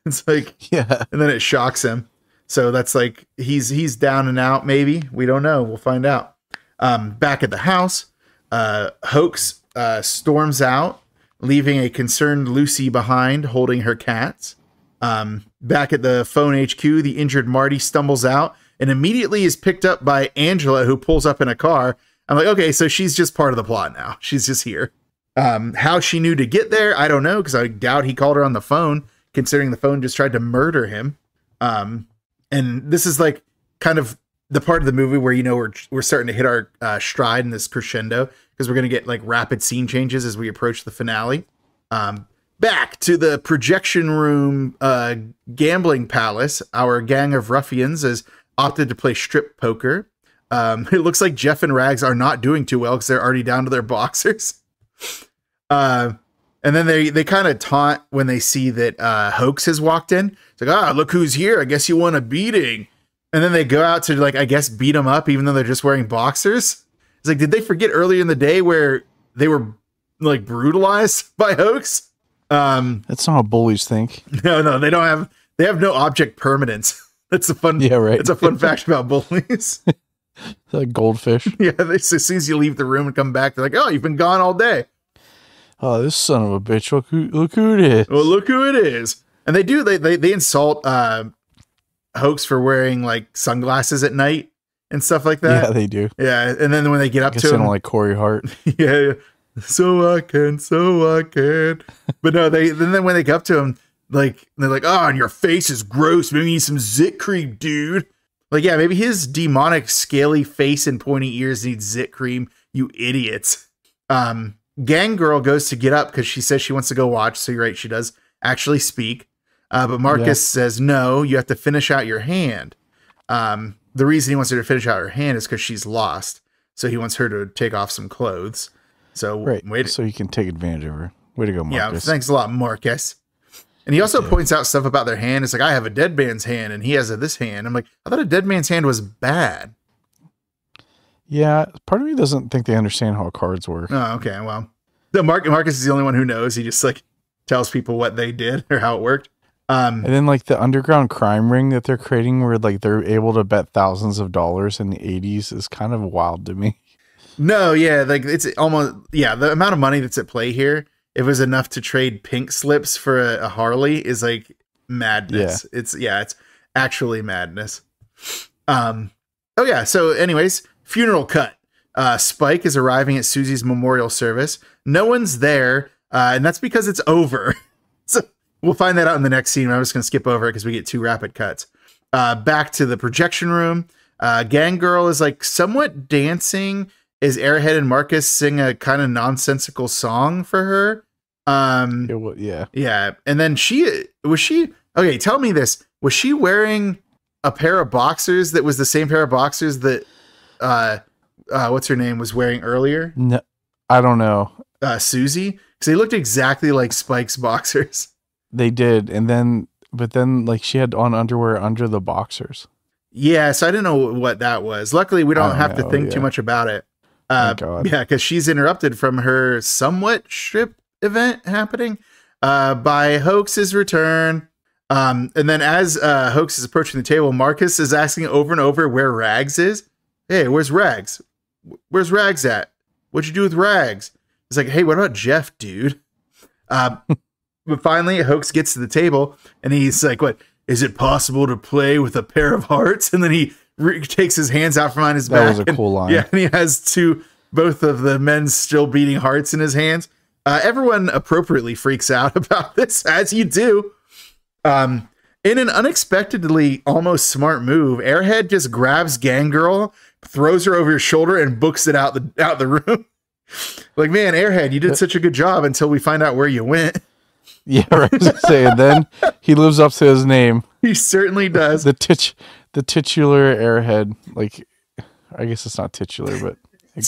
It's like, yeah. And then it shocks him. So that's like, he's down and out, maybe. We don't know. We'll find out. Back at the house, Hoax storms out, leaving a concerned Lucy behind, holding her cats. Back at the phone HQ, the injured Marty stumbles out and immediately is picked up by Angela, who pulls up in a car. I'm like, okay, so she's just part of the plot now. She's just here. How she knew to get there, I don't know, because I doubt he called her on the phone, considering the phone just tried to murder him. And this is like kind of the part of the movie where, we're starting to hit our stride in this crescendo, because we're going to get like rapid scene changes as we approach the finale. Back to the projection room gambling palace, our gang of ruffians has opted to play strip poker. It looks like Jeff and Rags are not doing too well because they're already down to their boxers. And then they kind of taunt when they see that Hoax has walked in. It's like, look who's here. I guess you want a beating. And then they go out to, like, I guess beat them up even though they're just wearing boxers. It's like, did they forget earlier in the day where they were, like, brutalized by Hoax? That's not how bullies think. No, they have no object permanence. That's a fun, right. It's a fun fact about bullies. Like goldfish. Yeah, as soon as you leave the room and come back, they're like, oh, you've been gone all day. Oh, this son of a bitch! Look who it is. Well, look who it is. And they insult Hoax for wearing like sunglasses at night and stuff like that. Yeah, they do. Yeah, and then when they get up to him, they don't like Corey Hart. Yeah. So I can. But no, then when they get up to him, like they're like, oh, and your face is gross. Maybe you need some zit cream, dude. Like, yeah, maybe his demonic, scaly face and pointy ears needs zit cream. You idiots. Gang Girl goes to get up because she says she wants to go watch. So you're right, she does actually speak. But Marcus says, no, you have to finish out your hand. The reason he wants her to finish out her hand is because she's lost. So he wants her to take off some clothes. So so you can take advantage of her. Way to go, Marcus. Yeah, thanks a lot, Marcus. And he also points out stuff about their hand. It's like, I have a dead man's hand and he has this hand. I'm like, I thought a dead man's hand was bad. Yeah, part of me doesn't think they understand how cards work. Oh, okay. Well, Marcus is the only one who knows. He just like tells people what they did or how it worked. And then like the underground crime ring that they're creating where like they're able to bet thousands of dollars in the 80s is kind of wild to me. No, yeah, like it's almost, yeah, the amount of money that's at play here, if it was enough to trade pink slips for a Harley, is like madness. Yeah. It's actually madness. Oh yeah. So anyways, funeral cut. Spike is arriving at Susie's memorial service. No one's there. And that's because it's over. So we'll find that out in the next scene. I'm just going to skip over it because we get 2 rapid cuts. Back to the projection room. Gang Girl is like somewhat dancing as Airhead and Marcus sing a kind of nonsensical song for her. Yeah. And then okay, tell me this. Was she wearing a pair of boxers that was the same pair of boxers that, what's her name was wearing earlier? No, I don't know. Susie? Because they looked exactly like Spike's boxers. They did. But then like she had on underwear under the boxers. Yeah. So I didn't know what that was. Luckily we don't have to think too much about it. Yeah, because she's interrupted from her somewhat strip event happening by Hoax's return. And then as Hoax is approaching the table, Marcus is asking over and over where Rags is. Hey, where's Rags? Where's Rags at? What'd you do with Rags? It's like, hey, what about Jeff, dude? But finally, Hoax gets to the table and he's like, what? Is it possible to play with a pair of hearts? And then he takes his hands out from behind his back. That was a cool line. Yeah, and he has both of the men still beating hearts in his hands. Everyone appropriately freaks out about this, as you do. In an unexpectedly almost smart move, Airhead just grabs Gang Girl, throws her over your shoulder, and books it out the room. Like, man, Airhead, you did such a good job until we find out where you went. Yeah, right. I was gonna say, and then he lives up to his name. He certainly does. The titular Airhead. Like, I guess it's not titular, but like,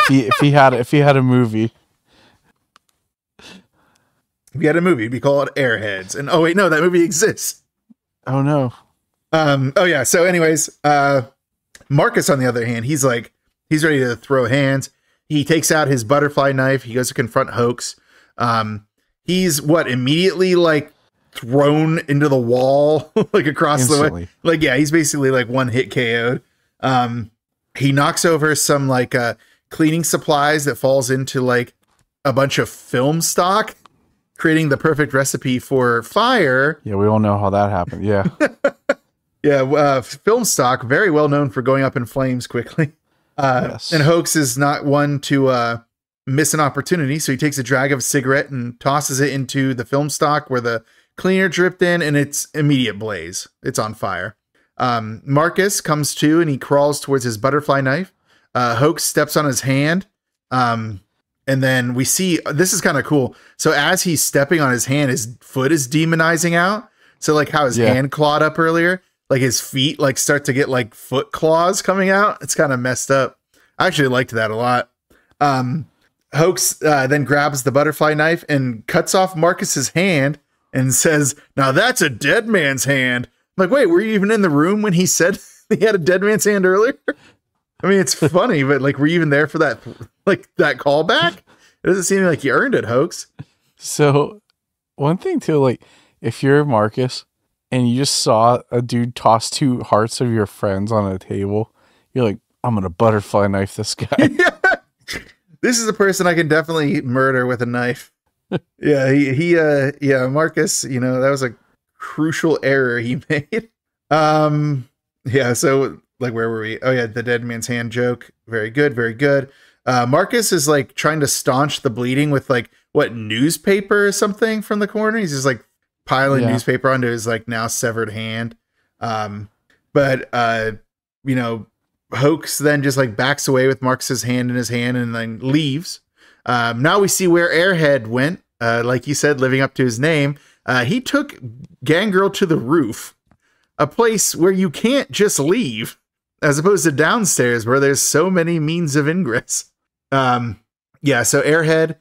if he had a movie. If you had a movie, it'd be called Airheads. And oh wait, no, that movie exists. Oh no. Oh yeah. So anyways, Marcus on the other hand, he's ready to throw hands. He takes out his butterfly knife. He goes to confront Hoax. He's immediately like thrown into the wall, like across Instantly. the way. Like, yeah, he's basically like one hit KO'd. He knocks over some like cleaning supplies that falls into like a bunch of film stock, creating the perfect recipe for fire. Yeah, we all know how that happened. Yeah. Yeah, film stock, very well known for going up in flames quickly. Yes. And Hoax is not one to miss an opportunity, so he takes a drag of a cigarette and tosses it into the film stock where the cleaner dripped in, and it's immediate blaze. It's on fire. Marcus comes to, and he crawls towards his butterfly knife. Hoax steps on his hand. And then we see, this is kind of cool. So as he's stepping on his hand, his foot is demonizing out. So like how his hand clawed up earlier, like his feet like start to get like foot claws coming out. It's kind of messed up. I actually liked that a lot. Hoax then grabs the butterfly knife and cuts off Marcus's hand and says, "Now that's a dead man's hand." I'm like, wait, were you even in the room when he said he had a dead man's hand earlier? I mean, it's funny, but like, were you even there for that, like that callback? It doesn't seem like you earned it, Hoax. So one thing too, like if you're Marcus and you just saw a dude toss 2 hearts of your friends on a table, you're like, I'm going to butterfly knife this guy. Yeah. This is a person I can definitely murder with a knife. Yeah, Marcus, you know, that was a crucial error he made. Yeah, so like, where were we? Oh yeah, the dead man's hand joke. Very good, very good. Marcus is like trying to staunch the bleeding with like newspaper or something from the corner. He's just like piling newspaper onto his like now severed hand. But you know, Hoax then just like backs away with Marcus's hand in his hand and then leaves. Now we see where Airhead went. Like you said, living up to his name. He took Gangrel to the roof, a place where you can't just leave, as opposed to downstairs where there's so many means of ingress. Yeah, so Airhead,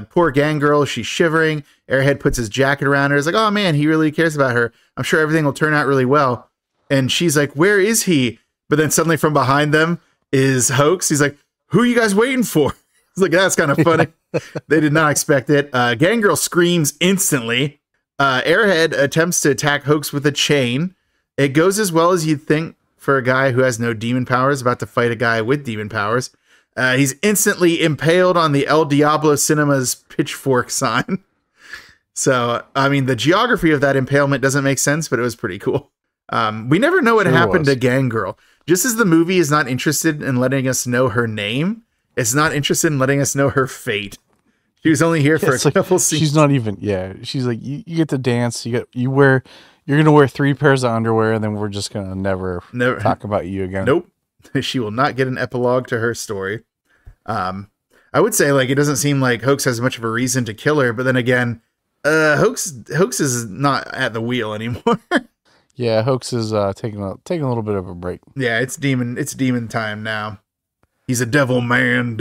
poor Gangrel, she's shivering. Airhead puts his jacket around her. He's like, oh man, he really cares about her. I'm sure everything will turn out really well. And she's like, where is he? But then suddenly from behind them is Hoax. He's like, who are you guys waiting for? It's like, that's kind of funny. They did not expect it. Gangrel screams instantly. Airhead attempts to attack Hoax with a chain. It goes as well as you'd think for a guy who has no demon powers about to fight a guy with demon powers. He's instantly impaled on the El Diablo Cinema's pitchfork sign. So, I mean, the geography of that impalement doesn't make sense, but it was pretty cool. We never know what happened to Gangrel. Just as the movie is not interested in letting us know her name, it's not interested in letting us know her fate. She was only here for a couple scenes. She's not even, she's like, you get to dance, you're gonna wear 3 pairs of underwear, and then we're just gonna never talk about you again. Nope. She will not get an epilogue to her story. I would say, like, it doesn't seem like Hoax has much of a reason to kill her, but then again, Hoax is not at the wheel anymore. Yeah, Hoax is taking a little bit of a break. Yeah, it's demon time now. He's a devil man.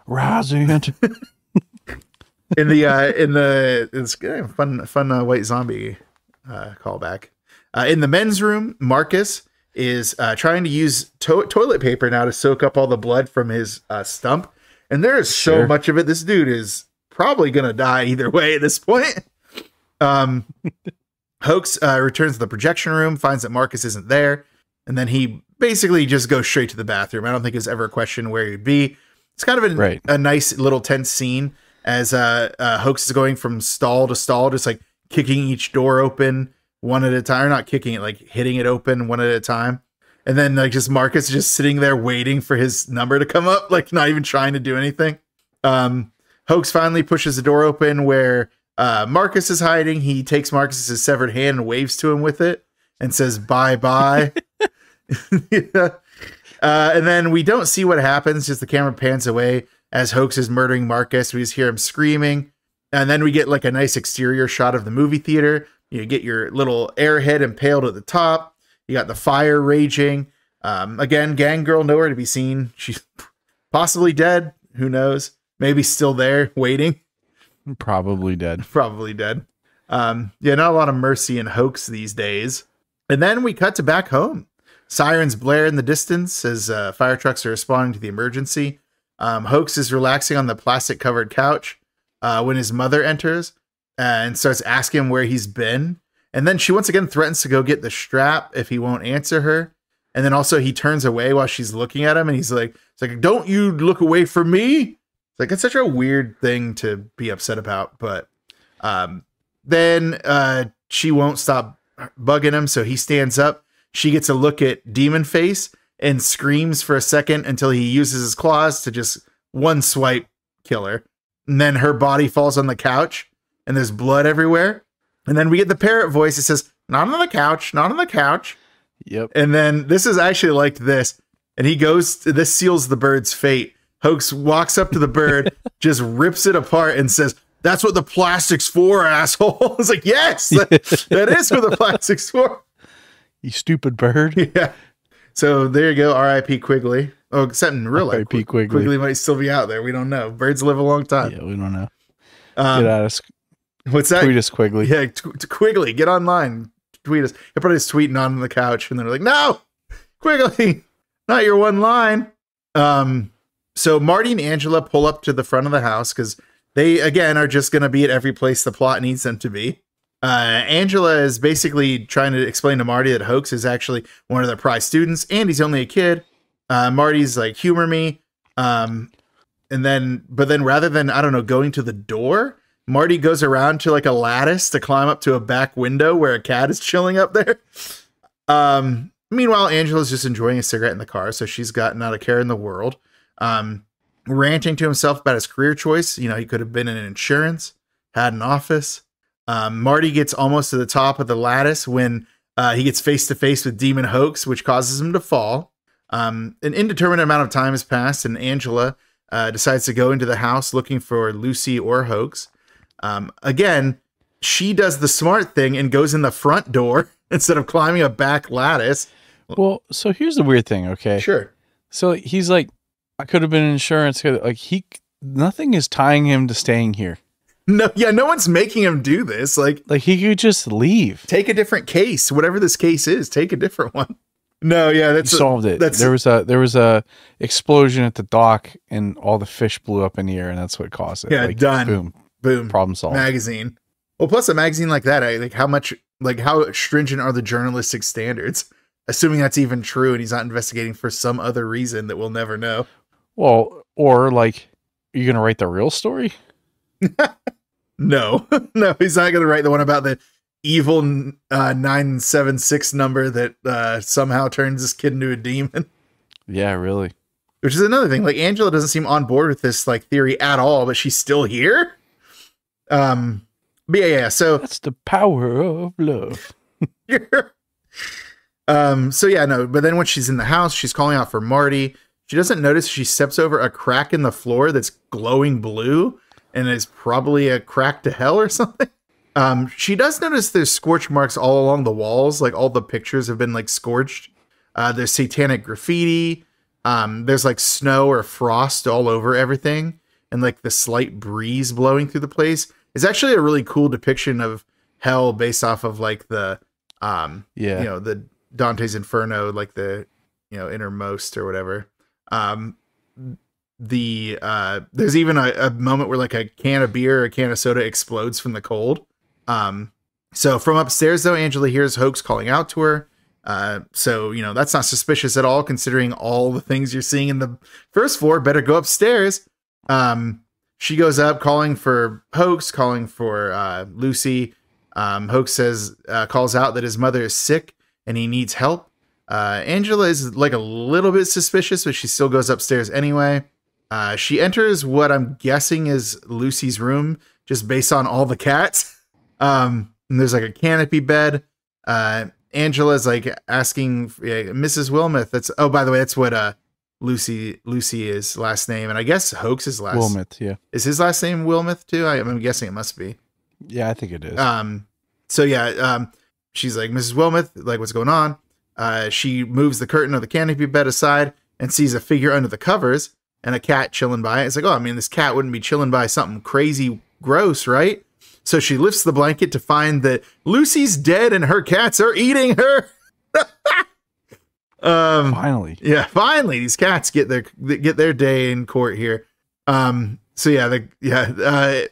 Rising. It's fun white zombie callback. In the men's room, Marcus is trying to use toilet paper now to soak up all the blood from his stump, and there is so much of it. This dude is probably gonna die either way at this point. Hoax returns to the projection room, finds that Marcus isn't there, and then he basically just goes straight to the bathroom. I don't think there's ever a question where he'd be. It's kind of a nice little tense scene as Hoax is going from stall to stall, just like kicking each door open one at a time, or not kicking it, like hitting it open one at a time. And then like just Marcus just sitting there waiting for his number to come up, like not even trying to do anything. Hoax finally pushes the door open where Marcus is hiding. He takes Marcus's severed hand and waves to him with it and says, bye-bye. And then we don't see what happens. Just the camera pans away as Hoax is murdering Marcus. We just hear him screaming. And then we get like a nice exterior shot of the movie theater. You get your little Airhead impaled at the top. You got the fire raging. Again, Gangrel nowhere to be seen. She's possibly dead. Who knows? Maybe still there waiting. Probably dead. Yeah, not a lot of mercy in Hoax these days. And then we cut to back home. Sirens blare in the distance as fire trucks are responding to the emergency. Hoax is relaxing on the plastic-covered couch when his mother enters and starts asking him where he's been. And then she once again threatens to go get the strap if he won't answer her. And then also he turns away while she's looking at him, and he's like, don't you look away from me? It's like, it's such a weird thing to be upset about. But then she won't stop bugging him, so he stands up. She gets a look at Demon Face and screams for a second until he uses his claws to just one swipe kill her. And then her body falls on the couch and there's blood everywhere. And then we get the parrot voice. It says, not on the couch, not on the couch. Yep. And then this is actually like this. And he goes, this seals the bird's fate. Hoax walks up to the bird, just rips it apart and says, that's what the plastic's for, asshole. It's like, yes, that is what the plastic's for. You stupid bird. Yeah. So there you go. R.I.P. Quigley. Oh, except in real life, R.I.P. Quigley. Quigley might still be out there. We don't know. Birds live a long time. Yeah, we don't know. Get at us. What's that? Tweet us, Quigley. Yeah, Quigley, get online. Tweet us. Everybody's tweeting on the couch, and they're like, "No, Quigley, not your one line." So Marty and Angela pull up to the front of the house because they, again, are just going to be at every place the plot needs them to be. Angela is basically trying to explain to Marty that Hoax is actually one of their prize students, and he's only a kid. Marty's like, humor me. But then rather than, I don't know, going to the door, Marty goes around to like a lattice to climb up to a back window where a cat is chilling up there. Meanwhile, Angela's just enjoying a cigarette in the car, so she's got not a care in the world. Ranting to himself about his career choice. You know, he could have been in insurance, had an office. Marty gets almost to the top of the lattice when he gets face to face with Demon Hoax, which causes him to fall. An indeterminate amount of time has passed, and Angela decides to go into the house looking for Lucy or Hoax. Again, she does the smart thing and goes in the front door instead of climbing a back lattice. Well, so here's the weird thing, okay? Sure. So he's like, I could have been in insurance. Like nothing is tying him to staying here. No, yeah, no one's making him do this. Like he could just leave. Take a different case, whatever this case is. Take a different one. No, yeah, that's solved it. There was a explosion at the dock, and all the fish blew up in the air, and that's what caused it. Yeah, like, done. Boom. Problem solved. Magazine. Well, plus a magazine like that, how stringent are the journalistic standards? Assuming that's even true, and he's not investigating for some other reason that we'll never know. Well, or like, are you gonna write the real story? No, he's not gonna write the one about the evil 976 number that somehow turns this kid into a demon. Yeah, really. Which is another thing. Like, Angela doesn't seem on board with this like theory at all, but she's still here. But yeah. So that's the power of love. So yeah, no. But then when she's in the house, she's calling out for Marty. She doesn't notice she steps over a crack in the floor that's glowing blue, and is probably a crack to hell or something. She does notice there's scorch marks all along the walls. Like, all the pictures have been like scorched. There's satanic graffiti. There's like snow or frost all over everything. And like the slight breeze blowing through the place. It's actually a really cool depiction of hell based off of like the, the Dante's Inferno, like the, innermost or whatever. There's even a moment where like a can of beer or a can of soda explodes from the cold. So from upstairs though, Angela hears Hoax calling out to her. So that's not suspicious at all, considering all the things you're seeing in the first floor. Better go upstairs. She goes up calling for Hoax, calling for Lucy. Hoax calls out that his mother is sick and he needs help. Angela is like a little bit suspicious, but she still goes upstairs anyway. She enters what I'm guessing is Lucy's room, just based on all the cats. And there's like a canopy bed. Angela's like asking Mrs. Wilmoth. By the way, that's what Lucy is last name, and I guess Hoax's last Wilmoth. Yeah, is his last name Wilmoth too? I'm guessing it must be. Yeah, I think it is. So yeah, she's like, Mrs. Wilmoth, like, what's going on? She moves the curtain of the canopy bed aside and sees a figure under the covers and a cat chilling by. It's like, oh, I mean, this cat wouldn't be chilling by something crazy gross, right? So she lifts the blanket to find that Lucy's dead and her cats are eating her. Finally. Yeah, finally these cats get their day in court here. So yeah,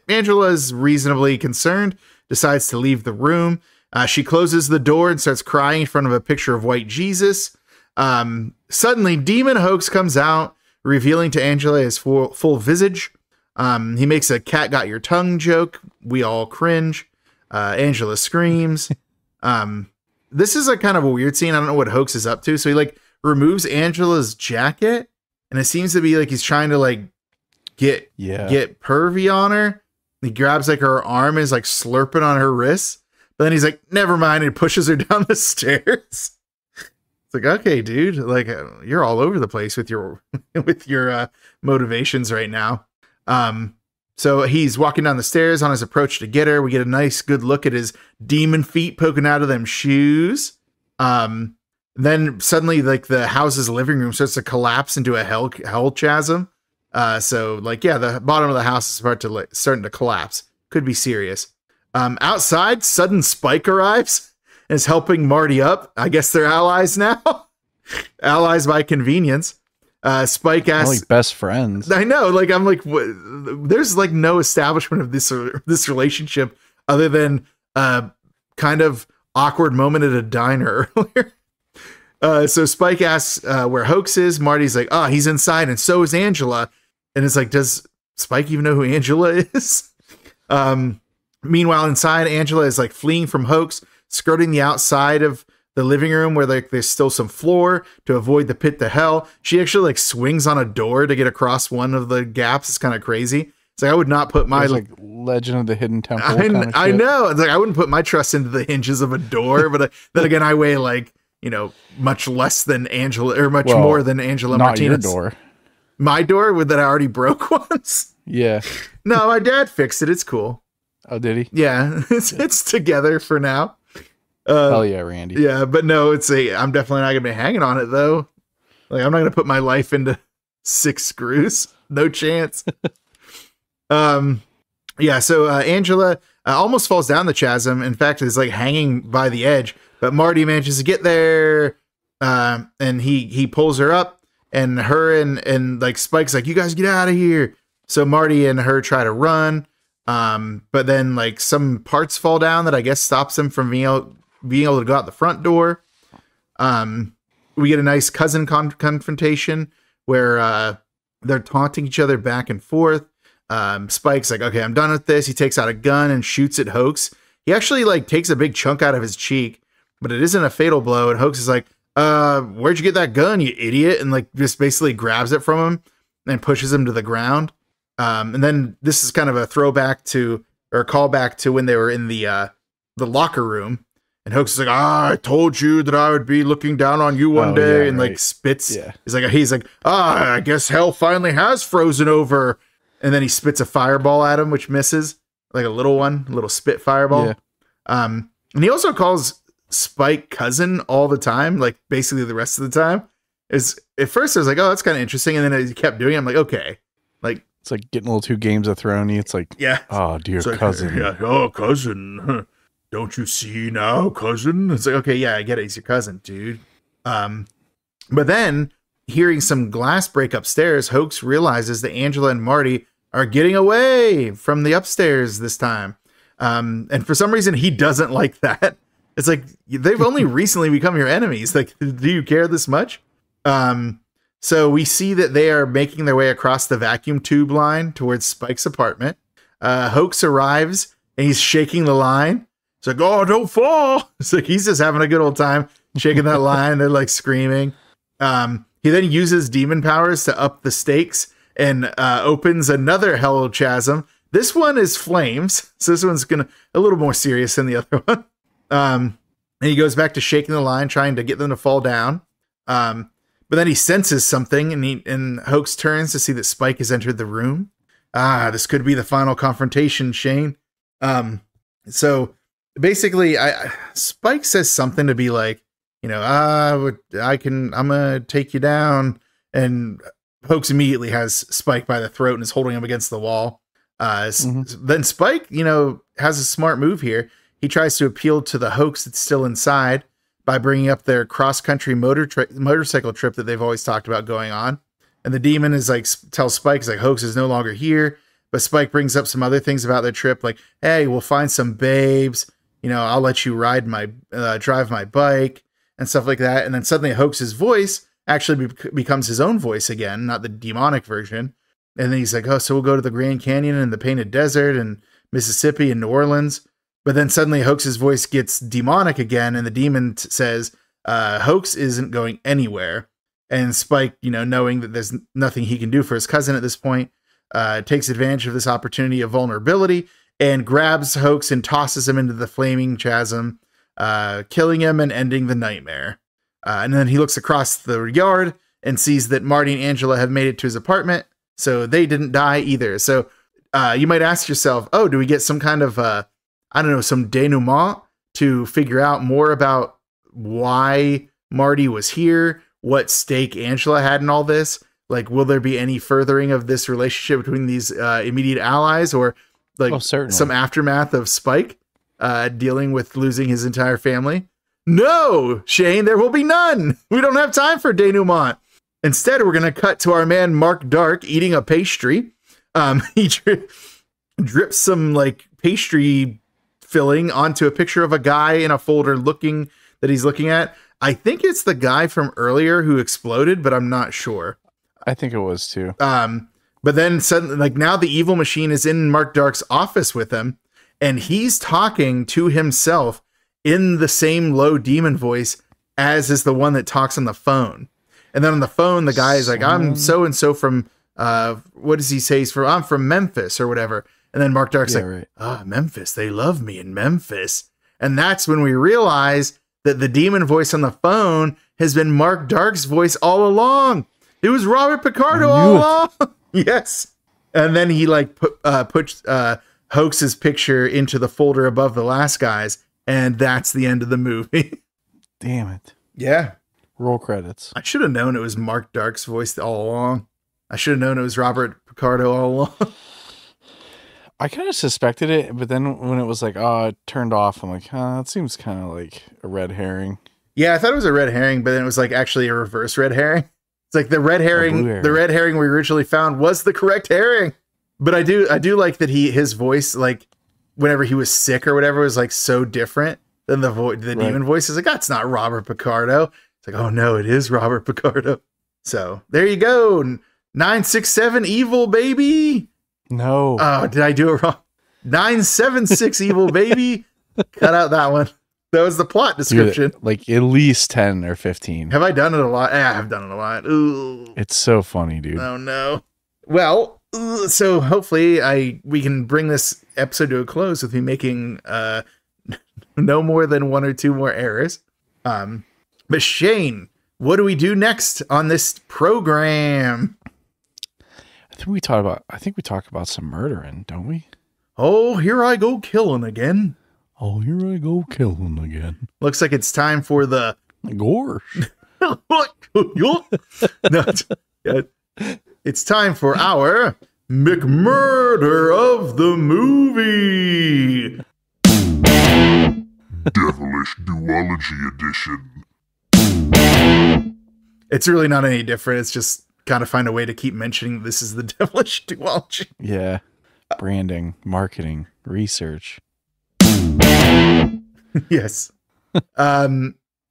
Angela's reasonably concerned, decides to leave the room. She closes the door and starts crying in front of a picture of white Jesus. Suddenly, Demon Hoax comes out, revealing to Angela his full visage. He makes a cat got your tongue joke. We all cringe. Angela screams. This is a kind of a weird scene. I don't know what Hoax is up to. So he like removes Angela's jacket, and it seems to be like he's trying to like get pervy on her. He grabs like her arm and is like slurping on her wrists. But then he's like, never mind, and pushes her down the stairs. It's like, okay, dude, like you're all over the place with your motivations right now. So he's walking down the stairs on his approach to get her. We get a nice good look at his demon feet poking out of them shoes. Then Then suddenly, like, the house's living room starts to collapse into a hell chasm. So like, yeah, the bottom of the house is starting to collapse. Could be serious. Outside, sudden Spike arrives and is helping Marty up. I guess they're allies now. Allies by convenience. Spike asks, like best friends. I know, like, I'm like, there's like no establishment of this relationship other than kind of awkward moment at a diner earlier. So Spike asks where Hoax is. Marty's like, oh, he's inside, and so is Angela. And it's like, does Spike even know who Angela is? Meanwhile, inside, Angela is like fleeing from Hoax, skirting the outside of the living room where like there's still some floor to avoid the pit to hell. She actually like swings on a door to get across one of the gaps. It's kind of crazy. It's like, I would not put my like Legend of the Hidden Temple. I know. It's like, I wouldn't put my trust into the hinges of a door, but then again, I weigh like, you know, much less than Angela, or much more than Angela Martinez. Not your door. My door that I already broke once. Yeah. No, my dad fixed it. It's cool. Oh, did he? Yeah, it's together for now. Hell yeah, Randy. Yeah, but no, I'm definitely not gonna be hanging on it though. Like, I'm not gonna put my life into 6 screws. No chance. Yeah. So Angela almost falls down the chasm. In fact, is like hanging by the edge. But Marty manages to get there, and he pulls her up, and her and like Spike's like, you guys get out of here. So Marty and her try to run. But then like some parts fall down that I guess stops them from being able to go out the front door. We get a nice cousin confrontation where they're taunting each other back and forth. Spike's like, okay, I'm done with this. He takes out a gun and shoots at Hoax. He actually like takes a big chunk out of his cheek, but it isn't a fatal blow. And Hoax is like, where'd you get that gun, you idiot? And like just basically grabs it from him and pushes him to the ground. And then this is kind of a throwback to, or a callback to when they were in the locker room. And Hoax is like, I told you that I would be looking down on you one day. Yeah, and like spits. Yeah. He's like, I guess hell finally has frozen over. And then he spits a fireball at him, which misses, like a little spit fireball. Yeah. And he also calls Spike cousin all the time, like basically the rest of the time. At first I was like, oh, that's kind of interesting. And then he kept doing it. I'm like, okay. Like, it's like getting a little too Games of Thrones-y. It's like, yeah. Oh, dear like, cousin. Yeah. Oh, cousin. Don't you see now, cousin? It's like, okay, yeah, I get it. He's your cousin, dude. But then, hearing some glass break upstairs, Hoax realizes that Angela and Marty are getting away from the upstairs this time. And for some reason, he doesn't like that. It's like, they've only recently become your enemies. Like, do you care this much? So we see that they are making their way across the vacuum tube line towards Spike's apartment. Hoax arrives, and he's shaking the line. It's like, oh, don't fall. It's like, he's just having a good old time shaking that line. They're like screaming. He then uses demon powers to up the stakes and opens another hell chasm. This one is flames. So this one's a little more serious than the other one. And he goes back to shaking the line, trying to get them to fall down. But then he senses something, and Hoax turns to see that Spike has entered the room. This could be the final confrontation, Shane. So basically, Spike says something to be like, you know, I'm gonna take you down, and Hoax immediately has Spike by the throat and is holding him against the wall. Then Spike, you know, has a smart move here. He tries to appeal to the Hoax that's still inside by bringing up their cross-country motorcycle trip that they've always talked about going on. And the demon is like, tells Spike, like, Hoax is no longer here. But Spike brings up some other things about their trip, like, hey, we'll find some babes. You know, I'll let you drive my bike and stuff like that. And then suddenly Hoax's voice actually becomes his own voice again, not the demonic version. And then he's like, oh, so we'll go to the Grand Canyon and the Painted Desert and Mississippi and New Orleans. But then suddenly Hoax's voice gets demonic again, and the demon says, Hoax isn't going anywhere. And Spike, you know, knowing that there's nothing he can do for his cousin at this point, takes advantage of this opportunity of vulnerability and grabs Hoax and tosses him into the flaming chasm, killing him and ending the nightmare. And then he looks across the yard and sees that Marty and Angela have made it to his apartment, so they didn't die either. So you might ask yourself, oh, do we get some kind of, I don't know, some denouement to figure out more about why Marty was here, what stake Angela had in all this. Like, will there be any furthering of this relationship between these immediate allies, or like some aftermath of Spike dealing with losing his entire family? No, Shane, there will be none. We don't have time for denouement. Instead, we're going to cut to our man Mark Dark eating a pastry. He drips some like pastry filling onto a picture of a guy in a folder that he's looking at. I think it's the guy from earlier who exploded, but I'm not sure. I think it was too. But then suddenly, like, now the evil machine is in Mark Dark's office with him, and he's talking to himself in the same low demon voice as is the one that talks on the phone. And then on the phone, the guy is like, I'm so-and-so from, what does he say? I'm from Memphis or whatever. And then Mark Dark's Memphis, they love me in Memphis. And that's when we realize that the demon voice on the phone has been Mark Dark's voice all along. It was Robert Picardo all along. Yes. And then he like puts Hoax's picture into the folder above the last guy's, and that's the end of the movie. Damn it. Yeah. Roll credits. I should have known it was Mark Dark's voice all along. I should have known it was Robert Picardo all along. I kind of suspected it, but then when it was like, it turned off, I'm like, that seems kind of like a red herring. Yeah, I thought it was a red herring, but then it was like actually a reverse red herring. It's like the red herring we originally found was the correct herring. But I do like that his voice, like whenever he was sick or whatever, was like so different than the demon voice. Is like, that's not Robert Picardo. It's like, oh no, it is Robert Picardo. So there you go. 967 evil, baby. No. Oh, did I do it wrong? 976 evil, baby. Cut out that one. That was the plot description. Dude, like at least 10 or 15. Have I done it a lot? Yeah, I've done it a lot. Ooh. It's so funny, dude. Oh no. Well, so hopefully we can bring this episode to a close with me making no more than one or two more errors. But Shane, what do we do next on this program? I think we talk about some murdering, don't we? Oh, here I go killing again. Oh, here I go killing again. Looks like it's time for the gore. No, it's time for our McMurder of the movie. Devilish Duology edition. It's really not any different. It's just kind of find a way to keep mentioning this is the Devilish Duology. Yeah. Branding, marketing, research. Yes. I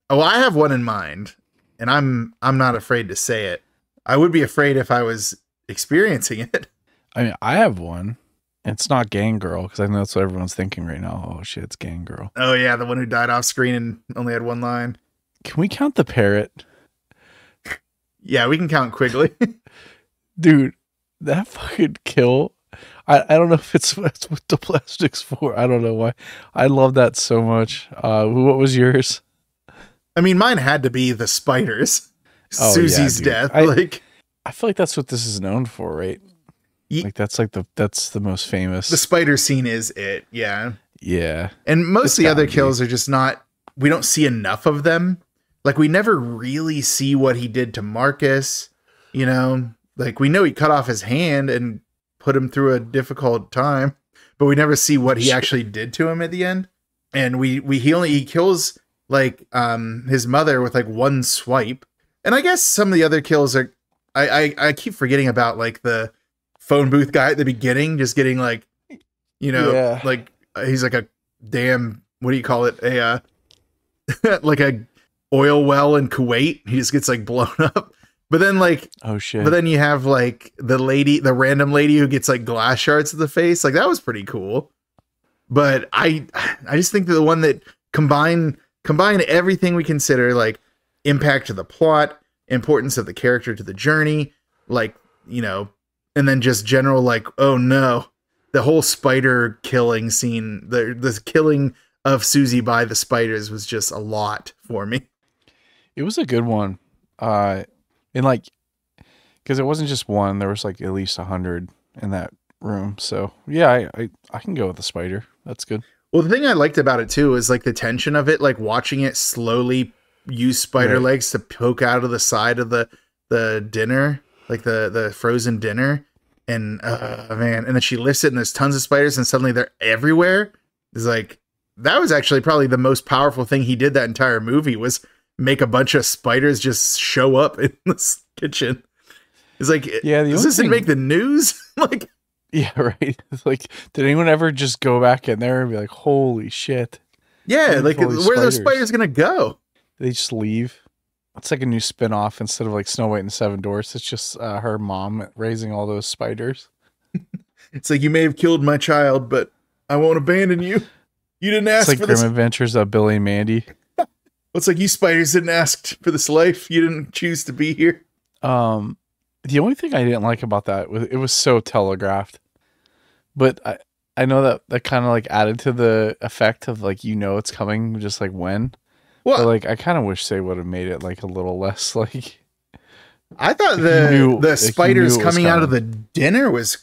have one in mind, and I'm not afraid to say it. I would be afraid if I was experiencing it. I mean, I have one. It's not Gang Girl, because I know that's what everyone's thinking right now. Oh shit, it's Gang Girl. Oh yeah, the one who died off screen and only had one line. Can we count the parrot? Yeah, we can count Quigley. Dude, that fucking kill. I don't know if it's what the plastic's for. I don't know why. I love that so much. What was yours? I mean, mine had to be the spiders. Oh, Susie's death. I feel like that's what this is known for, right? Like that's the most famous. The spider scene is it, yeah. Yeah. And most of the other kills are just not, we don't see enough of them. Like we never really see what he did to Marcus, you know? Like we know he cut off his hand and put him through a difficult time, but we never see what he actually did to him at the end. And he kills like his mother with like one swipe. And I guess some of the other kills are I keep forgetting about like the phone booth guy at the beginning, just getting like, you know, like he's like a damn, what do you call it? A like a oil well in Kuwait. He just gets like blown up. But then like, oh shit. But then you have like the random lady who gets like glass shards to the face. Like that was pretty cool. But I just think that the one that combine everything we consider, like impact to the plot, importance of the character to the journey, like, you know, and then just general like, oh no, the whole spider killing scene, the killing of Susie by the spiders was just a lot for me. It was a good one. And like, because it wasn't just one, there was like at least 100 in that room. So yeah, I can go with the spider. That's good. Well, the thing I liked about it too is like the tension of it, like watching it slowly use spider Right. legs to poke out of the side of the dinner, like the frozen dinner. And man, and then she lifts it and there's tons of spiders and suddenly they're everywhere. It's like, that was actually probably the most powerful thing he did that entire movie, was make a bunch of spiders just show up in this kitchen. It's like, Yeah, the does only this thing- make the news? Like, Yeah, right. It's like, did anyone ever just go back in there and be like, holy shit? yeah, like all these where are those spiders. spiders gonna go? They just leave. It's like a new spin-off. Instead of like Snow White and the Seven Dwarfs, it's just her mom raising all those spiders. It's like, you may have killed my child, but I won't abandon you. You didn't It's ask like for Grim this. Adventures of Billy and Mandy. It's like, you spiders didn't ask for this life. You didn't choose to be here. The only thing I didn't like about that was it was so telegraphed. But I know that kind of like added to the effect of like, it's coming, just like when. Well, But like, I kind of wish they would have made it like a little less like. I thought If you knew- the if you spiders knew it was coming out of the coming. dinner was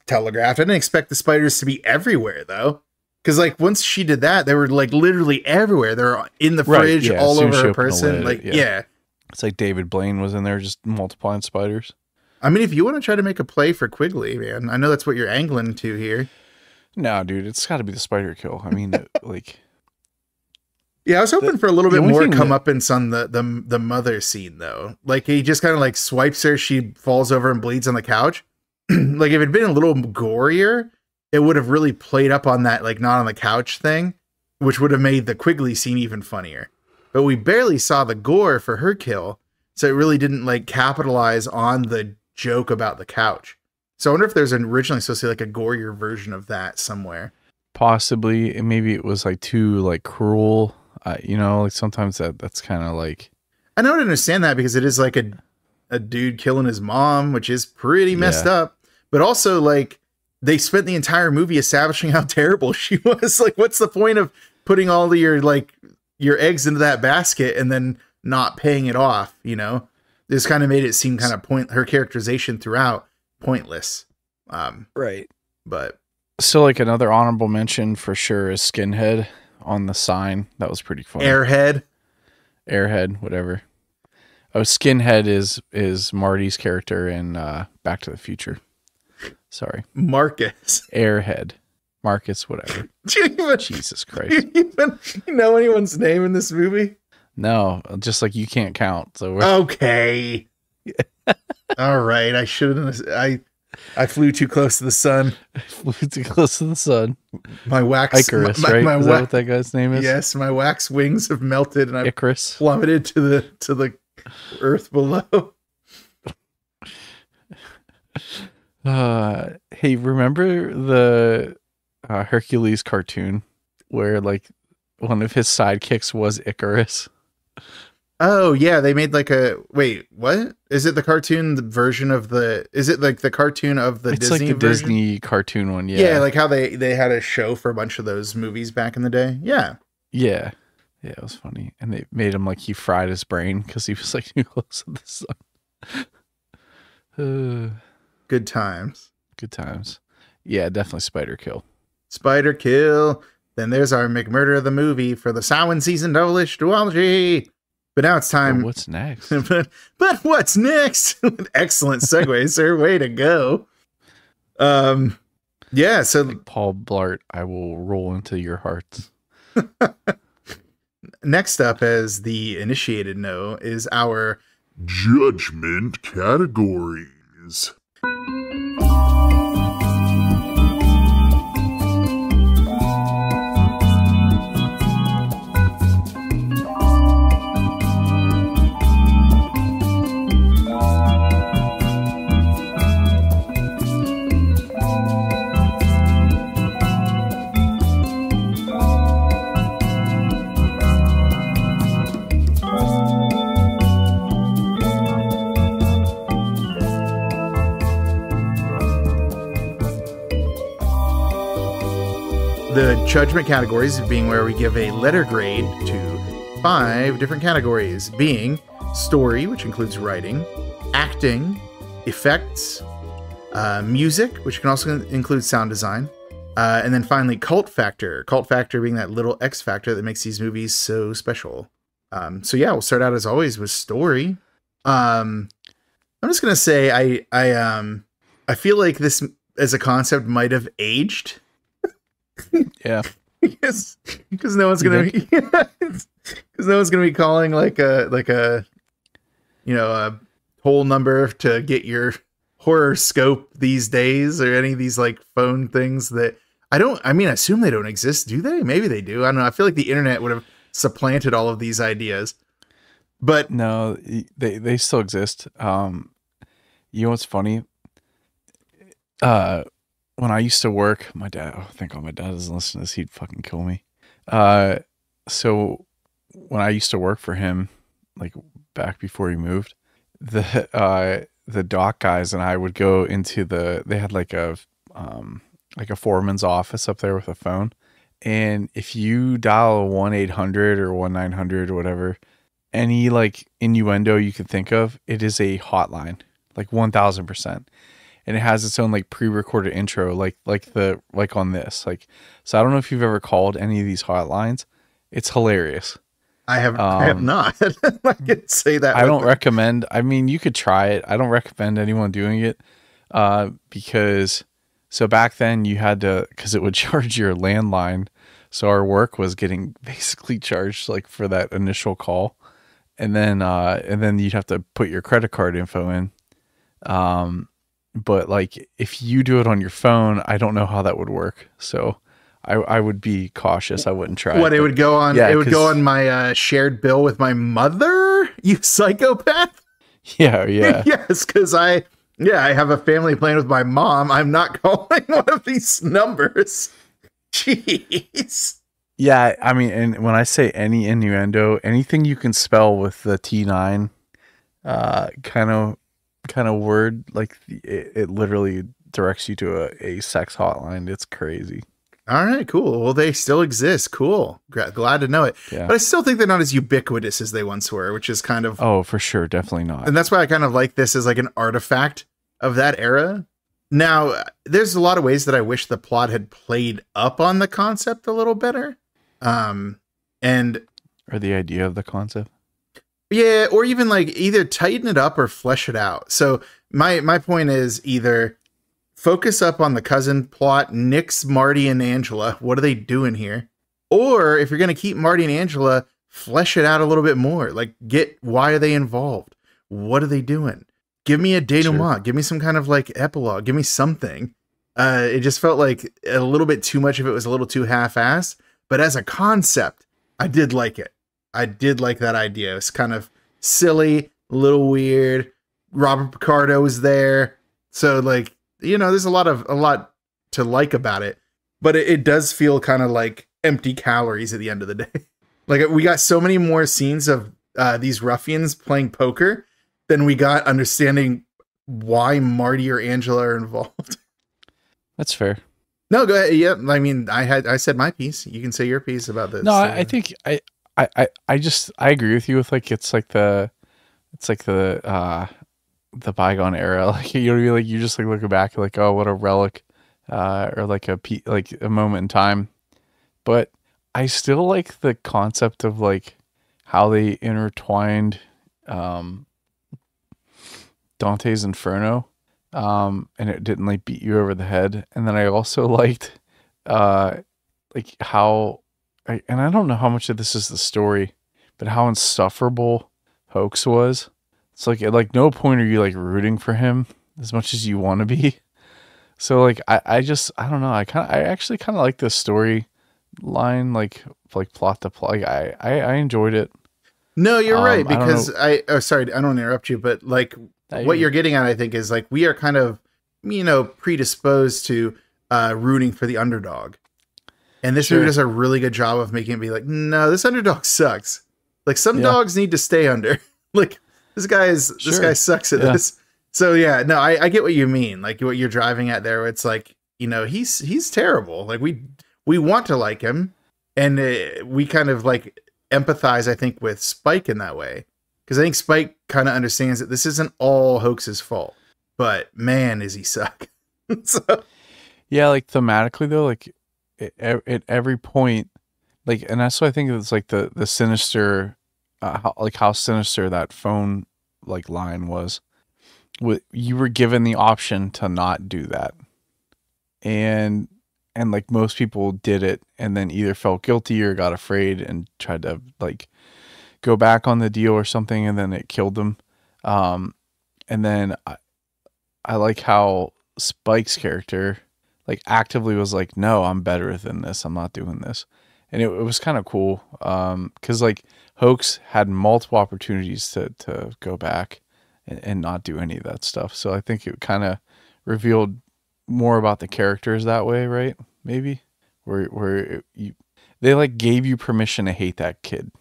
telegraphed. I didn't expect the spiders to be everywhere though, because like once she did that, they were like literally everywhere. They're in the Right, fridge, yeah, as all soon over as she her opened the person. lid, Like, yeah. yeah. It's like David Blaine was in there just multiplying spiders. I mean, if you want to try to make a play for Quigley, man, I know that's what you're angling to here. No, dude, it's got to be the spider kill. I mean, like, Yeah, I was hoping for a little the bit only more thing comeuppance on the mother scene though. Like, he just kind of like swipes her, she falls over and bleeds on the couch. Like, if it'd been a little gorier, it would have really played up on that, like, not on the couch thing, which would have made the Quigley scene even funnier. But we barely saw the gore for her kill, so it really didn't like capitalize on the joke about the couch. So I wonder if there's originally supposed to be like a gorier version of that somewhere. possibly, and maybe it was like too like cruel. Like sometimes that's kind of like. I don't understand that, because it is like a dude killing his mom, which is pretty messed up. But also, like, they spent the entire movie establishing how terrible she was. Like, what's the point of putting all of your eggs into that basket and then not paying it off? This kind of made it seem kind of her characterization throughout pointless. Right. But So like another honorable mention for sure is Skinhead on the sign. That was pretty funny. Airhead. Whatever. Oh, Skinhead is Marty's character in Back to the Future. Sorry. Marcus. Airhead. Marcus, whatever. Do you even, Jesus do Christ. you even know anyone's name in this movie? No, just like you can't count. So we're Okay. All right. I shouldn't. I flew too close to the sun. flew too close to the sun. My wax. Icarus, my, right? My Is that what that guy's name is? Yes, my wax wings have melted and I've Icarus. plummeted to the earth below. Hey, remember the Hercules cartoon where like one of his sidekicks was Icarus? Oh yeah, they made like a wait. What is it? The cartoon version of the? Is it like the cartoon of the It's Disney like the version? Disney cartoon one. Yeah, like how they had a show for a bunch of those movies back in the day. Yeah. Yeah, it was funny, and they made him like he fried his brain because he was like too close to the sun. Good times. Good times. Yeah, definitely spider kill. Spider kill. Then there's our McMurder of the movie for the Samhain season Devilish Duology. But now it's time. But what's next? but what's next? Excellent segue, sir. Way to go. Yeah. So Like Paul Blart, I will roll into your hearts. next up, as the initiated know, is our Judgment categories. the judgment categories, being where we give a letter grade to 5 different categories, being story, which includes writing, acting, effects, music, which can also include sound design, and then finally cult factor. Cult factor being that little X factor that makes these movies so special. So yeah, we'll start out as always with story. I'm just gonna say I feel like this as a concept might have aged. Yeah. because no one's gonna be because no one's gonna be calling like a a whole number to get your horoscope these days, or any of these like phone things that I assume they don't exist, do they? Maybe they do. I don't know. I feel like the internet would have supplanted all of these ideas. But no, they still exist. You know what's funny? When I used to work, my dad, thank God my dad doesn't listen to this, he'd fucking kill me. So when I used to work for him, like back before he moved, the dock guys and I would go into they had like a foreman's office up there with a phone. And if you dial 1-800 or 1-900 or whatever, any like innuendo you could think of, it is a hotline, like 1000%. And it has its own like pre-recorded intro, like on this, like, so I don't know if you've ever called any of these hotlines. It's hilarious. I have not. I can say that. I don't recommend. I mean, you could try it. I don't recommend anyone doing it, because so back then you had to, because it would charge your landline. So our work was getting basically charged like for that initial call, and then you'd have to put your credit card info in. But like if you do it on your phone, I don't know how that would work. So I would be cautious. I wouldn't try it. It would go on. Yeah, it would go on my shared bill with my mother. You psychopath. Yeah. Yes, because I have a family plan with my mom. I'm not calling one of these numbers. Jeez. Yeah, I mean, and when I say any innuendo, anything you can spell with the T9, kind of word, like it literally directs you to a sex hotline. It's crazy. All right, cool. Well, they still exist. Cool. Glad to know it. Yeah. But I still think they're not as ubiquitous as they once were, which is kind of... Oh, for sure. Definitely not. And that's why I kind of like this as like an artifact of that era. Now, there's a lot of ways that I wish the plot had played up on the concept a little better. Or the idea of the concept. Yeah, or even like either tighten it up or flesh it out. So my point is either focus up on the cousin plot, nix Marty and Angela. What are they doing here? Or if you're going to keep Marty and Angela, flesh it out a little bit more. Like, why are they involved? What are they doing? Give me a denouement. Sure. Give me some kind of like epilogue. Give me something. It just felt like a little bit too much of it was a little too half-assed. But as a concept, I did like it. I did like that idea. It's kind of silly, a little weird. Robert Picardo was there. So like, there's a lot to like about it, but it does feel kind of like empty calories at the end of the day. Like we got so many more scenes of these ruffians playing poker than we got understanding why Marty or Angela are involved. That's fair. No, go ahead. Yeah. I mean, I said my piece. You can say your piece about this. No, I think I agree with you with like, it's like the bygone era. Like, you just like look back like, oh, what a relic, or like a moment in time. But I still like the concept of like how they intertwined, Dante's Inferno, and it didn't like beat you over the head. And then I also liked, like how, and I don't know how much of this is the story, but how insufferable Hoax was. It's like at like no point are you like rooting for him as much as you want to be. So like I don't know. I actually kind of like the story line, like plot to plot. Like, I enjoyed it. No, you're right, because sorry, I don't interrupt you, but like what you're getting at, I think, is like we are kind of predisposed to rooting for the underdog. And this movie does a really good job of making it be like, no, this underdog sucks. Like some dogs need to stay under. Like this guy sucks at this. So yeah, no, I get what you mean. Like what you're driving at there. It's like, he's terrible. Like we want to like him, and we kind of like empathize, I think, with Spike in that way. Because I think Spike kind of understands that this isn't all Hoax's fault, but man, is he suck. So. Yeah, like thematically though, like at every point, like, and that's why I think it's like the sinister how sinister that phone like line was. You were given the option to not do that, and like most people did it, and then either felt guilty or got afraid and tried to like go back on the deal or something, and then it killed them. And then I like how Spike's character like actively was like, no, I'm better than this. I'm not doing this. And it was kind of cool. Cause like Hoax had multiple opportunities to go back and not do any of that stuff. So I think it kind of revealed more about the characters that way. Right. Maybe where they like gave you permission to hate that kid.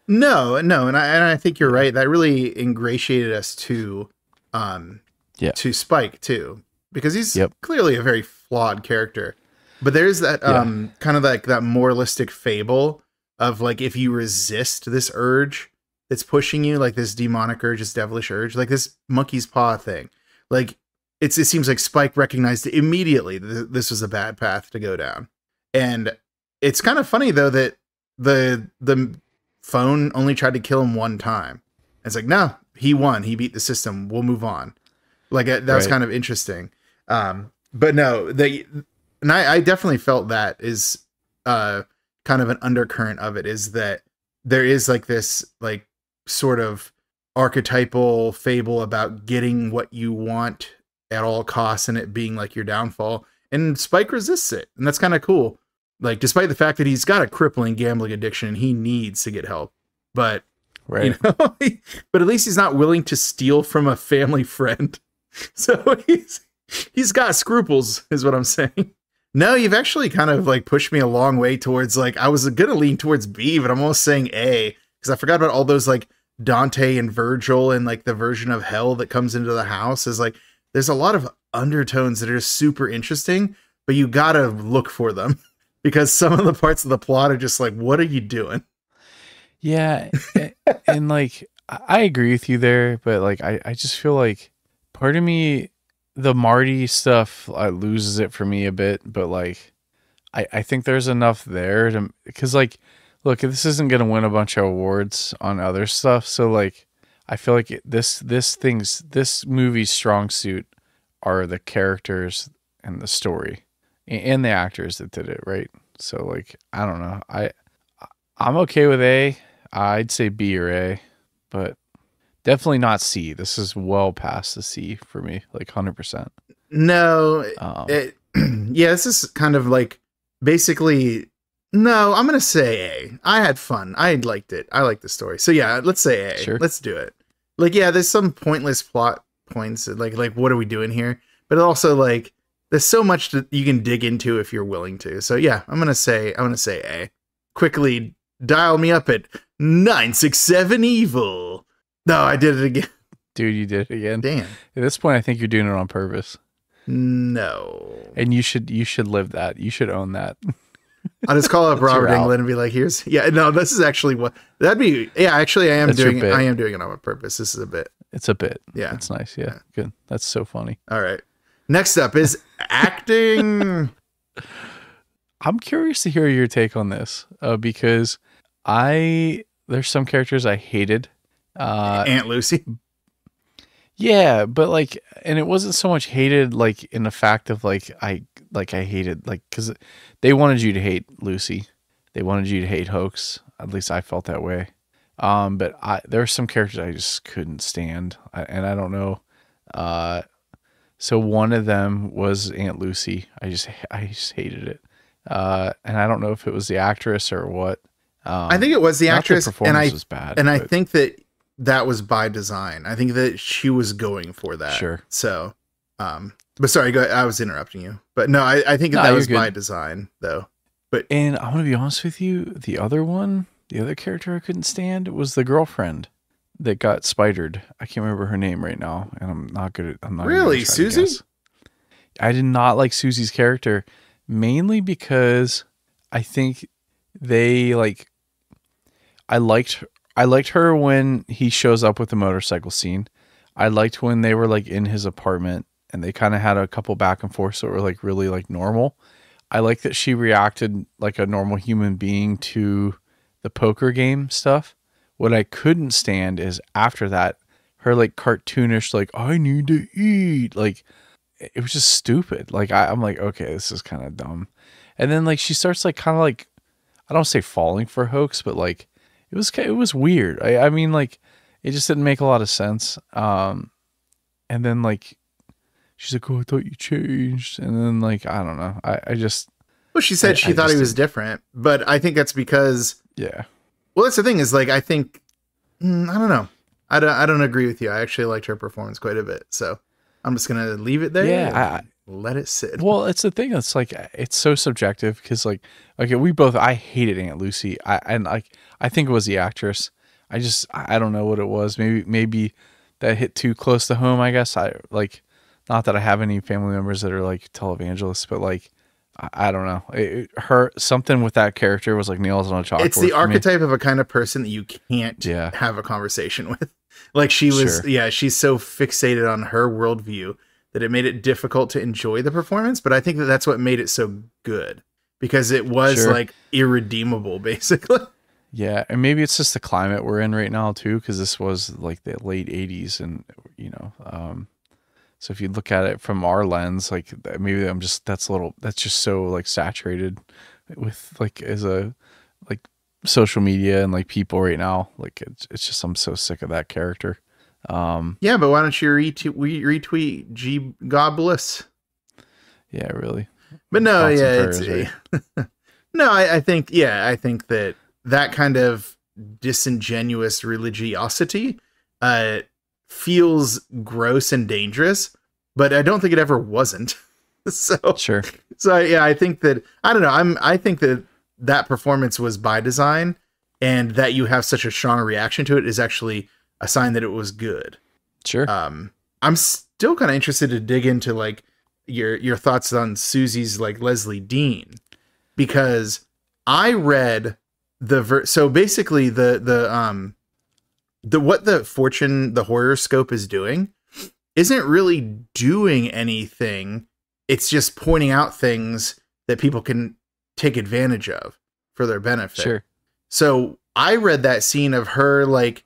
No. And I think you're right. That really ingratiated us to Spike too, because he's clearly a very flawed character. But there's that kind of like that moralistic fable of like, if you resist this urge that's pushing you, like this demonic urge, this devilish urge, like this monkey's paw thing, like it seems like Spike recognized immediately that this was a bad path to go down. And it's kind of funny though that the phone only tried to kill him one time. It's like, no, he won. He beat the system. We'll move on. Like that was kind of interesting. But no, and I definitely felt that is kind of an undercurrent of it, is that there is like this like sort of archetypal fable about getting what you want at all costs and it being like your downfall. And Spike resists it. And that's kind of cool. Like, despite the fact that he's got a crippling gambling addiction, he needs to get help. But, you know, but at least he's not willing to steal from a family friend. So he's got scruples, is what I'm saying. No, you've actually kind of like pushed me a long way towards like, I was going to lean towards B, but I'm almost saying A, because I forgot about all those like Dante and Virgil and like the version of hell that comes into the house. Is like, there's a lot of undertones that are super interesting, but you got to look for them because some of the parts of the plot are just like, what are you doing? Yeah. And like, I agree with you there, but like, I just feel like part of me, the Marty stuff loses it for me a bit, but like, I think there's enough there to, because like, look, this isn't going to win a bunch of awards on other stuff. So like, I feel like this movie's strong suit are the characters and the story and the actors that did it. Right. So like, I don't know. I'm okay with A. I'd say B or A, but definitely not C. This is well past the C for me, like 100%. No, yeah, this is kind of like basically, no, I'm going to say A. I had fun. I liked it. I liked the story. So yeah, let's say A. Sure. Let's do it. Like, yeah, there's some pointless plot points. Like what are we doing here? But also like, there's so much that you can dig into if you're willing to. So yeah, I'm going to say A. Quickly dial me up at 967 evil. No, I did it again. Dude, you did it again. Damn. At this point, I think you're doing it on purpose. No. And you should live that. You should own that. I'll just call up Robert Englund and be like, this is actually what that'd be. Yeah, actually I am doing it on purpose. This is a bit. It's a bit. Yeah. It's nice. Yeah. Good. That's so funny. All right. Next up is acting. I'm curious to hear your take on this because there's some characters I hated. Aunt Lucy. Yeah, but like, and it wasn't so much hated like in the fact of like I hated like because they wanted you to hate Lucy, they wanted you to hate Hoax. At least I felt that way. But there are some characters I just couldn't stand, and I don't know. So one of them was Aunt Lucy. I just hated it, and I don't know if it was the actress or what. I think it was the actress, the performance was bad. And I think that was by design. I think that she was going for that. Sure. So, but sorry, go ahead. I was interrupting you. But no, I think that was by design, though. And I'm gonna be honest with you, the other character I couldn't stand was the girlfriend that got spidered. I can't remember her name right now, and I'm not good at. Really, Susie? I did not like Susie's character, mainly because I think they like. I liked her when he shows up with the motorcycle scene. I liked when they were like in his apartment and they kind of had a couple back and forth that were like really like normal. I like that she reacted like a normal human being to the poker game stuff What I couldn't stand is after that, her like cartoonish, like, I need to eat. Like, it was just stupid. Like, I'm like, okay, this is kind of dumb. And then like she starts like kind of like, I don't say falling for Hoax, but like it was weird. I mean, like, it just didn't make a lot of sense. And then like she's like, oh, I thought you changed. And then like, I don't know. I just, well, she said she thought he was different, but I think that's because, yeah. Well, that's the thing is like, I think, I don't know. I don't agree with you. I actually liked her performance quite a bit. So I'm just going to leave it there. Yeah. Let it sit. Well, it's the thing. It's like, it's so subjective because like, we both, I hated Aunt Lucy. I think it was the actress. I don't know what it was. Maybe that hit too close to home, I guess. I like, not that I have any family members that are like televangelists, but like, I don't know. Something with that character was like nails on a chalkboard. It's the archetype of a kind of person that you can't have a conversation with. Like she was, she's so fixated on her worldview that it made it difficult to enjoy the performance. But I think that that's what made it so good because it was like irredeemable, basically. Yeah, and maybe it's just the climate we're in right now too, because this was like the late '80s, and so if you look at it from our lens, like maybe that's just so like saturated with like as a like social media and like people right now. Like it's just, I'm so sick of that character. Yeah, but why don't you retweet G Godbless? Yeah, really. But no, no, I think that kind of disingenuous religiosity feels gross and dangerous, but I don't think it ever wasn't. So yeah, I think that, I don't know, I think that performance was by design, and that you have such a strong reaction to it is actually a sign that it was good. Sure. I'm still kind of interested to dig into like your thoughts on Susie's like Leslie Dean, because I read so basically the what the horoscope is doing isn't really doing anything. It's just pointing out things that people can take advantage of for their benefit. Sure. So I read that scene of her like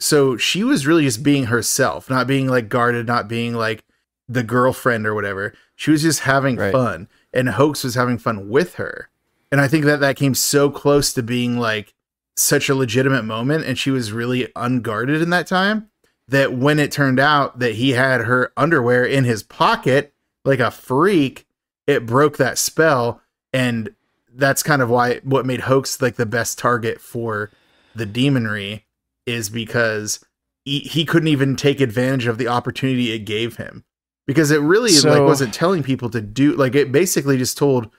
so she was really just being herself, not being like guarded, not being like the girlfriend or whatever. She was just having fun, and Hoax was having fun with her. And I think that came so close to being like such a legitimate moment, and she was really unguarded in that time, that when it turned out that he had her underwear in his pocket like a freak, it broke that spell. And that's kind of what made Hoax like the best target for the demonry, is because he couldn't even take advantage of the opportunity it gave him, because it really like wasn't telling people to do, like it basically just told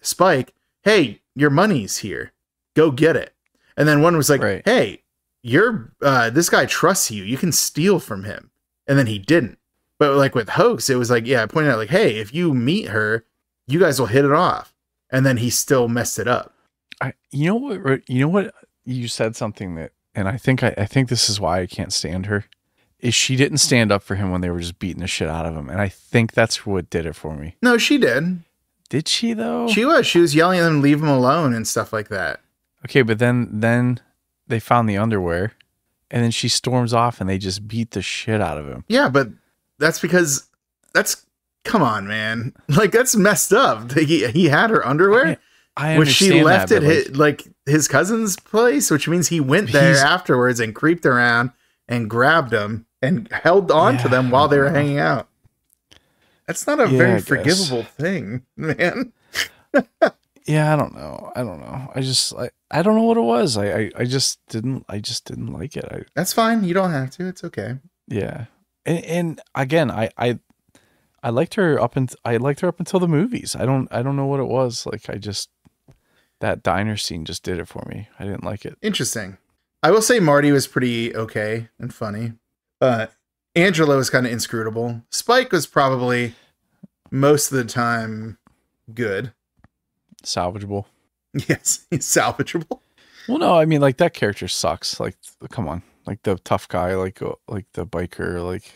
Spike, hey, your money's here, go get it. And then one was like, hey, this guy trusts you, you can steal from him. And then he didn't. But like with Hoax, it was like, I pointed out like, hey, if you meet her, you guys will hit it off. And then he still messed it up. You know what? You said something that, and I think this is why I can't stand her, is she didn't stand up for him when they were just beating the shit out of him. And I think that's what did it for me. No, she did. Did she though? She was yelling at them, leave him alone and stuff like that. Okay, but then they found the underwear, and then she storms off and they just beat the shit out of him. Yeah, but that's because come on, man. Like that's messed up. He had her underwear. I which she left at his cousin's place, which means he went there afterwards and creeped around and grabbed them and held on to them while they were hanging out. That's not a very forgivable thing, man. Yeah, I don't know. I don't know what it was. I just didn't like it. That's fine. You don't have to. It's okay. Yeah. And again, I liked her up until the movies. I don't know what it was. Like that diner scene just did it for me. I didn't like it. Interesting. I will say Marty was pretty okay and funny. Angela was kind of inscrutable. Spike was probably most of the time good. Salvageable. Yes, he's salvageable. Well, no, I mean, like that character sucks. Like, come on, like the tough guy, like the biker, like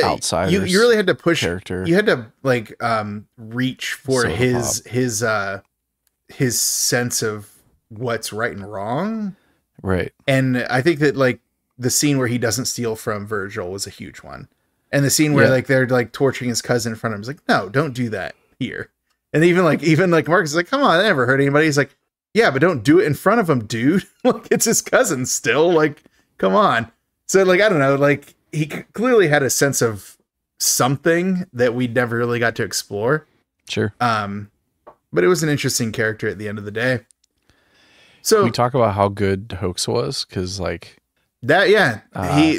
outside. You really had to push character. You had to like reach for his sense of what's right and wrong. Right. And I think that like the scene where he doesn't steal from Virgil was a huge one. And the scene where like they're like torturing his cousin in front of him is like, no, don't do that here. And even like Marcus is like, come on, I never hurt anybody. He's like, yeah, but don't do it in front of him, dude. Like it's his cousin still. Like, come on. So like, I don't know, like he clearly had a sense of something that we never really got to explore. Sure. But it was an interesting character at the end of the day. So we talk about how good Hoax was, because like that,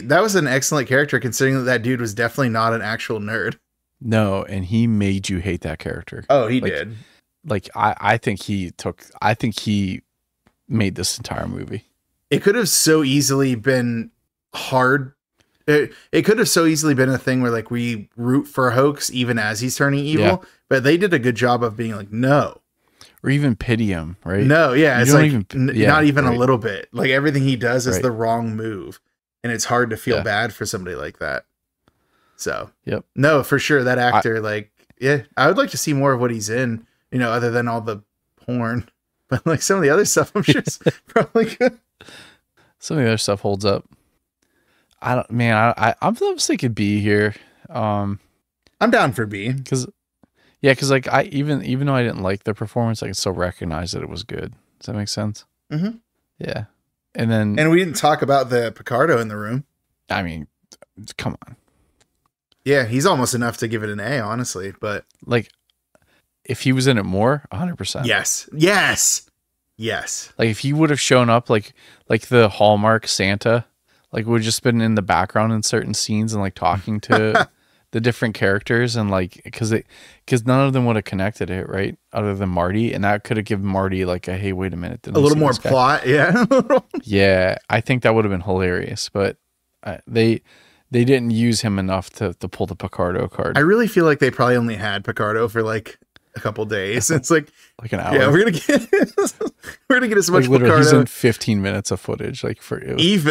that was an excellent character considering that dude was definitely not an actual nerd. No, and he made you hate that character. Oh, he did. Like I think he made this entire movie. It could have so easily been hard. It could have so easily been a thing where like we root for Hoax even as he's turning evil, but they did a good job of being like, no. Or even pity him, right? No, yeah, it's like not even right. a little bit. Like everything he does is the wrong move, and it's hard to feel bad for somebody like that. So, no, for sure, that actor, I would like to see more of what he's in, you know, other than all the porn, but like some of the other stuff, I'm sure is probably good. Some of the other stuff holds up. I'm thinking B here. I'm down for B because like even though I didn't like the performance, I can still recognize that it was good. Does that make sense? Mm-hmm. Yeah. And we didn't talk about the Picardo in the room. I mean, come on. Yeah, he's almost enough to give it an A, honestly. But like, if he was in it more, 100%. Yes. Like if he would have shown up, like the Hallmark Santa, like would have just been in the background in certain scenes and like talking to the different characters, and like because none of them would have connected it, right? Other than Marty, and that could have given Marty like a hey, wait a minute, a little more plot, yeah. Yeah, I think that would have been hilarious, but they didn't use him enough to pull the Picardo card. I really feel like they probably only had Picardo for like a couple days. It's like an hour. Yeah, we're gonna get as much Picardo. He's in 15 minutes of footage, like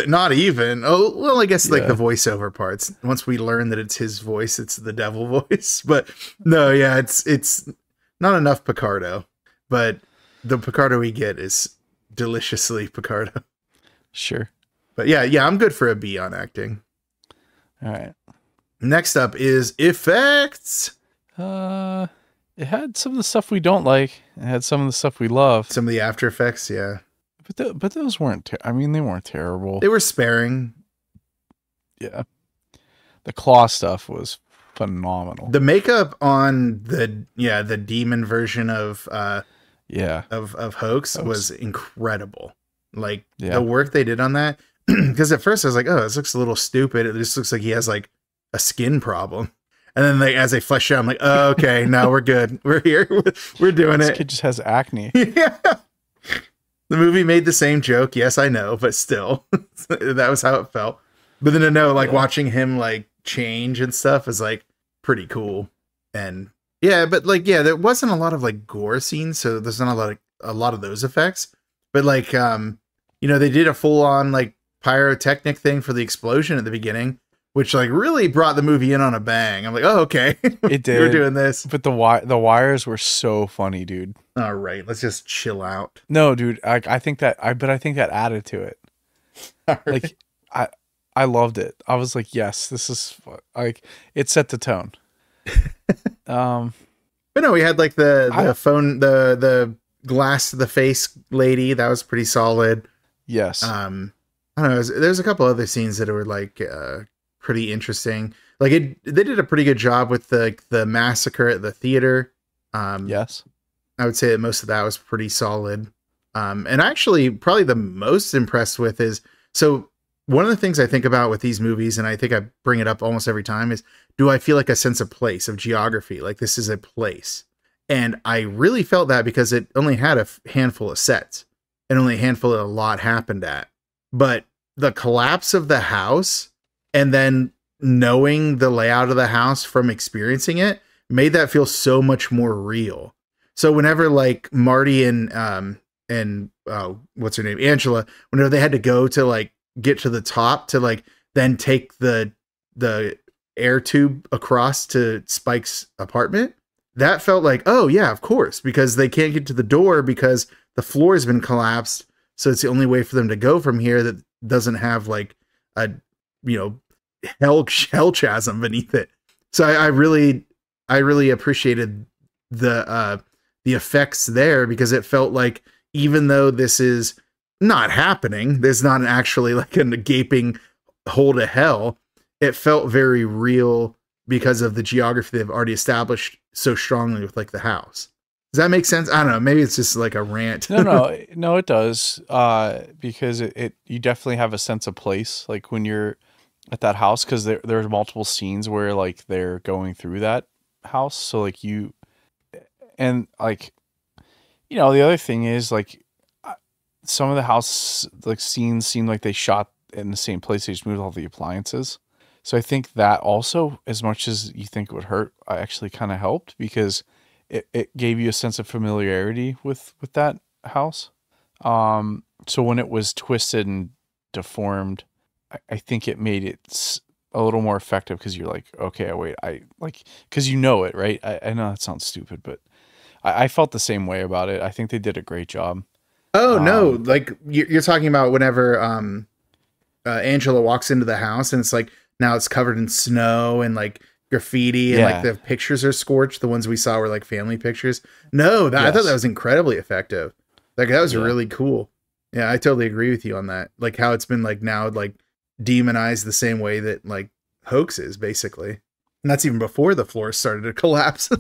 not even. Oh well, I guess like the voiceover parts. Once we learn that it's his voice, it's the devil voice. But no, yeah, it's not enough Picardo. But the Picardo we get is deliciously Picardo. Sure. But yeah, I'm good for a B on acting. All right. Next up is effects. It had some of the stuff we don't like. It had some of the stuff we love. Some of the after effects, yeah. But those weren't. They weren't terrible. They were sparing. Yeah. The claw stuff was phenomenal. The makeup on the demon version of Hoax was incredible. Like the work they did on that. Because at first I was like, oh, this looks a little stupid. It just looks like he has like a skin problem. And then as they flesh out, I'm like, oh, okay, no, we're good. We're here. We're doing it. This kid just has acne. Yeah. The movie made the same joke. Yes, I know, but still, that was how it felt. But then to know, like watching him like change and stuff is like pretty cool. And there wasn't a lot of like gore scenes, so there's not a lot of those effects. But like, they did a full on like pyrotechnic thing for the explosion at the beginning, which like really brought the movie in on a bang. I'm like, oh, okay. It did. We're doing this. But the wires were so funny, dude. All right, let's just chill out. No, dude, I think that added to it. Like, I loved it. I was like, yes, this is like, it set the tone. But no, we had like the glass to the face lady. That was pretty solid. Yes. I don't know. There's a couple other scenes that were like, pretty interesting. Like they did a pretty good job with the massacre at the theater. Yes, I would say that most of that was pretty solid. And actually probably the most impressed with is, so one of the things I think about with these movies, and I think I bring it up almost every time, is do I feel like a sense of place, of geography? Like this is a place. And I really felt that because it only had a handful of sets and only a handful that a lot happened at. But the collapse of the house and then knowing the layout of the house from experiencing it made that feel so much more real. So whenever like Marty and what's her name? Angela, whenever they had to go to like get to the top to like then take the air tube across to Spike's apartment, that felt like, oh yeah, of course, because they can't get to the door because the floor has been collapsed So it's the only way for them to go from here that doesn't have like a, hell chasm beneath it. So I really appreciated the effects there, because it felt like, even though this is not happening, there's not actually like a gaping hole to hell, it felt very real because of the geography they've already established so strongly with like the house. Does that make sense? I don't know. Maybe it's just like a rant. No, it does. Because you definitely have a sense of place, like when you're at that house, because there's multiple scenes where like they're going through that house. So like the other thing is like some of the house like scenes seem like they shot in the same place. They just moved all the appliances. So I think that also, as much as you think it would hurt, actually kind of helped, because it gave you a sense of familiarity with that house. So when it was twisted and deformed, I think it made it a little more effective, because you're like, okay, wait, because you know it, right? I know that sounds stupid, but I felt the same way about it. I think they did a great job. Oh, no. Like you're talking about whenever Angela walks into the house and it's like, now it's covered in snow and like graffiti and like the pictures are scorched. The ones we saw were like family pictures. No, I thought that was incredibly effective. Like that was really cool. Yeah, I totally agree with you on that. Like how it's been like now like demonized the same way that like Hoax is, basically. And that's even before the floor started to collapse.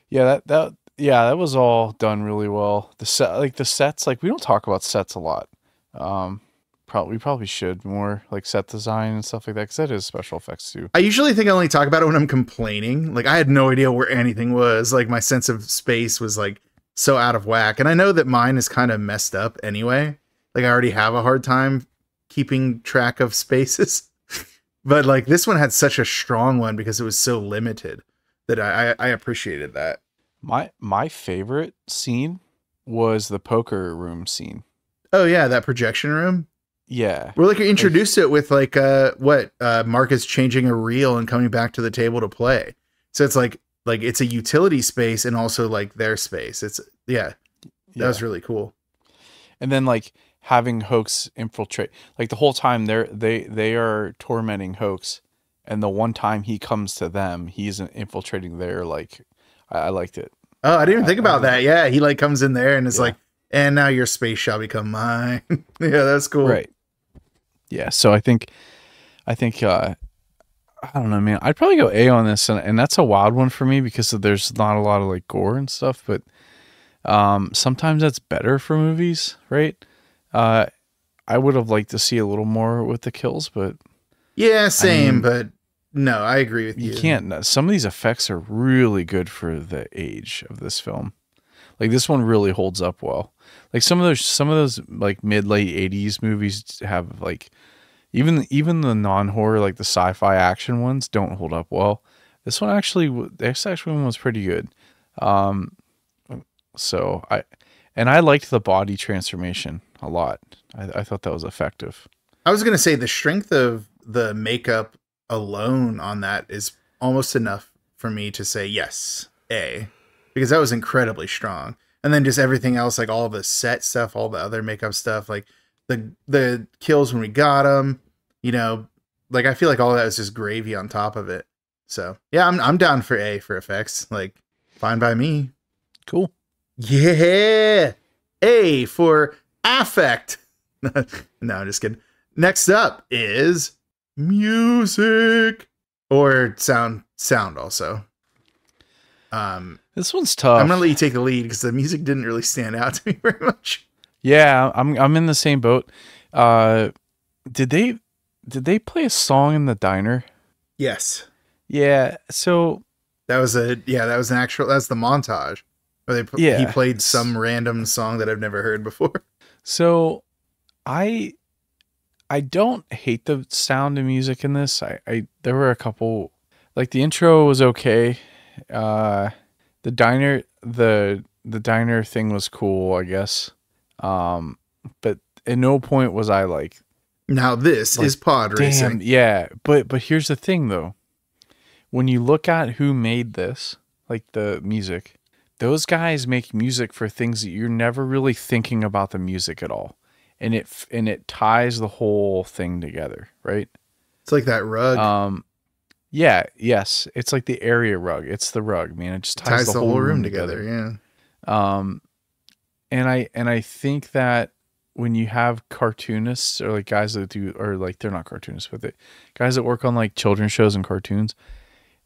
Yeah, that was all done really well. The sets, like we don't talk about sets a lot. We probably should more, like set design and stuff like that, because that is special effects too. I usually think I only talk about it when I'm complaining. Like I had no idea where anything was. Like my sense of space was like so out of whack. And I know that mine is kind of messed up anyway. Like I already have a hard time keeping track of spaces. But like this one had such a strong one because it was so limited that I appreciated that. My favorite scene was the poker room scene. Oh yeah, that projection room. Yeah. We're like introduced to it with like Mark is changing a reel and coming back to the table to play. So it's like it's a utility space and also like their space. It's that was really cool. And then like having Hoax infiltrate, like the whole time they are tormenting Hoax, and the one time he comes to them, he's infiltrating their like I liked it. Oh, I didn't even think about that. Yeah, he like comes in there and is like, and now your space shall become mine. Yeah, that's cool. Right. Yeah, so I think I don't know, man. I'd probably go A on this, and that's a wild one for me because there's not a lot of like gore and stuff, but sometimes that's better for movies, right? I would have liked to see a little more with the kills, but yeah, same. But no, I agree with you. You can't. Some of these effects are really good for the age of this film. Like this one really holds up well. Like some of those like late 80s movies have like even the non-horror, like the sci-fi action ones, don't hold up well. This actually one was pretty good. So I liked the body transformation a lot. I thought that was effective. I was gonna say the strength of the makeup alone on that is almost enough for me to say yes, A, because that was incredibly strong. And then just everything else, like all the set stuff, all the other makeup stuff, like the kills when we got them, like I feel like all that was just gravy on top of it. So yeah, I'm down for A for effects. Like fine by me. Cool. Yeah. A for affect. No, I'm just kidding. Next up is music or sound also. This one's tough. I'm gonna let you take the lead because the music didn't really stand out to me very much. Yeah, I'm in the same boat. Did they play a song in the diner? Yes. Yeah. So that was the montage where he played some random song that I've never heard before. So I don't hate the sound of music in this. There were a couple, like the intro was okay. The diner thing was cool, I guess. But at no point was I like, now this is pod racing. Yeah. But here's the thing though. When you look at who made this, like the music, those guys make music for things that you're never really thinking about the music at all. and it ties the whole thing together, right? It's like that rug. Yeah, yes. It's like the area rug. It's the rug, man. It just ties the whole room together. Yeah. And I think that when you have cartoonists or like guys that do, or like they're not cartoonists with it, guys that work on like children's shows and cartoons,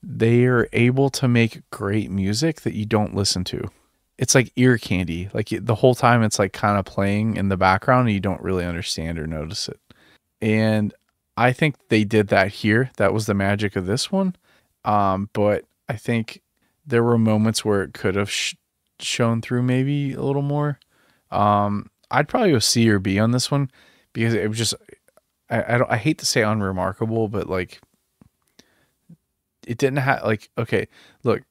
they are able to make great music that you don't listen to. It's like ear candy. Like the whole time it's like kind of playing in the background and you don't really understand or notice it. And I think they did that here. That was the magic of this one. But I think there were moments where it could have shown through maybe a little more. I'd probably go C or B on this one because it was just, I hate to say unremarkable, but like it didn't have like, okay, look,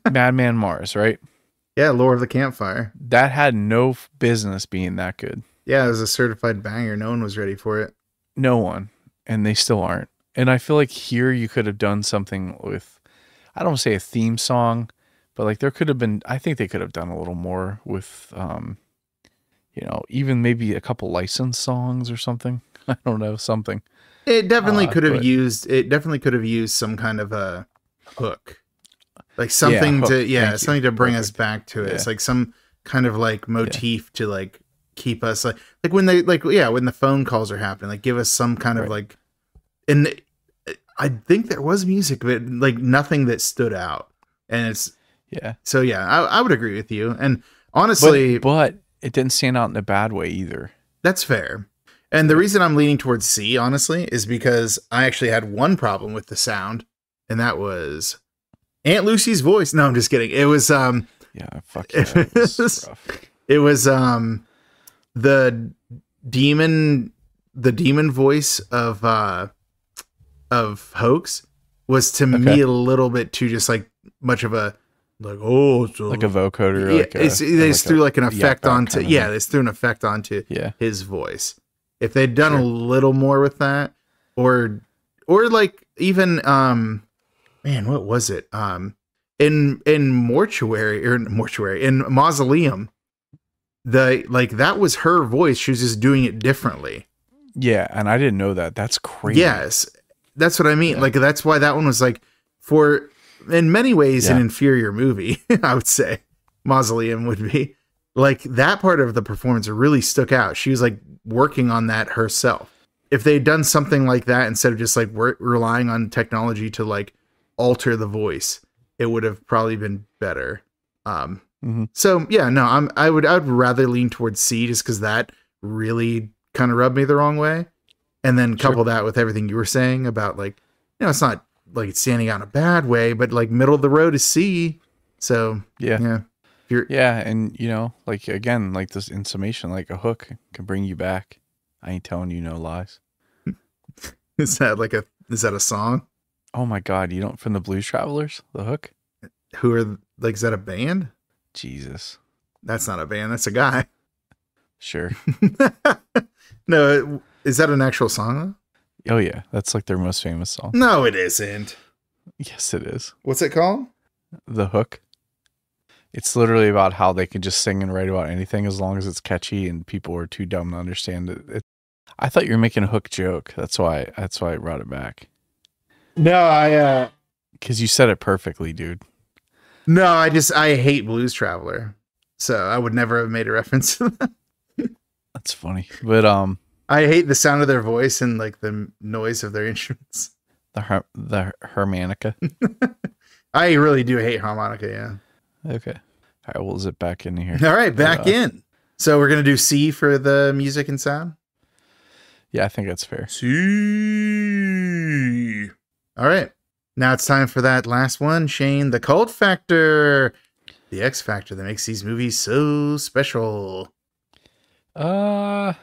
Madman Mars, right? Yeah. Lore of the Campfire. That had no business being that good. Yeah. It was a certified banger. No one was ready for it. No one. And they still aren't. And I feel like here you could have done something with, I don't want to say a theme song, but like there could have been, I think they could have done a little more with, you know, even maybe a couple licensed songs or something. I don't know, something. It definitely could have used some kind of a hook. Like something something to bring us back to it. Yeah. It's like some kind of like motif to like keep us like when they when the phone calls are happening, like give us some kind of like, and I think there was music, but like nothing that stood out. And it's so I would agree with you. And honestly, but it didn't stand out in a bad way either. That's fair. And the reason I'm leaning towards C, honestly, is because I actually had one problem with the sound, and that was Aunt Lucy's voice. No, I'm just kidding. It was fuck yeah, it was rough. It was the demon voice of Hoax was to me a little bit too just like much of a like like a vocoder. Yeah, they just threw like an effect onto they just threw an effect onto his voice. If they'd done a little more with that, or like even man, what was it? In Mausoleum, that was her voice. She was just doing it differently. Yeah, and I didn't know that. That's crazy. Yes, that's what I mean. Yeah. Like that's why that one was like for in many ways an inferior movie. I would say Mausoleum would be. Like that part of the performance really stuck out. She was like working on that herself. If they'd done something like that instead of just like relying on technology to like alter the voice, it would have probably been better. So yeah, no, I would rather lean towards C just because that really kind of rubbed me the wrong way. And then couple that with everything you were saying about like, you know, it's not like it's standing out in a bad way, but like middle of the road is C. So yeah. And you know, like again, like this in summation, like a hook can bring you back. I ain't telling you no lies. Is that a song? Oh my God, you don't from the Blues Travelers, the hook? Who are like, is that a band? Jesus. That's not a band, that's a guy. Sure. No, is that an actual song though? Oh yeah, that's like their most famous song. No, it isn't. Yes, it is. What's it called? The Hook. It's literally about how they can just sing and write about anything as long as it's catchy and people are too dumb to understand it. I thought you were making a hook joke. That's why I brought it back. No, because you said it perfectly, dude. No, I hate Blues Traveler. So I would never have made a reference to that. That's funny. But I hate the sound of their voice and like the noise of their instruments. The harmonica. I really do hate harmonica, yeah. Okay. All right, we'll zip back in here. All right, back in. So we're going to do C for the music and sound? Yeah, I think that's fair. C. All right. Now it's time for that last one, Shane, the cult factor. The X factor that makes these movies so special. I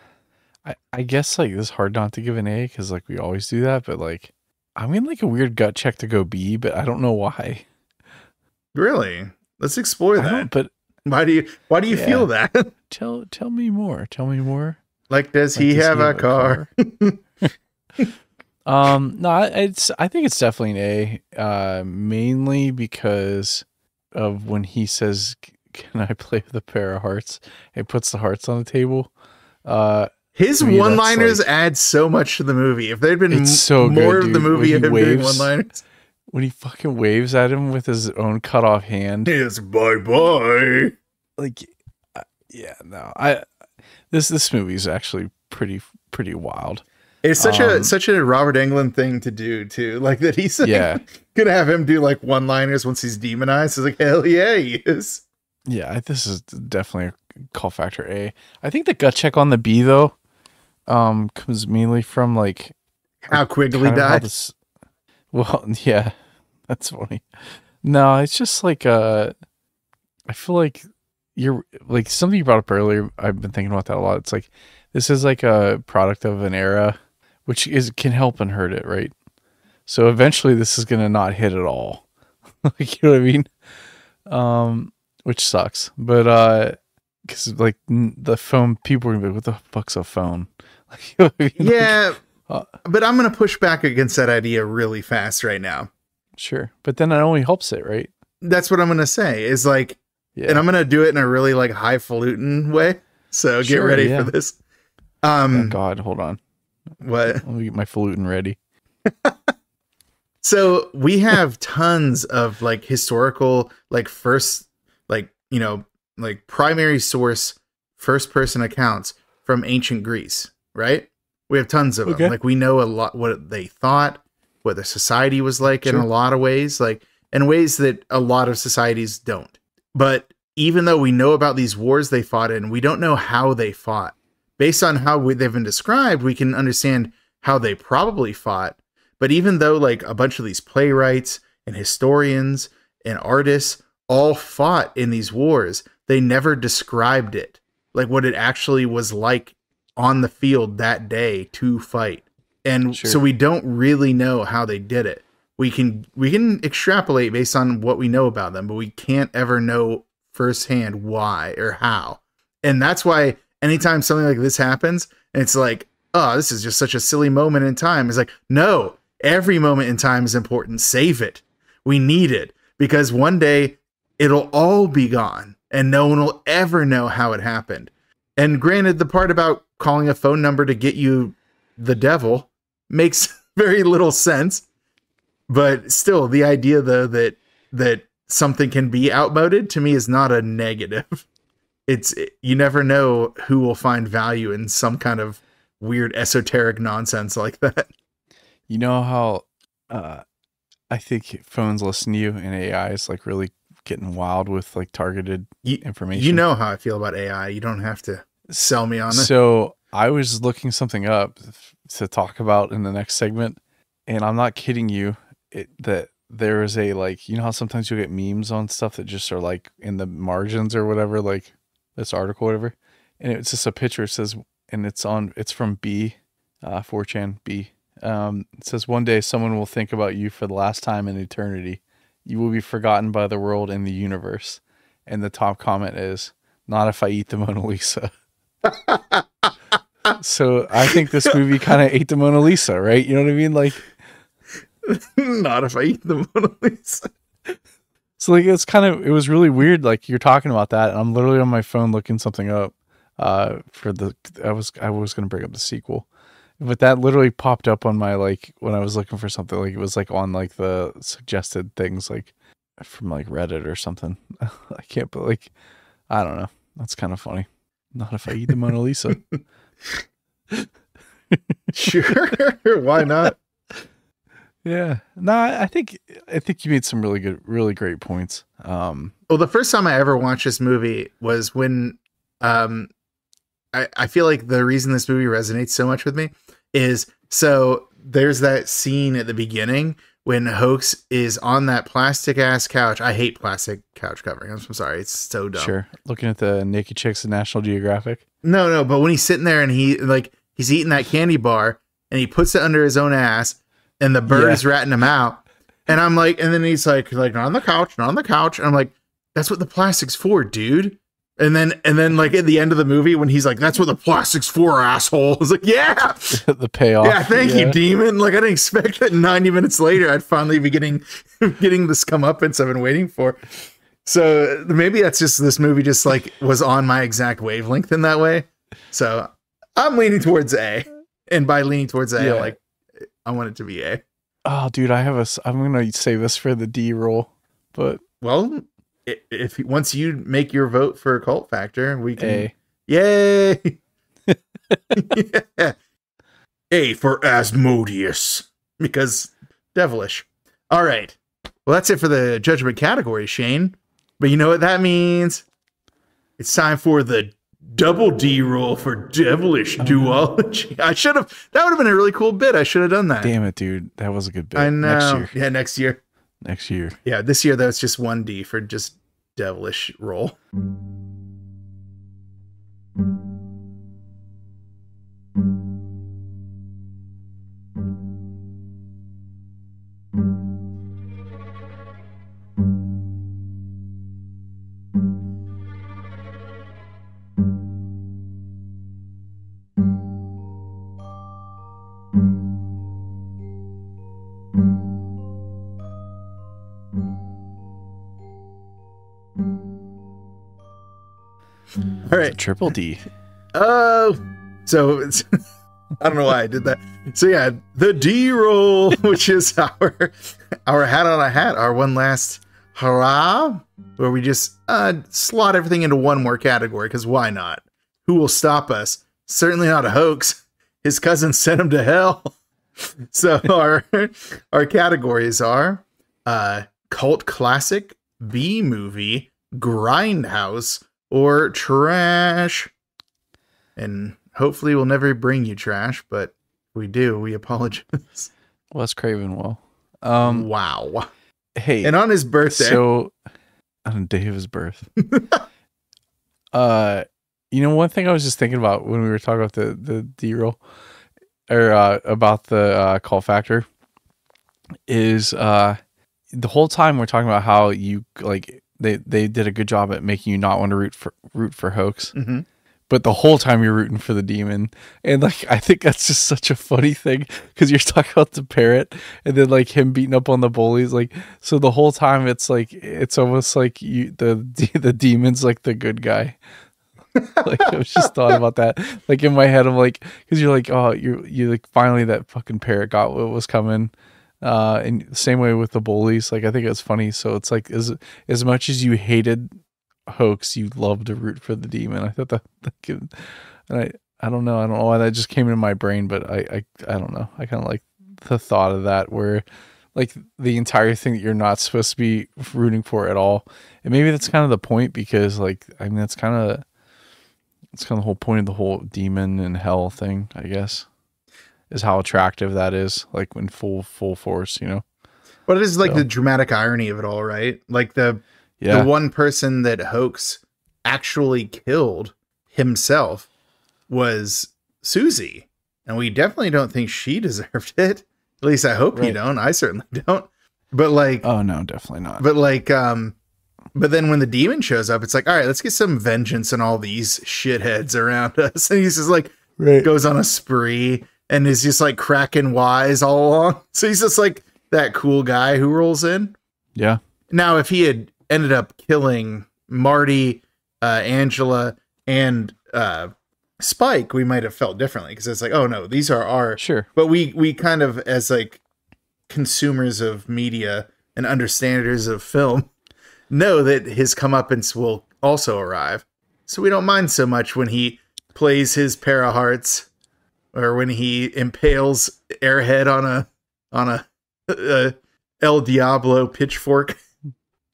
guess like it's hard not to give an A because like we always do that, but like I'm in like a weird gut check to go B, but I don't know why. Really? Let's explore that. But why do you feel that? Tell me more. Tell me more. Like, does he have a car? No, I think it's definitely an A. Mainly because of when he says, "Can I play with a pair of hearts?" It puts the hearts on the table. His to me, one-liners that's, like, add so much to the movie. If there'd been It's so more good, of the dude. movie When of he him doing waves- one-liners. when he fucking waves at him with his own cut off hand. Yes, bye-bye. Like, yeah, no, this movie is actually pretty wild. It's such a Robert Englund thing to do too. Like that he's like, Yeah. gonna have him do like one-liners once he's demonized. It's like, hell yeah, he is. Yeah, this is definitely a call factor A. I think the gut check on the B though, comes mainly from like How Quigley kind of how died. this- well, yeah, that's funny. No, it's just like I feel like you're like something you brought up earlier. I've been thinking about that a lot. It's like this is like a product of an era, which can help and hurt it, right? So eventually, this is gonna not hit at all. Like, you know what I mean? Which sucks, but because like the phone, people are gonna be like, "What the fuck's a phone?" Like, you know what I mean? Yeah, but I'm gonna push back against that idea really fast right now. Sure, but then it only helps it, right? That's what I'm gonna say. Is like, Yeah. and I'm gonna do it in a really like highfalutin way. So get Sure, ready yeah. for this. Oh God, hold on. What? Let me get my falutin ready. So we have tons of like historical, like first, like, you know, like primary source, first person accounts from ancient Greece, right? We have tons of Okay. them. Like we know a lot what they thought, what their society was like in Sure. a lot of ways, like in ways that a lot of societies don't. But even though we know about these wars they fought in, we don't know how they fought. Based on how they've been described, we can understand how they probably fought. But even though like a bunch of these playwrights and historians and artists all fought in these wars, they never described it, like what it actually was like on the field that day to fight. And Sure. so we don't really know how they did it. We can extrapolate based on what we know about them, but we can't ever know firsthand why or how. And that's why anytime something like this happens, and it's like, oh, this is just such a silly moment in time. It's like, no, every moment in time is important. Save it. We need it because one day it'll all be gone and no one will ever know how it happened. And granted, the part about calling a phone number to get you the devil makes very little sense. But still, the idea though that something can be outmoded to me is not a negative. You never know who will find value in some kind of weird esoteric nonsense like that. You know how I think phones listen to you and AI is like really getting wild with like targeted information. You know how I feel about AI. You don't have to sell me on it. So I was looking something up to talk about in the next segment, and I'm not kidding you. That there is a like, you know how sometimes you'll get memes on stuff that just are like in the margins or whatever, like this article, or whatever, and it's just a picture. It says, and it's from B, 4chan B. It says, one day someone will think about you for the last time in eternity. You will be forgotten by the world and the universe. And the top comment is, not if I eat the Mona Lisa. So I think this movie kind of ate the Mona Lisa, right? You know what I mean? Like, not if I eat the Mona Lisa. so like, it was really weird. Like you're talking about that, and I'm literally on my phone looking something up. I was going to bring up the sequel, but that literally popped up on my, like, when I was looking for something, like it was like on like the suggested things, like from like Reddit or something. I can't, but like, I don't know. That's kind of funny. Not if I eat the Mona Lisa. Sure. Why not? Yeah. No, I think you made some really great points. Well, the first time I ever watched this movie was when, I feel like the reason this movie resonates so much with me is, so there's that scene at the beginning when Hoax is on that plastic ass couch. I hate plastic couch covering. I'm sorry. It's so dumb. Sure. Looking at the naked chicks in National Geographic. No. But when he's sitting there and he's eating that candy bar and he puts it under his own ass and the bird is ratting him out. And I'm like, and then he's like, not on the couch, not on the couch. And I'm like, that's what the plastic's for, dude. And then like at the end of the movie when he's like, that's what the plastic's for, asshole. I was like, yeah. The payoff. Yeah, thank you, demon. Like I didn't expect that 90 minutes later I'd finally be getting this comeuppance I've been waiting for. So maybe that's just, this movie just like was on my exact wavelength in that way. So I'm leaning towards A. And by leaning towards A, I want it to be A. Oh, dude, I'm going to save this for the D roll. But well, if once you make your vote for Cult Factor, we can A. Yay! Yeah. A for Asmodeus, because devilish. All right. Well, that's it for the judgment category, Shane. But you know what that means? It's time for the double D roll for Devilish Duology. That would have been a really cool bit. I should have done that. Damn it, dude. That was a good bit. I know. Next year. Yeah, next year. Next year. Yeah, this year, though, it's just 1D for just Devilish roll. All right. Triple D. Oh, so it's, I don't know why I did that. So yeah, the D roll, which is our hat on a hat, our one last hurrah, where we just slot everything into one more category, because why not? Who will stop us? Certainly not a hoax. His cousin sent him to hell. So our categories are cult classic, B movie, grindhouse, or trash. And hopefully we'll never bring you trash, but if we do, we apologize. Wes Craven will. Wow. Hey. And on his birthday. So, on the day of his birth. You know, one thing I was just thinking about when we were talking about the D-roll, or about the call factor, is the whole time we're talking about how you, like, they did a good job at making you not want to root for hoax. Mm-hmm. But the whole time you're rooting for the demon. And like, I think that's just such a funny thing, because you're talking about the parrot and then like him beating up on the bullies. Like, so the whole time it's like, it's almost like the demon's like the good guy. Like, I was just thought about that. Like in my head, I'm like, because you're like, oh, you like, finally that fucking parrot got what was coming. And same way with the bullies. Like, I think it's funny. So it's like, as much as you hated hoax, you love to root for the demon. I thought that and I don't know why that just came into my brain, but I don't know, I kind of like the thought of that, where like the entire thing that you're not supposed to be rooting for at all. And maybe that's kind of the point, because like, I mean, it's kind of the whole point of the whole demon and hell thing, I guess, is how attractive that is, like when full force, you know. But it is like the dramatic irony of it all, right? Like the one person that hoax actually killed himself was Susie. And we definitely don't think she deserved it. At least I hope you don't. I certainly don't. But like, oh no, definitely not. But like, but then when the demon shows up, it's like, all right, let's get some vengeance on all these shitheads around us. And he's just like, goes on a spree and is just like cracking wise all along. So he's just like that cool guy who rolls in. Yeah. Now, if he had ended up killing Marty, Angela, and Spike, we might have felt differently, because it's like, oh no, these are our But we kind of, as like consumers of media and understanders of film, know that his comeuppance will also arrive. So we don't mind so much when he plays his pair of hearts, or when he impales Airhead on a El Diablo pitchfork.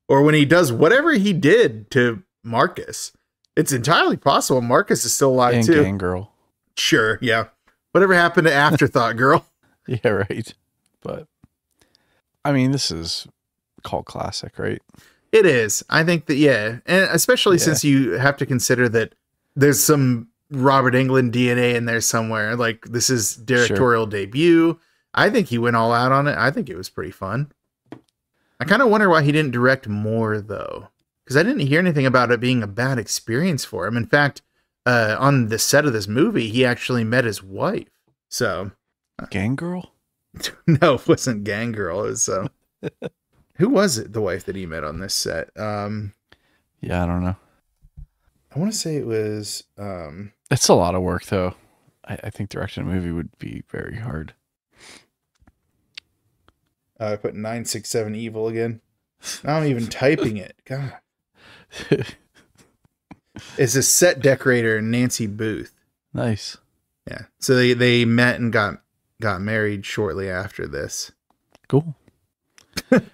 Or when he does whatever he did to Marcus. It's entirely possible Marcus is still alive, and too. Gang Girl. Sure, yeah. Whatever happened to Afterthought Girl? Yeah, right. But, I mean, this is cult classic, right? It is. I think that, yeah. And especially since you have to consider that there's some Robert Englund DNA in there somewhere. Like, this is directorial debut. I think he went all out on it. I think it was pretty fun. I kind of wonder why he didn't direct more, though, because I didn't hear anything about it being a bad experience for him. In fact, on the set of this movie, he actually met his wife. So, Gang Girl? No, it wasn't Gang Girl. It was who was it? The wife that he met on this set? Yeah, I don't know. I want to say it was. It's a lot of work, though. I think directing a movie would be very hard. I put 967 evil again. Now I'm even typing it. God. It's a set decorator, Nancy Booth. Nice. Yeah. So they met and got married shortly after this. Cool.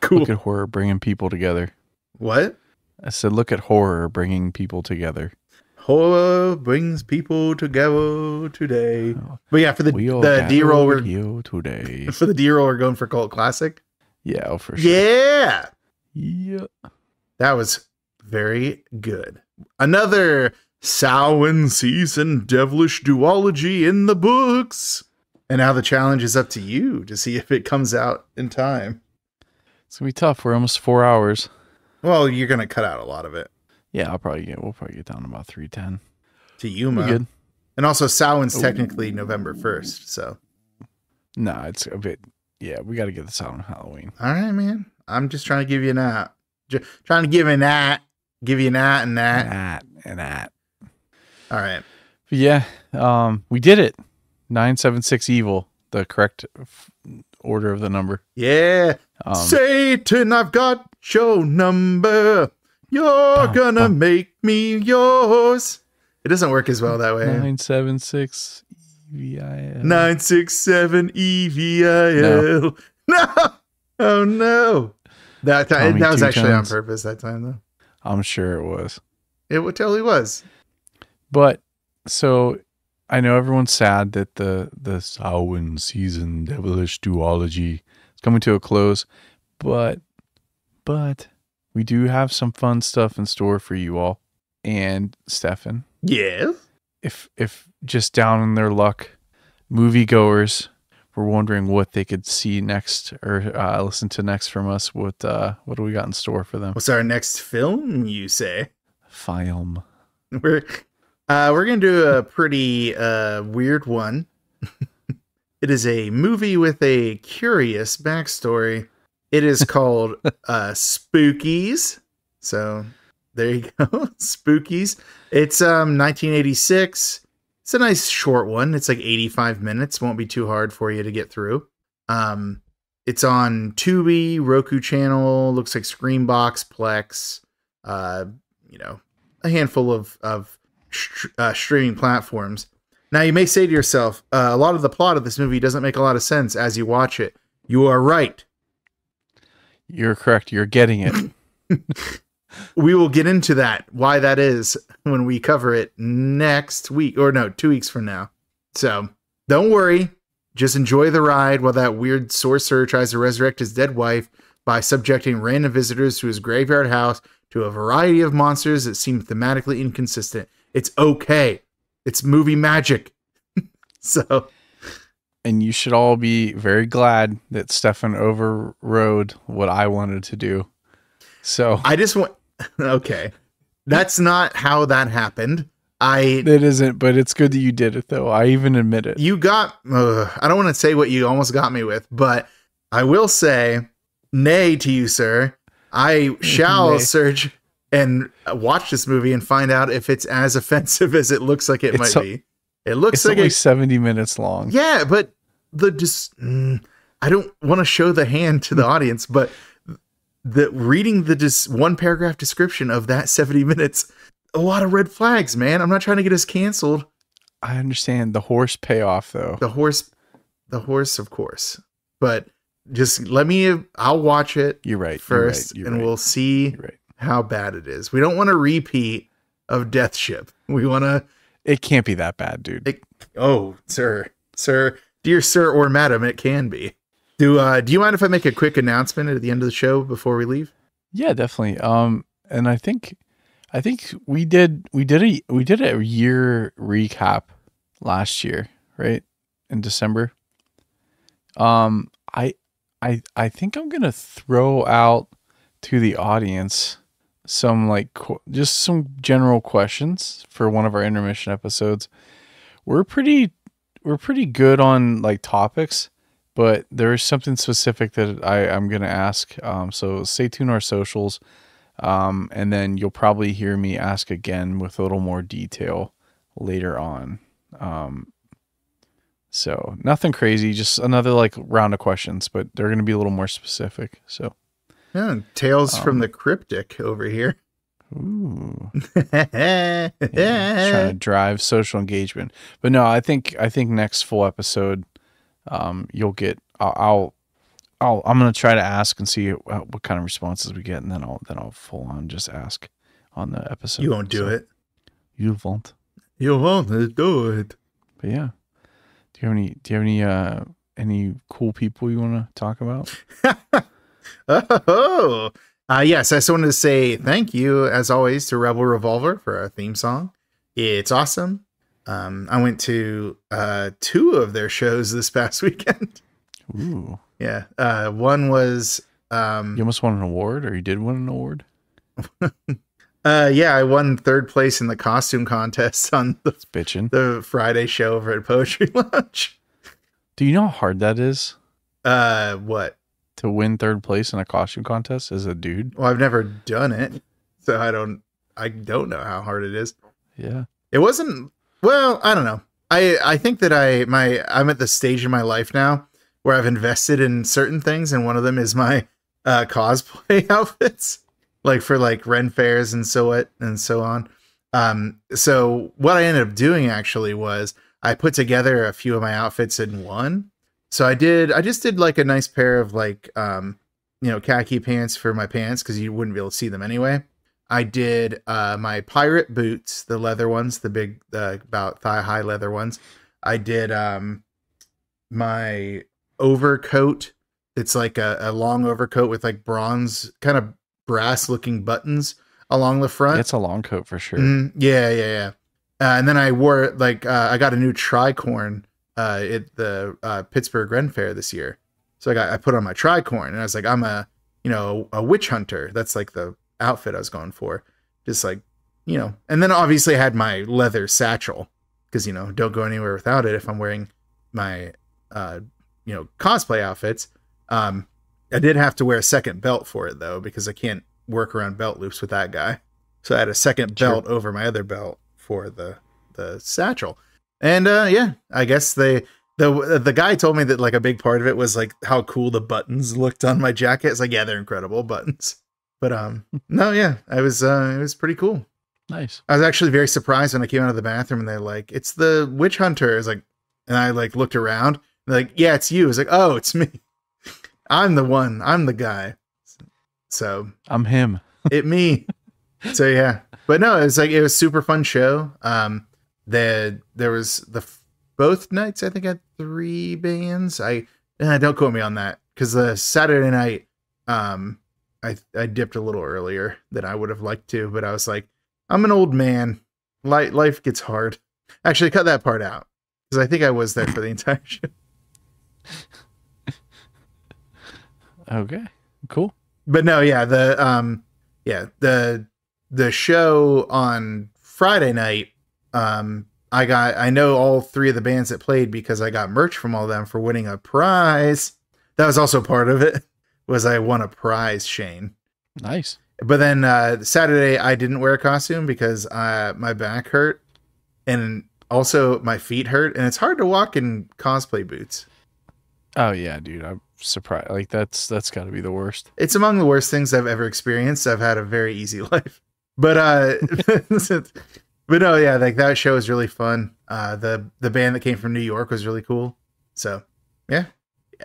Cool. Look at horror bringing people together. What? I said, look at horror bringing people together. Horror brings people together today. But yeah, for the D-roll, today. For the D-roll, we're going for cult classic. Yeah, oh, for sure. Yeah. Yeah. That was very good. Another Samhain season Devilish duology in the books. And now the challenge is up to you to see if it comes out in time. It's going to be tough. We're almost 4 hours. Well, you're going to cut out a lot of it. Yeah, we'll probably get down to about 3:10. To Yuma. Good. And also Samhain's technically November 1st, so. Nah, it's a bit, yeah, we got to get this out on Halloween. All right, man. I'm just trying to give you an at. Trying to give you an at. Give you an at and that. And that. All right. But yeah, we did it. 976 evil, the correct order of the number. Yeah. Satan, I've got your number. You're gonna make me yours. It doesn't work as well that way. 976 EVIL. 967 EVIL. No. Oh no. That was actually on purpose that time though. I'm sure it was. It totally was. But so I know everyone's sad that the Samhain season Devilish duology is coming to a close, but we do have some fun stuff in store for you all. And Stefan. Yes. If just down in their luck, moviegoers were wondering what they could see next or listen to next from us, what do we got in store for them? What's our next film, you say? Film. We're gonna do a pretty weird one. It is a movie with a curious backstory. It is called Spookies. So there you go. Spookies. It's 1986. It's a nice short one. It's like 85 minutes. Won't be too hard for you to get through. It's on Tubi, Roku channel, looks like Screambox, Plex, a handful of streaming platforms. Now you may say to yourself, a lot of the plot of this movie doesn't make a lot of sense as you watch it. You are right. You're correct. You're getting it. We will get into that, why that is, when we cover it next week, or no, 2 weeks from now. So don't worry. Just enjoy the ride while that weird sorcerer tries to resurrect his dead wife by subjecting random visitors to his graveyard house to a variety of monsters that seem thematically inconsistent. It's okay. It's movie magic. So. And you should all be very glad that Stefan overrode what I wanted to do. So I just want, okay. That's not how that happened. It isn't, but it's good that you did it though. I even admit it. You got, I don't want to say what you almost got me with, but I will say, nay to you, sir. I shall search and watch this movie and find out if it's as offensive as it looks like it might be. It looks like only 70 minutes long. Yeah, but I don't want to show the hand to the audience, but reading the one paragraph description of that 70 minutes, a lot of red flags, man. I'm not trying to get us canceled. I understand the horse payoff though. The horse, of course. But just I'll watch it. You're right. First, you're and right. we'll see how bad it is. We don't want a repeat of Death Ship. We want to. It can't be that bad, dude. Sir, dear sir or madam, it can be. Do you mind if I make a quick announcement at the end of the show before we leave? Yeah, definitely. And I think we did a year recap last year, right? In December. I think I'm going to throw out to the audience some just some general questions for one of our intermission episodes. We're pretty good on topics, but there is something specific that I'm going to ask. So stay tuned to our socials. And then you'll probably hear me ask again with a little more detail later on. So nothing crazy, just another like round of questions, but they're going to be a little more specific. So yeah, Tales from the Cryptic over here. Ooh. Yeah, trying to drive social engagement. But no, I think next full episode, you'll get. I'm gonna try to ask and see what kind of responses we get, and then I'll full on just ask on the episode. You won't do it. You won't. You won't do it. But yeah, do you have any cool people you want to talk about? Oh. Yes, I just wanted to say thank you, as always, to Rebel Revolver for our theme song. It's awesome. I went to 2 of their shows this past weekend. Ooh. Yeah. One was... you almost won an award, or you did win an award? Yeah, I won 3rd place in the costume contest on the Friday show over at Poetry Lounge. Do you know how hard that is? What? To win 3rd place in a costume contest as a dude? Well, I've never done it, so I don't know how hard it is. Yeah. It wasn't, well, I don't know. I think that I'm at the stage in my life now where I've invested in certain things, and one of them is my cosplay outfits, like for like Ren fairs and so on. So what I ended up doing actually was I put together a few of my outfits in one. So I just did like a nice pair of like, khaki pants for my pants, because you wouldn't be able to see them anyway. I did my pirate boots, the leather ones, the big, about thigh-high leather ones. I did my overcoat. It's like a long overcoat with like bronze, kind of brass-looking buttons along the front. It's a long coat for sure. Yeah. And then I wore like I got a new tricorn at the Pittsburgh Ren Fair this year. So I put on my tricorn, and I was like, I'm a witch hunter. That's like the outfit I was going for. Just like, and then obviously I had my leather satchel, because, don't go anywhere without it if I'm wearing my, cosplay outfits. I did have to wear a second belt for it though, because I can't work around belt loops with that guy. So I had a second belt over my other belt for the satchel. And yeah, I guess the guy told me that like a big part of it was like how cool the buttons looked on my jacket. It's like, yeah, they're incredible buttons. But no, yeah, it was pretty cool. Nice. I was actually very surprised when I came out of the bathroom and they're like, "It's the witch hunter." I was like, and I like looked around. They're like, "Yeah, it's you." I was like, "Oh, it's me. I'm the one. I'm the guy." So I'm him. Me. So yeah, but no, it was super fun show. There was both nights, I think, had 3 bands. Don't quote me on that, because the Saturday night, I dipped a little earlier than I would have liked to, but I was like, I'm an old man. Life gets hard. Actually, cut that part out, because I think I was there for the entire show. Okay, cool. But no, yeah, the show on Friday night, I know all 3 of the bands that played because I got merch from all of them for winning a prize. That was also part of it, was I won a prize, Shane. Nice. But then Saturday I didn't wear a costume because my back hurt, and also my feet hurt, and it's hard to walk in cosplay boots. Oh yeah, dude, I'm surprised. Like that's got to be the worst. It's among the worst things I've ever experienced. I've had a very easy life, but but no, yeah, like that show was really fun. The band that came from New York was really cool. So yeah,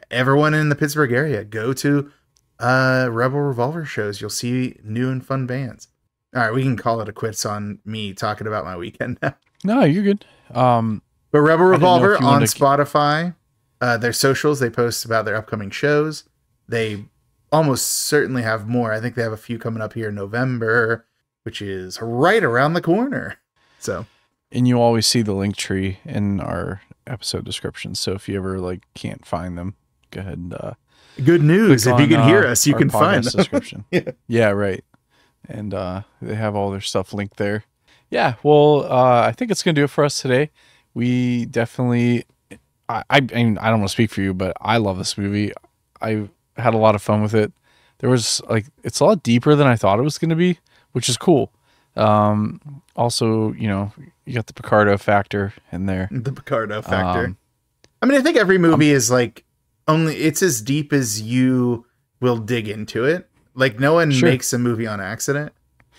everyone in the Pittsburgh area, go to Rebel Revolver shows. You'll see new and fun bands. All right, we can call it a quits on me talking about my weekend now. No, you're good. But Rebel Revolver on Spotify, their socials, they post about their upcoming shows. They almost certainly have more. I think they have a few coming up here in November, which is right around the corner. So, and you always see the link tree in our episode description. So if you ever like can't find them, go ahead and good news. If you can hear us, you can find them. Description. Yeah, right. And they have all their stuff linked there. Yeah, well, I think it's gonna do it for us today. We definitely, I mean, I don't want to speak for you, but I love this movie. I had a lot of fun with it. There was like, it's a lot deeper than I thought it was gonna be, which is cool. Also, you know, you got the Picardo factor in there. The Picardo factor. I mean, I think every movie is like it's as deep as you will dig into it. Like no one makes a movie on accident.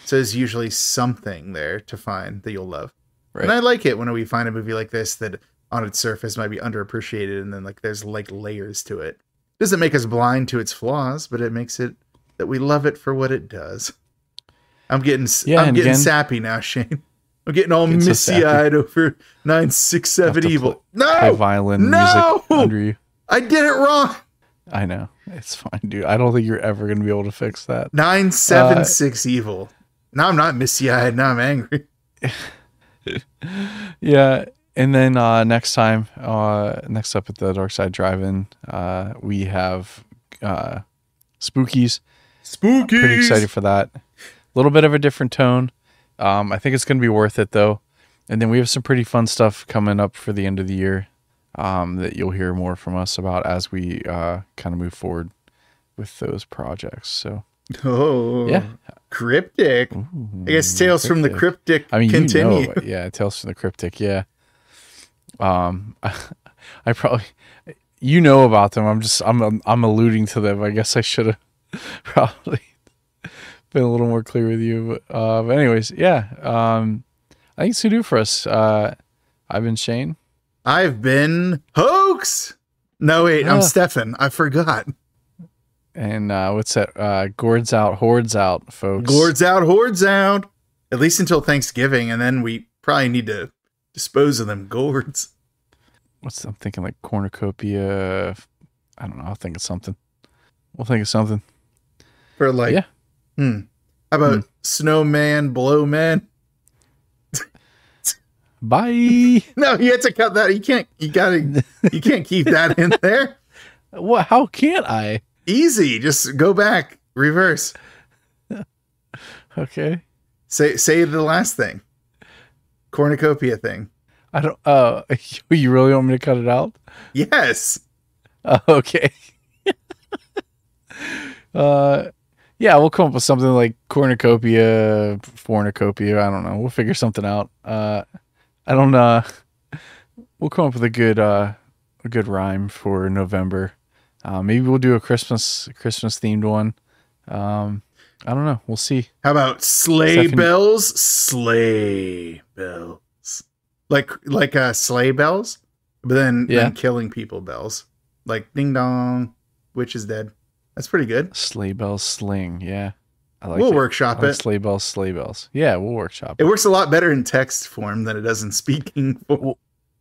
So there's usually something there to find that you'll love. Right. And I like it when we find a movie like this that on its surface might be underappreciated. And then like there's like layers to it. It doesn't make us blind to its flaws, but it makes it that we love it for what it does. I'm getting sappy now, Shane. I'm getting all misty-eyed over 967 Evil. No! Violin music under you. I did it wrong. I know. It's fine, dude. I don't think you're ever going to be able to fix that. 976 Evil. Now I'm not misty-eyed. Now I'm angry. Yeah. And then next up at the Dark Side Drive-In, we have Spookies. Spookies! Pretty excited for that. A little bit of a different tone. I think it's going to be worth it, though. And then we have some pretty fun stuff coming up for the end of the year that you'll hear more from us about as we kind of move forward with those projects. So, yeah. Cryptic. Ooh, I guess Tales from the Cryptic continue. Tales from the Cryptic, yeah. I probably... You know about them. I'm alluding to them. I guess I should have probably... been a little more clear with you, but anyways, yeah. I think it's to do for us. I've been Shane. I've been Hoax. No, wait, I'm Stefan. I forgot. And what's that? Gourds out, hordes out, folks. Gourds out, hordes out. At least until Thanksgiving, and then we probably need to dispose of them gourds. I'm thinking like cornucopia. I don't know. I'll think of something. We'll think of something. For like. Yeah. How about Snowman, Blowman? Bye. No, you had to cut that. You can't keep that in there. What? How can't I? Easy. Just go back. Reverse. Okay. Say the last thing. Cornucopia thing. I don't, you really want me to cut it out? Yes. Okay. Yeah, we'll come up with something like cornucopia, fornicopia. I don't know. We'll figure something out. We'll come up with a good rhyme for November. Maybe we'll do a Christmas themed one. I don't know. We'll see. How about sleigh bells? Sleigh bells. Like sleigh bells, but then killing people bells. Like ding dong, witch is dead. That's pretty good. Sleigh bells sling. Yeah. We'll workshop it. Sleigh bells. Yeah, we'll workshop it. It works a lot better in text form than it does in speaking form.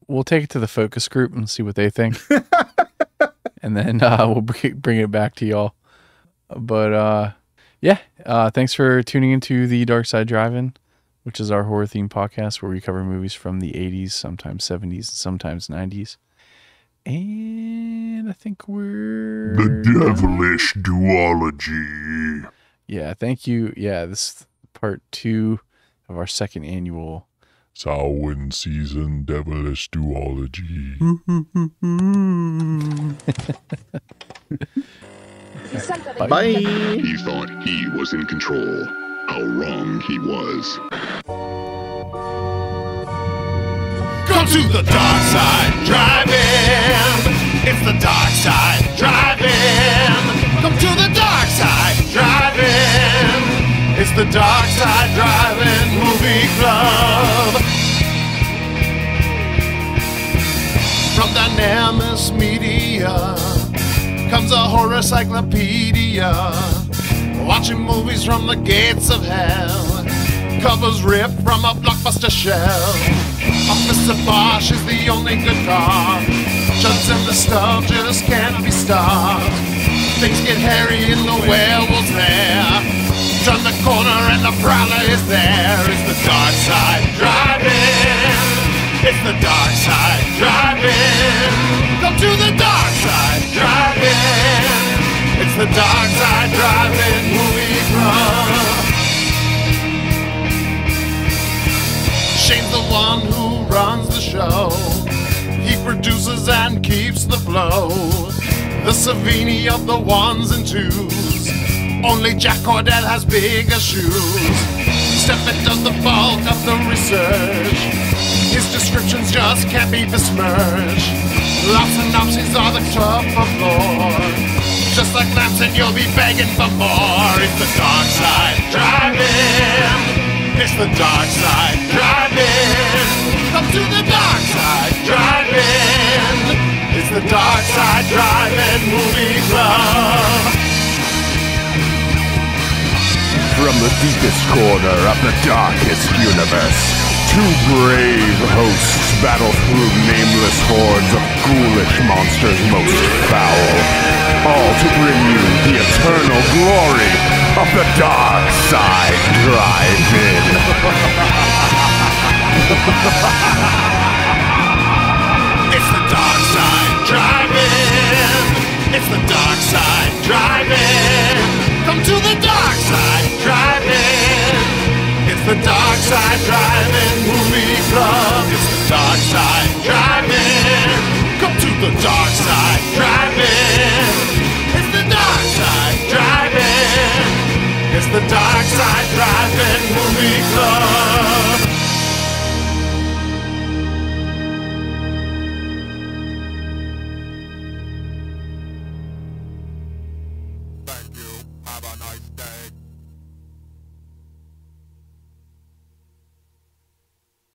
We'll take it to the focus group and see what they think. And then we'll bring it back to y'all. But thanks for tuning into the Dark Side Drive-In, which is our horror themed podcast where we cover movies from the 80s, sometimes 70s, and sometimes 90s. And I think we're... The Devilish Duology. Yeah, thank you. Yeah, this is part 2 of our second annual Samhain season Devilish Duology. Bye. He thought he was in control. How wrong he was. Come to the dark side, drive-in. It's the dark side, drive-in. Come to the dark side, drive-in. It's the dark side, drive-in movie club. From Dynamis Media comes a horror cyclopedia, watching movies from the gates of hell. Covers ripped from a blockbuster shell. Officer Bosch is the only good car. Chuds and the stuff just can't be stopped. Things get hairy in the werewolves there. Turn the corner and the prowler is there. It's the dark side drive-in. It's the dark side drive-in. Come to the dark side drive-in. It's the dark side drive-in movie club. Shane's the one who runs the show. He produces and keeps the flow. The Savini of the ones and twos. Only Jack Cordell has bigger shoes. Stefan does the bulk of the research. His descriptions just can't be besmirched. Lots and options are the club for more. Just like Lampton, you'll be begging for more. It's the dark side driving. It's the dark side driving. Come to the dark side driving. It's the dark side driving movie club. From the deepest corner of the darkest universe, two brave hosts battle through nameless hordes of ghoulish monsters most foul, all to bring you the eternal glory of the Dark Side Drive-In. It's the dark side driving. It's the dark side driving. Come to the dark side driving. It's the dark side driving movie club. It's the dark side driving. Come to the dark side driving. It's the dark side driving. It's the dark side driving movie club. Thank you. Have a nice day.